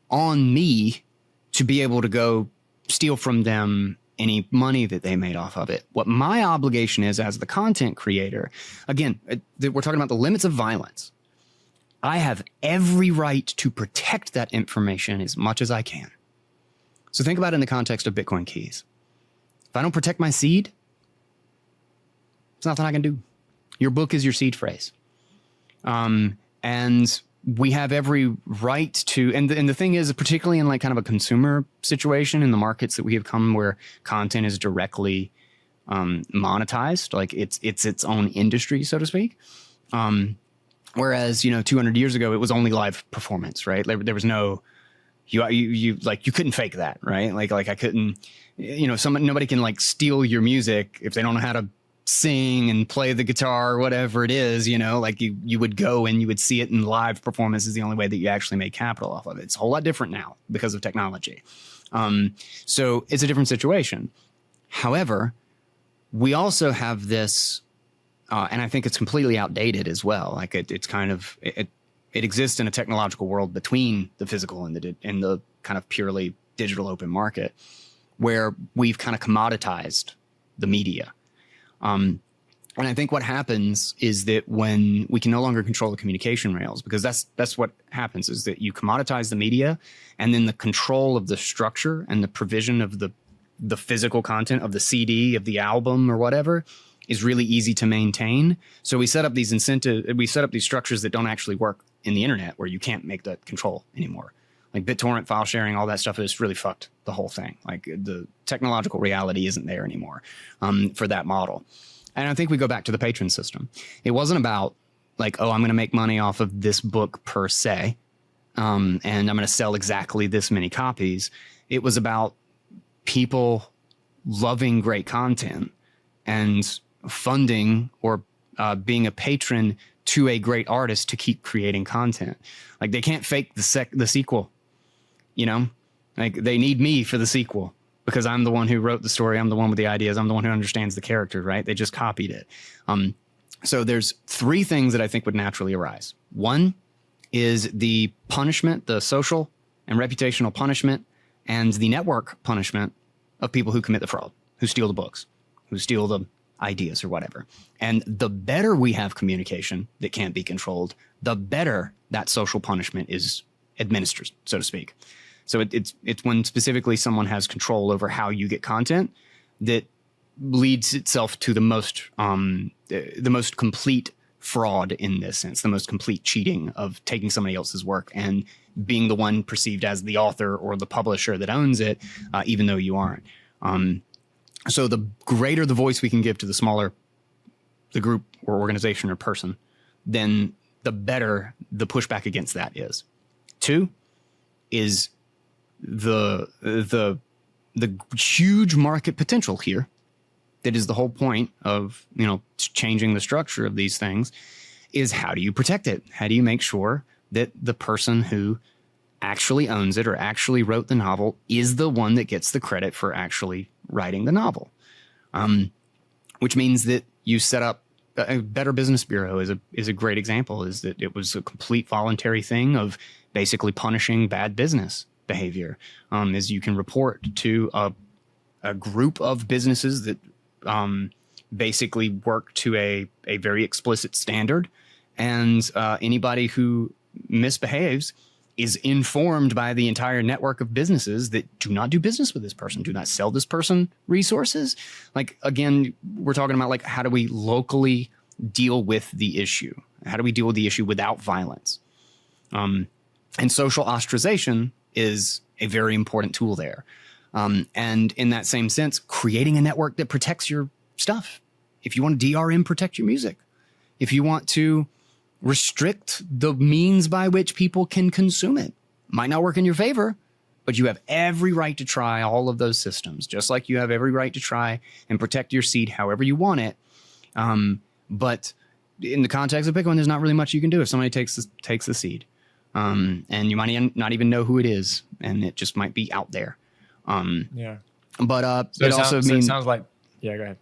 on me to be able to go steal from them any money that they made off of it. What my obligation is as the content creator, again, we're talking about the limits of violence. I have every right to protect that information as much as I can. So think about it in the context of Bitcoin keys. If I don't protect my seed, there's nothing I can do. Your book is your seed phrase. And we have every right to, and the thing is, particularly in like kind of a consumer situation in the markets that we have come where content is directly monetized, like it's its own industry, so to speak. Whereas, 200 years ago, it was only live performance, right? There was no, you couldn't fake that, right? Like I couldn't, nobody can like steal your music if they don't know how to sing and play the guitar or whatever it is, like you would go and you would see it in live performance is the only way that you actually make capital off of it. It's a whole lot different now because of technology. So it's a different situation. However, we also have this, and I think it's completely outdated as well. Like it's kind of, it exists in a technological world between the physical and the kind of purely digital open market where we've kind of commoditized the media. And I think what happens is that when we can no longer control the communication rails, because that's what happens is that you commoditize the media and then the control of the structure and the provision of the physical content of the CD, of the album or whatever is really easy to maintain. So we set up these structures that don't actually work in the internet where you can't make that control anymore. Like BitTorrent, file sharing, all that stuff has really fucked the whole thing. Like the technological reality isn't there anymore for that model. And I think we go back to the patron system. It wasn't about like, oh, I'm going to make money off of this book per se. and I'm going to sell exactly this many copies. It was about people loving great content and funding or being a patron to a great artist to keep creating content. Like they can't fake the sequel, you know, like they need me for the sequel because I'm the one who wrote the story. I'm the one with the ideas. I'm the one who understands the character, right? They just copied it. So there's three things that I think would naturally arise. One is the punishment, the social and reputational punishment, and the network punishment of people who commit the fraud, who steal the books, who steal the ideas or whatever. And the better we have communication that can't be controlled, the better that social punishment is administered, so to speak. So it's when specifically someone has control over how you get content that leads itself to the most complete fraud in this sense, the most complete cheating of taking somebody else's work and being the one perceived as the author or the publisher that owns it, even though you aren't. So the greater the voice we can give to the smaller the group or organization or person, then the better the pushback against that is. Two is the huge market potential here. That is the whole point of, changing the structure of these things, is how do you protect it? How do you make sure that the person who actually owns it or actually wrote the novel is the one that gets the credit for actually writing the novel? Which means that you set up a Better Business Bureau is a great example, is that it was a complete voluntary thing of basically punishing bad business behavior. Is you can report to a group of businesses that basically work to a very explicit standard, and anybody who misbehaves is informed by the entire network of businesses that do not do business with this person, do not sell this person resources. Like, again, we're talking about like, how do we locally deal with the issue? How do we deal with the issue without violence? And social ostracization is a very important tool there. And in that same sense, creating a network that protects your stuff. If you want to DRM, protect your music. If you want to restrict the means by which people can consume it, might not work in your favor, but you have every right to try all of those systems, just like you have every right to try and protect your seed however you want it. But in the context of Bitcoin, there's not really much you can do if somebody takes the seed. And you might not even know who it is, and it just might be out there. Yeah. But so it also means... it sounds like... Yeah, go ahead.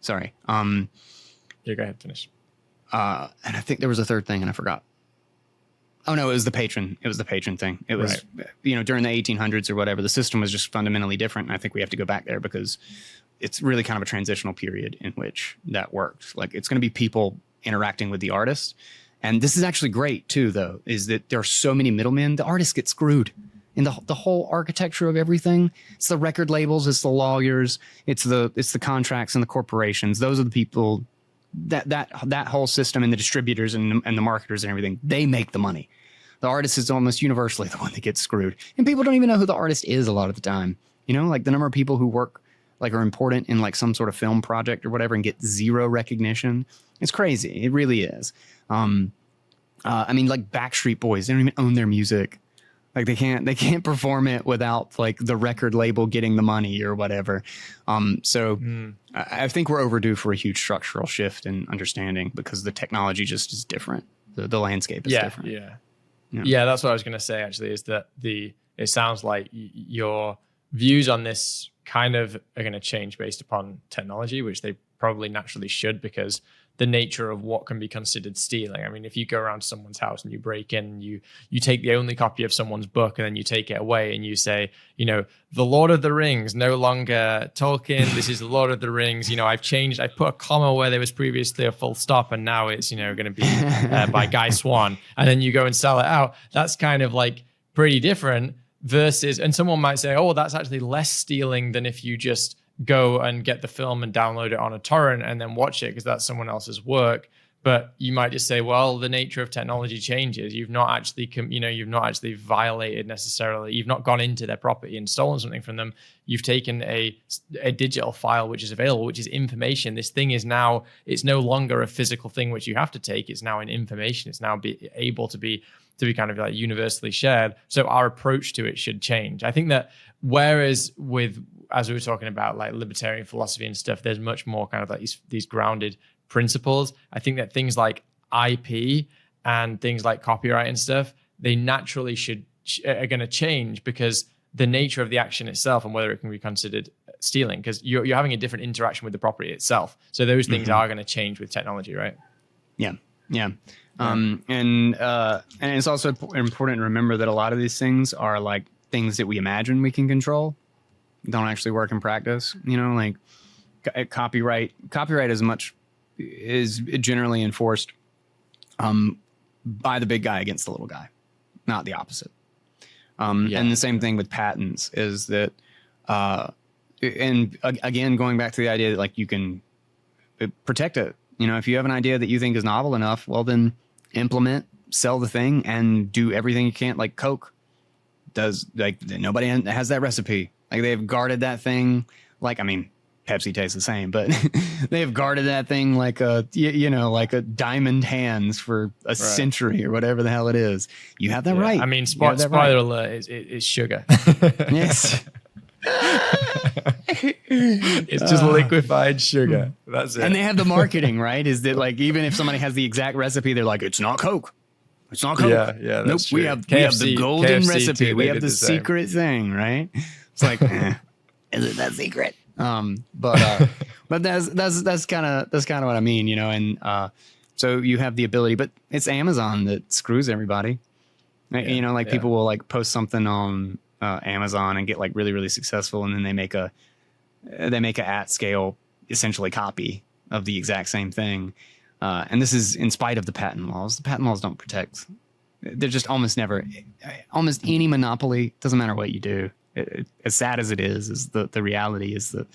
Sorry. Yeah, go ahead, finish. And I think there was a third thing and I forgot. Oh no, it was the patron. It was the patron thing. It was, right. During the 1800s or whatever, the system was just fundamentally different. And I think we have to go back there because it's really kind of a transitional period in which that worked. Like, it's going to be people interacting with the artist. And this is actually great too, though, is that there are so many middlemen. The artists get screwed in the whole architecture of everything. It's the record labels, it's the lawyers, it's the contracts and the corporations. Those are the people that whole system, and the distributors and the marketers and everything, they make the money. The artist is almost universally the one that gets screwed. And people don't even know who the artist is a lot of the time. Like the number of people who work, like, are important in like some sort of film project or whatever and get zero recognition. It's crazy. It really is. I mean, like Backstreet Boys, they don't even own their music. Like they can't perform it without like the record label getting the money or whatever. I think we're overdue for a huge structural shift in understanding, because the technology just is different. The landscape is different. Yeah, that's what I was going to say actually, is that it sounds like your views on this kind of are going to change based upon technology, which they probably naturally should, because the nature of what can be considered stealing. I mean, if you go around to someone's house and you break in, you take the only copy of someone's book and then you take it away and you say, The Lord of the Rings, no longer Tolkien, this is the Lord of the Rings. I put a comma where there was previously a full stop and now it's, going to be by Guy Swan. And then you go and sell it out. That's kind of like pretty different versus, and someone might say, oh, that's actually less stealing than if you just go and get the film and download it on a torrent and then watch it because that's someone else's work. But you might just say, well, the nature of technology changes. You've not actually, you've not actually violated necessarily. You've not gone into their property and stolen something from them. You've taken a digital file which is available, which is information. This thing is now, it's no longer a physical thing which you have to take. It's now an information. It's now able to be kind of like universally shared. So our approach to it should change. I think that whereas as we were talking about like libertarian philosophy and stuff, there's much more kind of like these grounded principles. I think that things like IP and things like copyright and stuff, they naturally are going to change because the nature of the action itself and whether it can be considered stealing, because you're having a different interaction with the property itself. So those things are going to change with technology, right? Yeah. And it's also important to remember that a lot of these things are like things that we imagine we can control, don't actually work in practice. Like copyright is generally enforced by the big guy against the little guy, not the opposite. And the same thing with patents is that, and again, going back to the idea that like you can protect it. If you have an idea that you think is novel enough, well, then implement, sell the thing, and do everything you can. Like Coke does, like nobody has that recipe. Like they've guarded that thing. Like, I mean, Pepsi tastes the same, but they have guarded that thing like a diamond hands for a century or whatever the hell it is. You have that right. I mean, spoiler alert, it's sugar. Yes. It's just liquefied sugar. That's it. And they have the marketing, right? Is that like, even if somebody has the exact recipe, they're like, it's not Coke. It's not Coke. Yeah, that's true. We have the golden recipe. Too, we have the secret thing, right? It's like, is it that secret? But that's kind of what I mean, and so you have the ability, but it's Amazon that screws everybody. People will like post something on Amazon and get like really, really successful, and then they make a at scale essentially copy of the exact same thing, and this is in spite of the patent laws. The patent laws don't protect. They're just almost any monopoly. Doesn't matter what you do. As sad as it is the reality is that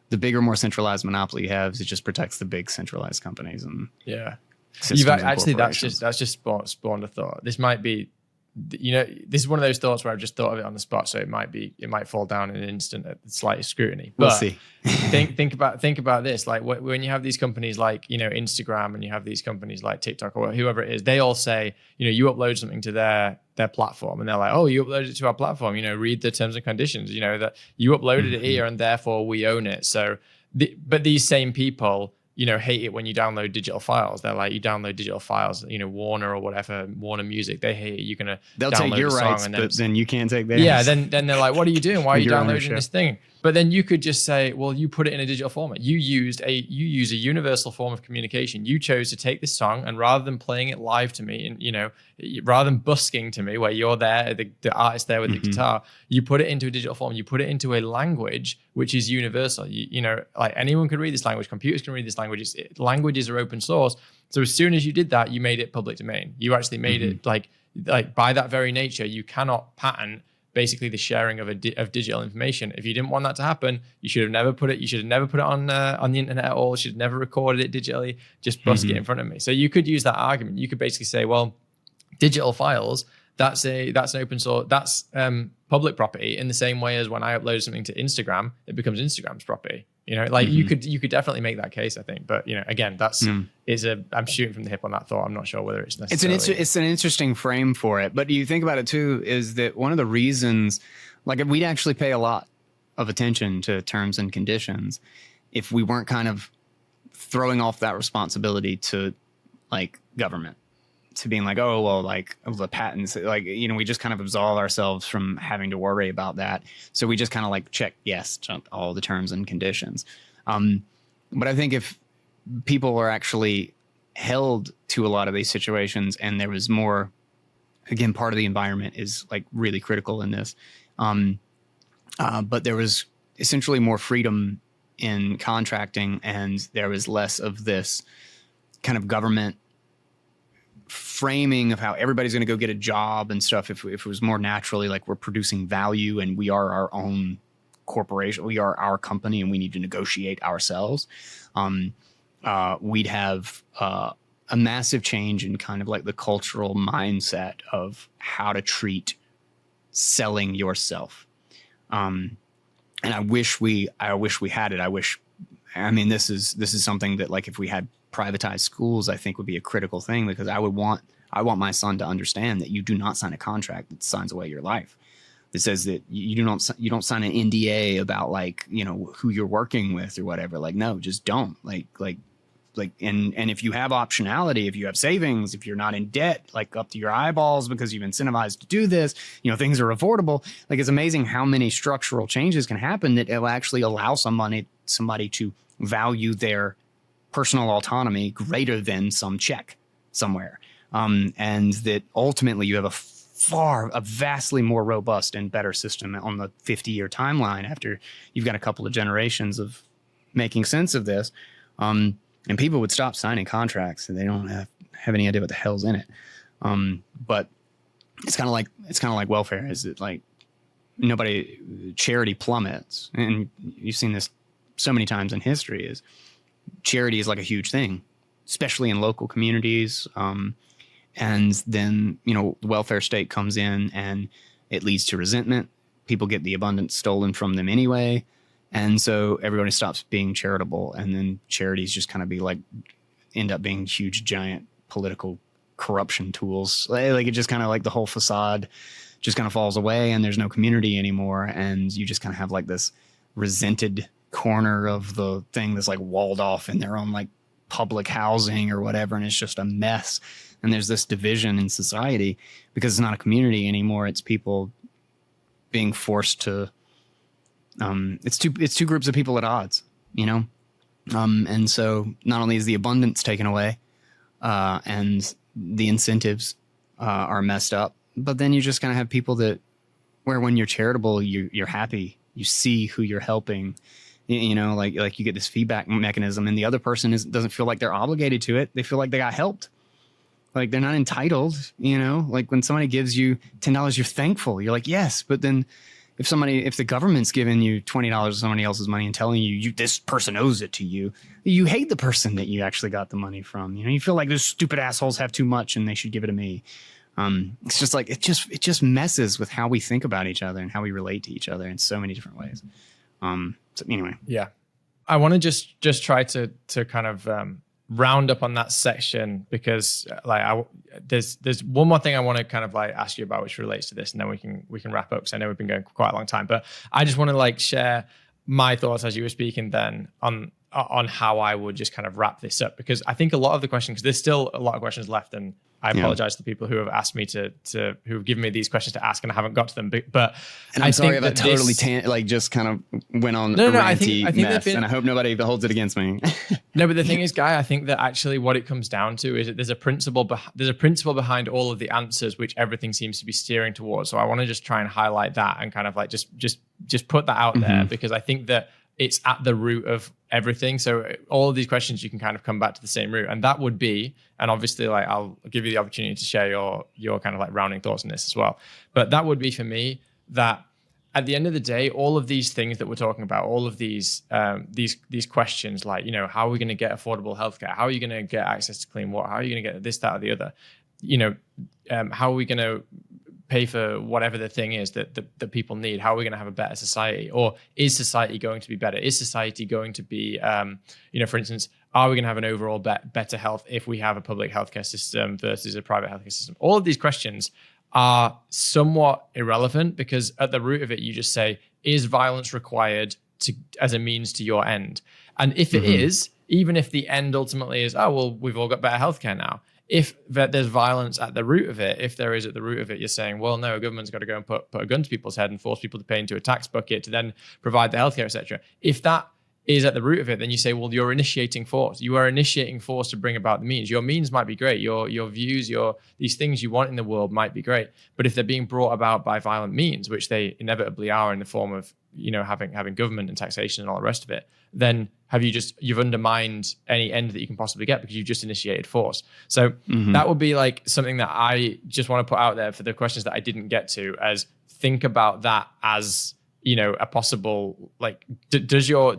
the bigger, more centralized monopoly you have, it just protects the big centralized companies and You've actually that's just spawned a thought. This might be, this is one of those thoughts where I've just thought of it on the spot, so it might fall down in an instant at the slightest scrutiny. But we'll see. think about this. Like when you have these companies like Instagram, and you have these companies like TikTok or whoever it is, they all say you upload something to their platform, and they're like, oh, you uploaded it to our platform. Read the terms and conditions. That you uploaded it here, and therefore we own it. So, but these same people, hate it when you download digital files. They're like, you download digital files, Warner or whatever, Warner Music. They hate it. You're gonna they'll take your rights, but then you can't take theirs. Yeah, then they're like, what are you doing? Why are you downloading this thing? But then you could just say, well, you put it in a digital format. You use a universal form of communication. You chose to take this song, and rather than playing it live to me, and rather than busking to me, where you're there, the artist there with the guitar, you put it into a digital form. You put it into a language which is universal. Like anyone can read this language. Computers can read this language. Languages are open source. So as soon as you did that, you made it public domain. You actually made it like by that very nature, you cannot patent basically the sharing of digital information. If you didn't want that to happen, you should have never put it. You should have never put it on the internet at all. You should have never recorded it digitally. Just busk it in front of me. So you could use that argument. You could basically say, well, digital files, that's an open source, that's public property, in the same way as when I upload something to Instagram, it becomes Instagram's property. You could definitely make that case, I think. But again, I'm shooting from the hip on that thought. I'm not sure whether it's necessarily. It's an interesting frame for it. But you think about it too, is that one of the reasons, like we'd actually pay a lot of attention to terms and conditions if we weren't kind of throwing off that responsibility to like government, to being like, oh, well, like the patents, like, we just kind of absolve ourselves from having to worry about that. So we just kind of like check yes to all the terms and conditions. But I think if people are actually held to a lot of these situations, and there was more, again, part of the environment is like really critical in this. But there was essentially more freedom in contracting, and there was less of this kind of government framing of how everybody's going to go get a job and stuff. If it was more naturally like we're producing value and we are our own corporation, we are our company, and we need to negotiate ourselves, we'd have a massive change in kind of like the cultural mindset of how to treat selling yourself. And I wish we had it. I mean, this is something that, like, if we had privatized schools, I think would be a critical thing, because I want my son to understand that you do not sign a contract that signs away your life. That says that you don't sign an NDA about, like, you know, who you're working with or whatever. Like, no, just don't. And if you have optionality, if you have savings, if you're not in debt, like up to your eyeballs because you've incentivized to do this, you know, things are affordable. Like, it's amazing how many structural changes can happen that will actually allow somebody to value their personal autonomy greater than some check somewhere. And that ultimately you have a vastly more robust and better system on the 50-year timeline after you've got a couple of generations of making sense of this. And people would stop signing contracts and they don't have any idea what the hell's in it. But it's kind of like welfare. Is it like charity plummets? And you've seen this so many times in history. Is charity is like a huge thing, especially in local communities. And then, you know, the welfare state comes in and it leads to resentment. People get the abundance stolen from them anyway. And so everybody stops being charitable, and then charities just kind of end up being huge, giant political corruption tools. Like, it just kind of, like, the whole facade just kind of falls away, and there's no community anymore. And you just kind of have like this resented corner of the thing that's like walled off in their own like public housing or whatever. And it's just a mess. And there's this division in society because it's not a community anymore. It's people being forced to, it's two groups of people at odds, you know? And so not only is the abundance taken away, and the incentives, are messed up, but then you just kind of have people that, where when you're charitable, you're happy, you see who you're helping, you know, like you get this feedback mechanism, and the other person doesn't feel like they're obligated to it. They feel like they got helped. Like, they're not entitled, you know, like when somebody gives you $10, you're thankful. You're like, yes. But then if the government's giving you $20 of somebody else's money and telling you this person owes it to you, you hate the person that you actually got the money from. You know, you feel like those stupid assholes have too much and they should give it to me. It's just like, it just messes with how we think about each other and how we relate to each other in so many different ways. So anyway. Yeah. I want to just try to kind of, round up on that section, because like there's one more thing I want to kind of like ask you about, which relates to this, and then we can wrap up, because I know we've been going for quite a long time. But I just want to like share my thoughts as you were speaking then on how I would just kind of wrap this up, because I think a lot of the questions, because there's still a lot of questions left, and I apologize to the people who have asked me who have given me these questions to ask, and I haven't got to them. But and I'm sorry if I totally just kind of went on a ranty mess, and I hope nobody holds it against me. No, but the thing is, Guy, I think that actually what it comes down to is that there's a principle behind all of the answers, which everything seems to be steering towards. So I want to just try and highlight that and kind of like just put that out there, because I think that it's at the root of everything. So all of these questions, you can kind of come back to the same root, and that would be, and obviously like I'll give you the opportunity to share your kind of like rounding thoughts on this as well. But that would be for me that at the end of the day, all of these things that we're talking about, all of these questions, like, you know, how are we going to get affordable healthcare? How are you going to get access to clean water? How are you going to get this, that, or the other? You know, how are we going to pay for whatever the thing is that people need? How are we going to have a better society? Or is society going to be better? Is society going to be, you know, for instance, are we going to have an overall better health if we have a public healthcare system versus a private healthcare system? All of these questions are somewhat irrelevant, because at the root of it, you just say, is violence required as a means to your end? And if it is, even if the end ultimately is, oh, well, we've all got better healthcare now. If there's violence at the root of it, if there is at the root of it, you're saying, well, no, a government's got to go and put a gun to people's head and force people to pay into a tax bucket to then provide the healthcare, etc. If that is at the root of it, then you say, well, you're initiating force. You are initiating force to bring about the means. Your means might be great. Your views, these things you want in the world might be great. But if they're being brought about by violent means, which they inevitably are in the form of, you know, having government and taxation and all the rest of it, then you've undermined any end that you can possibly get, because you've just initiated force. So that would be like something that I just want to put out there for the questions that I didn't get to, as think about that as a possible, like, does your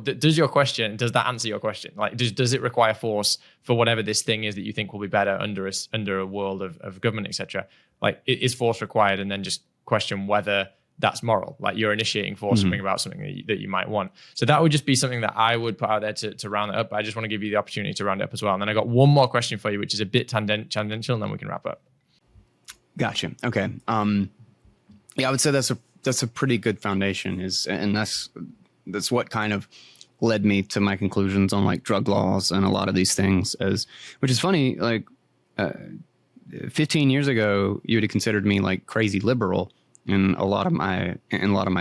question, does that answer your question? Like, does it require force for whatever this thing is that you think will be better under a world of government, etc.? Like, is force required? And then just question whether that's moral. Like, you're initiating force to bring about something that you might want. So that would just be something that I would put out there to round it up. I just want to give you the opportunity to round it up as well. And then I got one more question for you, which is a bit tangential, and then we can wrap up. Gotcha. Okay. Yeah, I would say that's a pretty good foundation, and that's what kind of led me to my conclusions on like drug laws and a lot of these things, which is funny. Like 15 years ago, you would have considered me like crazy liberal in a lot of my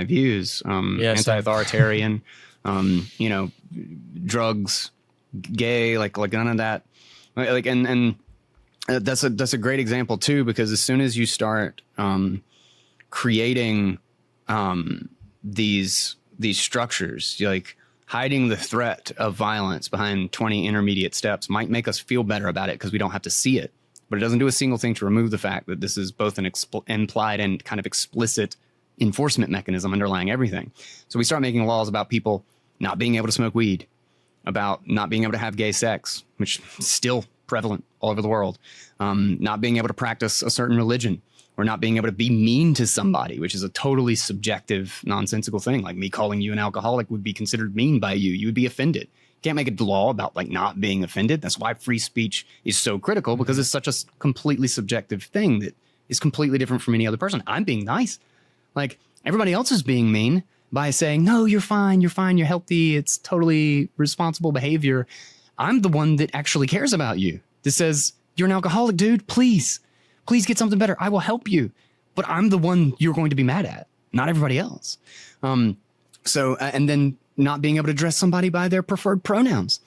views, anti-authoritarian, drugs, gay, like none of that. Like, and that's a great example too, because as soon as you start creating these structures, like hiding the threat of violence behind 20 intermediate steps might make us feel better about it because we don't have to see it. But it doesn't do a single thing to remove the fact that this is both an implied and kind of explicit enforcement mechanism underlying everything. So we start making laws about people not being able to smoke weed, about not being able to have gay sex, which is still prevalent all over the world, not being able to practice a certain religion, or not being able to be mean to somebody, which is a totally subjective, nonsensical thing. Like me calling you an alcoholic would be considered mean by you. You would be offended. You can't make a law about like not being offended. That's why free speech is so critical, because it's such a completely subjective thing that is completely different from any other person. I'm being nice. Like everybody else is being mean by saying, no, you're fine, you're healthy, it's totally responsible behavior. I'm the one that actually cares about you. That says, you're an alcoholic, dude, please get something better. I will help you. But I'm the one you're going to be mad at, not everybody else. And then not being able to address somebody by their preferred pronouns.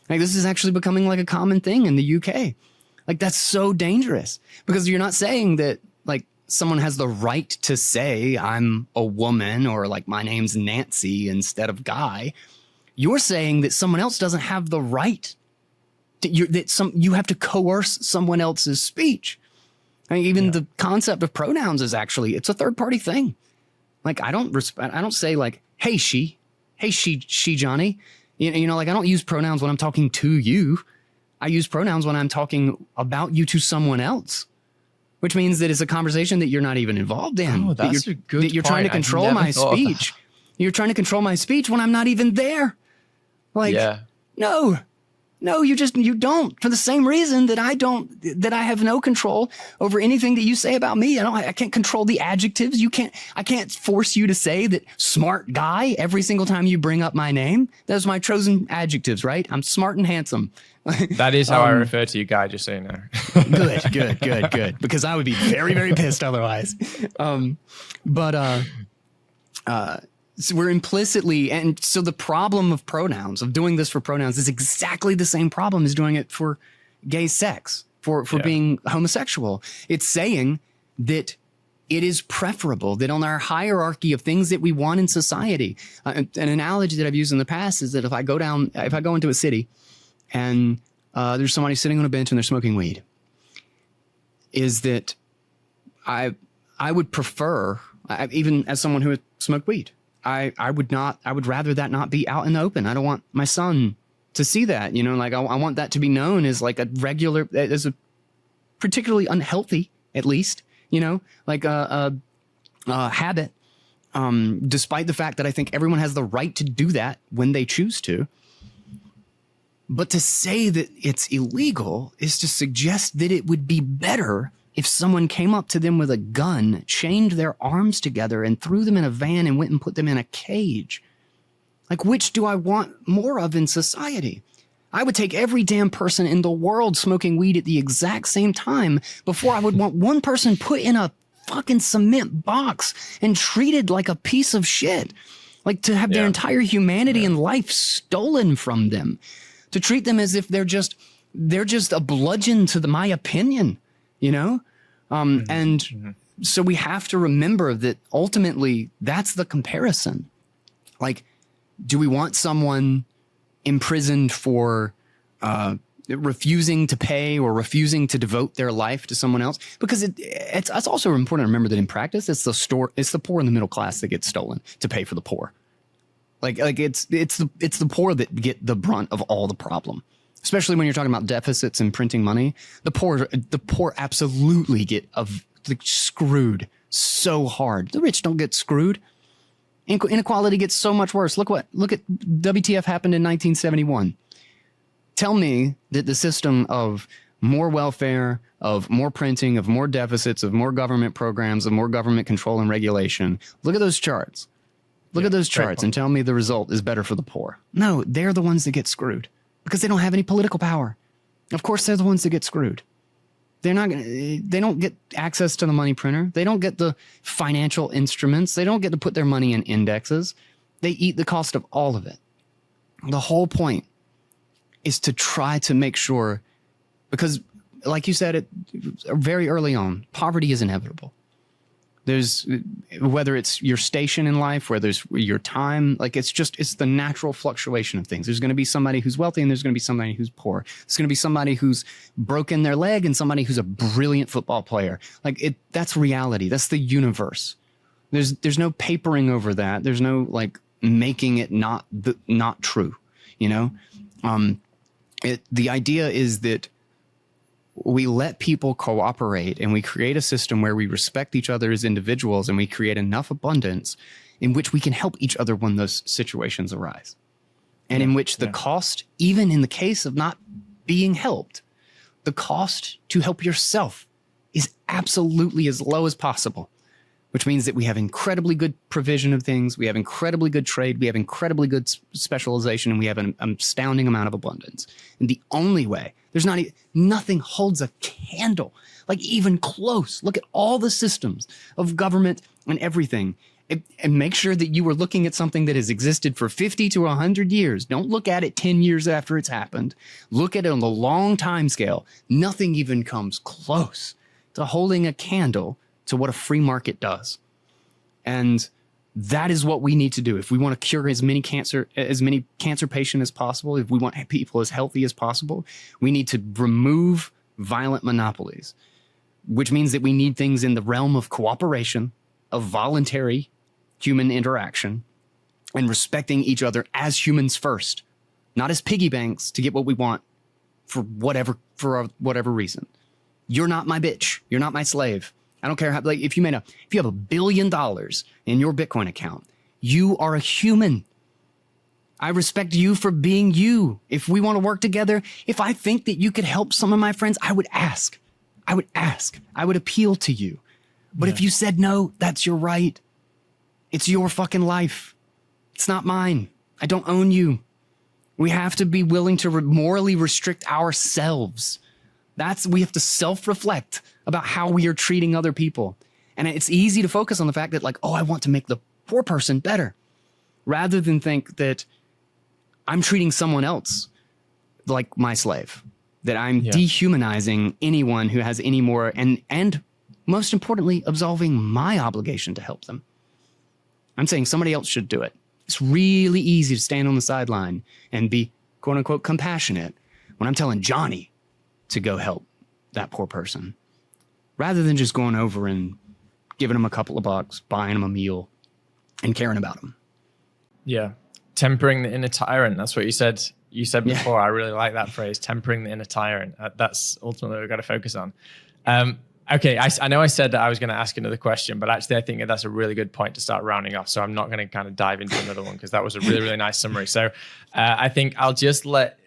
Like this is actually becoming like a common thing in the UK. Like that's so dangerous, because you're not saying that like someone has the right to say I'm a woman, or like my name's Nancy instead of Guy. You're saying that someone else doesn't have the right to, you have to coerce someone else's speech. I mean, even the concept of pronouns is actually, it's a third party thing. Like I don't say like, hey, she, Jonny, like I don't use pronouns when I'm talking to you. I use pronouns when I'm talking about you to someone else, which means that it's a conversation that you're not even involved in. Oh, that's a good point. You're trying to control my speech. You're trying to control my speech when I'm not even there. Like, no, you don't, for the same reason that I have no control over anything that you say about me. I can't control the adjectives. I can't force you to say that smart guy every single time you bring up my name. Those are my chosen adjectives, right? I'm smart and handsome. That is how I refer to you, Guy, just so you know. Good. Because I would be very, very pissed otherwise. So we're implicitly, and so the problem of pronouns, of doing this for pronouns, is exactly the same problem as doing it for gay sex, for being homosexual. It's saying that it is preferable, that on our hierarchy of things that we want in society, an analogy that I've used in the past is that if I go into a city and there's somebody sitting on a bench and they're smoking weed, is that I would prefer, even as someone who has smoked weed, I would rather that not be out in the open. I don't want my son to see that, like I want that to be known as like as a particularly unhealthy, at least, like a habit, despite the fact that I think everyone has the right to do that when they choose to. But to say that it's illegal is to suggest that it would be better if someone came up to them with a gun, chained their arms together, and threw them in a van and went and put them in a cage. Like, which do I want more of in society? I would take every damn person in the world smoking weed at the exact same time before I would want one person put in a fucking cement box and treated like a piece of shit. Like, to have their entire humanity and life stolen from them. To treat them as if they're just a bludgeon to my opinion. So we have to remember that ultimately that's the comparison. Like, do we want someone imprisoned for refusing to pay or refusing to devote their life to someone else, because it's also important to remember that in practice, it's the poor and the middle class that get stolen to pay for the poor. Like it's the poor that get the brunt of all the problem, especially when you're talking about deficits and printing money. The poor absolutely get screwed so hard. The rich don't get screwed. Inequality gets so much worse. Look at WTF happened in 1971. Tell me that the system of more welfare, of more printing, of more deficits, of more government programs, of more government control and regulation. Look at those charts. Look at those charts and tell me the result is better for the poor. No, they're the ones that get screwed because they don't have any political power. Of course, they're the ones that get screwed. They don't get access to the money printer. They don't get the financial instruments. They don't get to put their money in indexes. They eat the cost of all of it. The whole point is to try to make sure, because like you said it very early on, poverty is inevitable. There's, whether it's your station in life, whether it's your time, like it's the natural fluctuation of things. There's going to be somebody who's wealthy and there's going to be somebody who's poor. There's going to be somebody who's broken their leg and somebody who's a brilliant football player. Like that's reality. That's the universe. There's no papering over that. There's no like making it not true, you know? The idea is that we let people cooperate and we create a system where we respect each other as individuals and we create enough abundance in which we can help each other when those situations arise. And in which the cost, even in the case of not being helped, the cost to help yourself is absolutely as low as possible, which means that we have incredibly good provision of things. We have incredibly good trade. We have incredibly good specialization, and we have an astounding amount of abundance. And the only way, nothing holds a candle, like even close. Look at all the systems of government and everything. And make sure that you are looking at something that has existed for 50 to 100 years. Don't look at it 10 years after it's happened. Look at it on the long time scale. Nothing even comes close to holding a candle to what a free market does. And that is what we need to do. If we want to cure as many cancer patients as possible, if we want people as healthy as possible, we need to remove violent monopolies, which means that we need things in the realm of cooperation, of voluntary human interaction, and respecting each other as humans first, not as piggy banks to get what we want for whatever reason. You're not my bitch. You're not my slave. I don't care how, like, if you have $1 billion in your Bitcoin account, you are a human. I respect you for being you. If we want to work together, if I think that you could help some of my friends, I would ask. I would appeal to you. But if you said no, that's your right. It's your fucking life. It's not mine. I don't own you. We have to be willing to morally restrict ourselves. We have to self-reflect about how we are treating other people. And it's easy to focus on the fact that, like, oh, I want to make the poor person better, rather than think that I'm treating someone else like my slave, that I'm dehumanizing anyone who has any more, and most importantly, absolving my obligation to help them. I'm saying somebody else should do it. It's really easy to stand on the sideline and be, quote unquote, compassionate when I'm telling Jonny to go help that poor person, rather than just going over and giving them a couple of bucks, buying them a meal, and caring about them. Yeah. Tempering the inner tyrant. That's what you said. You said before. I really like that phrase, tempering the inner tyrant. That's ultimately what we've got to focus on. Okay, I know I said that I was going to ask another question, but actually I think that's a really good point to start rounding off. So I'm not going to kind of dive into another one because that was a really, really nice summary. So I think I'll just let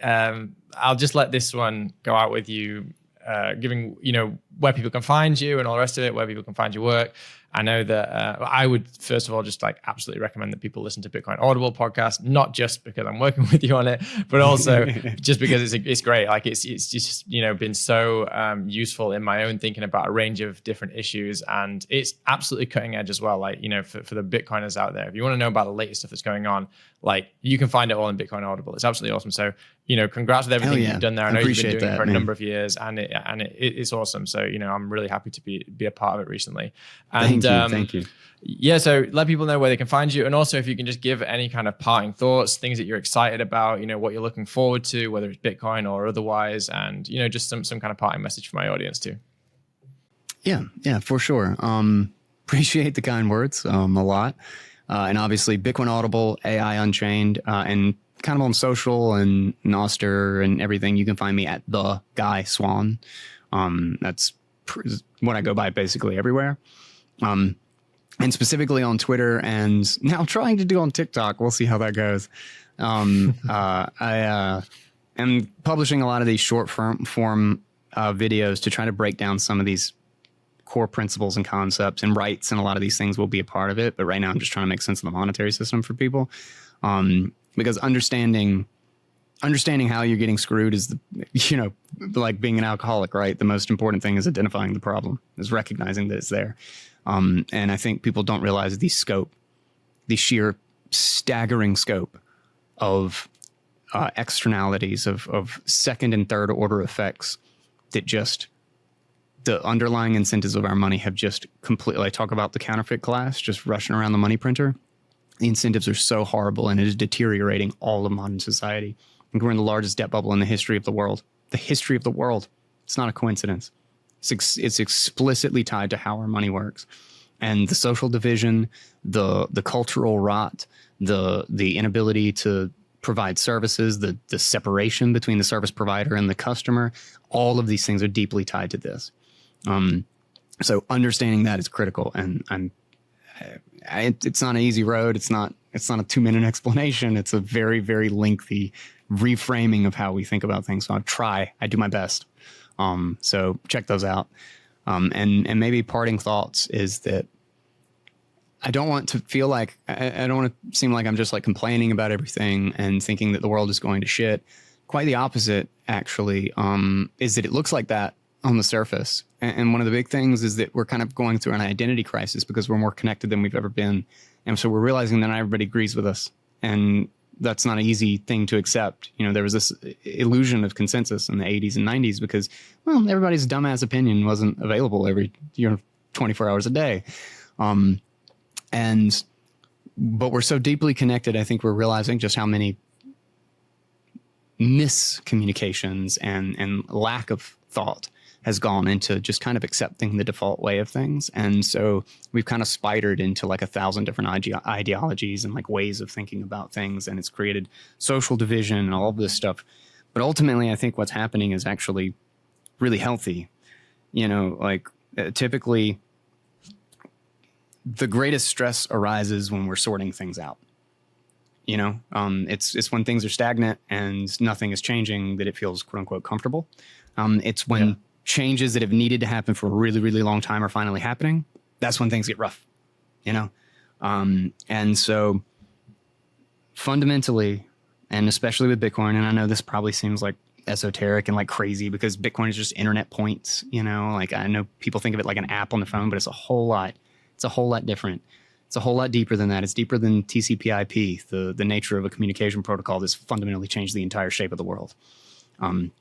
this one go out with you, giving, where people can find you and all the rest of it, where people can find your work. I know that I would, first of all, just like absolutely recommend that people listen to Bitcoin Audible podcast, not just because I'm working with you on it, but also just because it's great. Like it's just, been so useful in my own thinking about a range of different issues. And it's absolutely cutting edge as well. Like, for the Bitcoiners out there, if you want to know about the latest stuff that's going on, like you can find it all in Bitcoin Audible. It's absolutely awesome. So, congrats with everything you've done there. I know you've been doing it for a number of years, and it's awesome. So, I'm really happy to be a part of it recently. And Thank you. Yeah, so let people know where they can find you. And also if you can just give any kind of parting thoughts, things that you're excited about, what you're looking forward to, whether it's Bitcoin or otherwise, and, just some kind of parting message for my audience too. Yeah, for sure. Appreciate the kind words a lot. And obviously Bitcoin Audible, AI Unchained, and kind of on social and Noster and everything. You can find me at the Guy Swan. That's what I go by basically everywhere. And specifically on Twitter, and now trying to do on TikTok. We'll see how that goes. I am publishing a lot of these short form videos to try to break down some of these core principles and concepts and rights, and a lot of these things will be a part of it. But right now I'm just trying to make sense of the monetary system for people. Because understanding how you're getting screwed is like being an alcoholic, right? The most important thing is identifying the problem, is recognizing that it's there. And I think people don't realize the sheer staggering scope of externalities of second and third order effects that just the underlying incentives of our money have just completely, I talk about the counterfeit class just rushing around the money printer. The incentives are so horrible, and it is deteriorating all of modern society. I think we're in the largest debt bubble in the history of the world. The history of the world. It's not a coincidence. It's explicitly tied to how our money works. And the social division, the cultural rot, the inability to provide services, the separation between the service provider and the customer, all of these things are deeply tied to this. So understanding that is critical. And it's not an easy road. It's not a 2-minute explanation. It's a very, very lengthy reframing of how we think about things. So I do my best. So check those out. And maybe parting thoughts is that I don't want to feel like, I don't want to seem like I'm just like complaining about everything and thinking that the world is going to shit. Quite the opposite, actually, is that it looks like that on the surface. And one of the big things is that we're kind of going through an identity crisis because we're more connected than we've ever been. And so we're realizing that not everybody agrees with us. And that's not an easy thing to accept. There was this illusion of consensus in the 80s and 90s because, well, everybody's dumbass opinion wasn't available every 24 hours a day. But we're so deeply connected, I think we're realizing just how many miscommunications and lack of thought has gone into just kind of accepting the default way of things. And so we've kind of spidered into like 1,000 different ideologies and like ways of thinking about things. And it's created social division and all of this stuff. But ultimately, I think what's happening is actually really healthy. Typically the greatest stress arises when we're sorting things out. It's when things are stagnant and nothing is changing that it feels quote unquote comfortable. It's when changes that have needed to happen for a really, really long time are finally happening. That's when things get rough, and so fundamentally, and especially with Bitcoin, and I know this probably seems like esoteric and like crazy because Bitcoin is just internet points, like I know people think of it like an app on the phone, but it's a whole lot different. It's a whole lot deeper than that. It's deeper than TCP/IP, the nature of a communication protocol that's fundamentally changed the entire shape of the world. And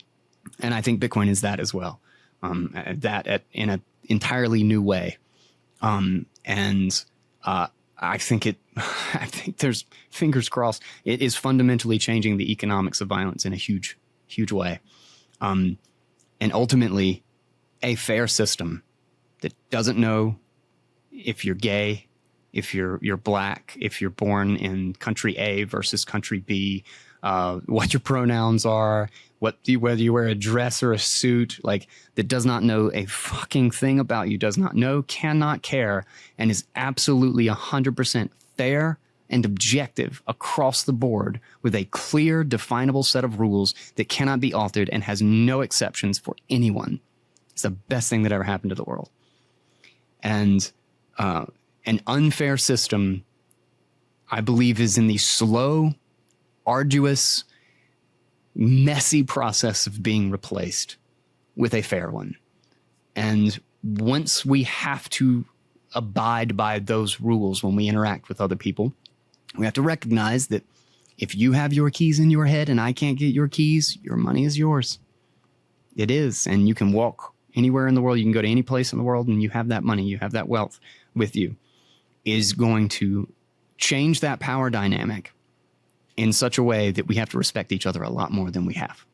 I think Bitcoin is that as well. In an entirely new way. I think there's, fingers crossed, it is fundamentally changing the economics of violence in a huge, huge way. And ultimately, a fair system that doesn't know if you're gay, if you're black, if you're born in country A versus country B, what your pronouns are, whether you wear a dress or a suit, that does not know a fucking thing about you, does not know, cannot care, and is absolutely 100% fair and objective across the board with a clear, definable set of rules that cannot be altered and has no exceptions for anyone. It's the best thing that ever happened to the world. And an unfair system, I believe, is in the slow, arduous, messy process of being replaced with a fair one. And once we have to abide by those rules when we interact with other people, we have to recognize that If you have your keys in your head and I can't get your keys, your money is yours. It is. And you can walk anywhere in the world. You can go to any place in the world and you have that money, you have that wealth with you, is going to change that power dynamic in such a way that we have to respect each other a lot more than we have.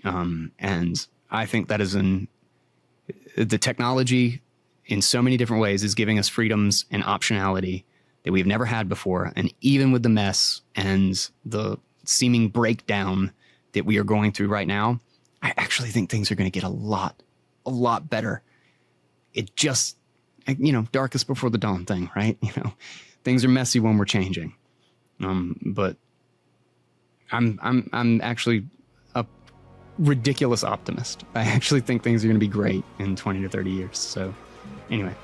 And I think that is the technology in so many different ways is giving us freedoms and optionality that we've never had before. And even with the mess and the seeming breakdown that we are going through right now, I actually think things are going to get a lot better. It just, darkest before the dawn thing, right? Things are messy when we're changing. But I'm actually a ridiculous optimist. I actually think things are going to be great in 20 to 30 years. So anyway,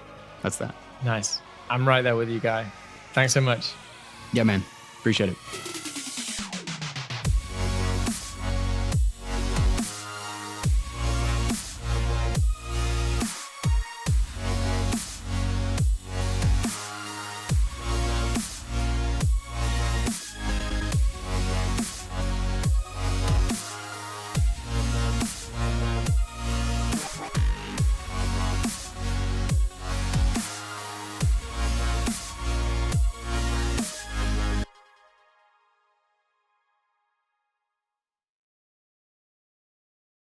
that's that. Nice. I'm right there with you, Guy. Thanks so much. Yeah, man. Appreciate it.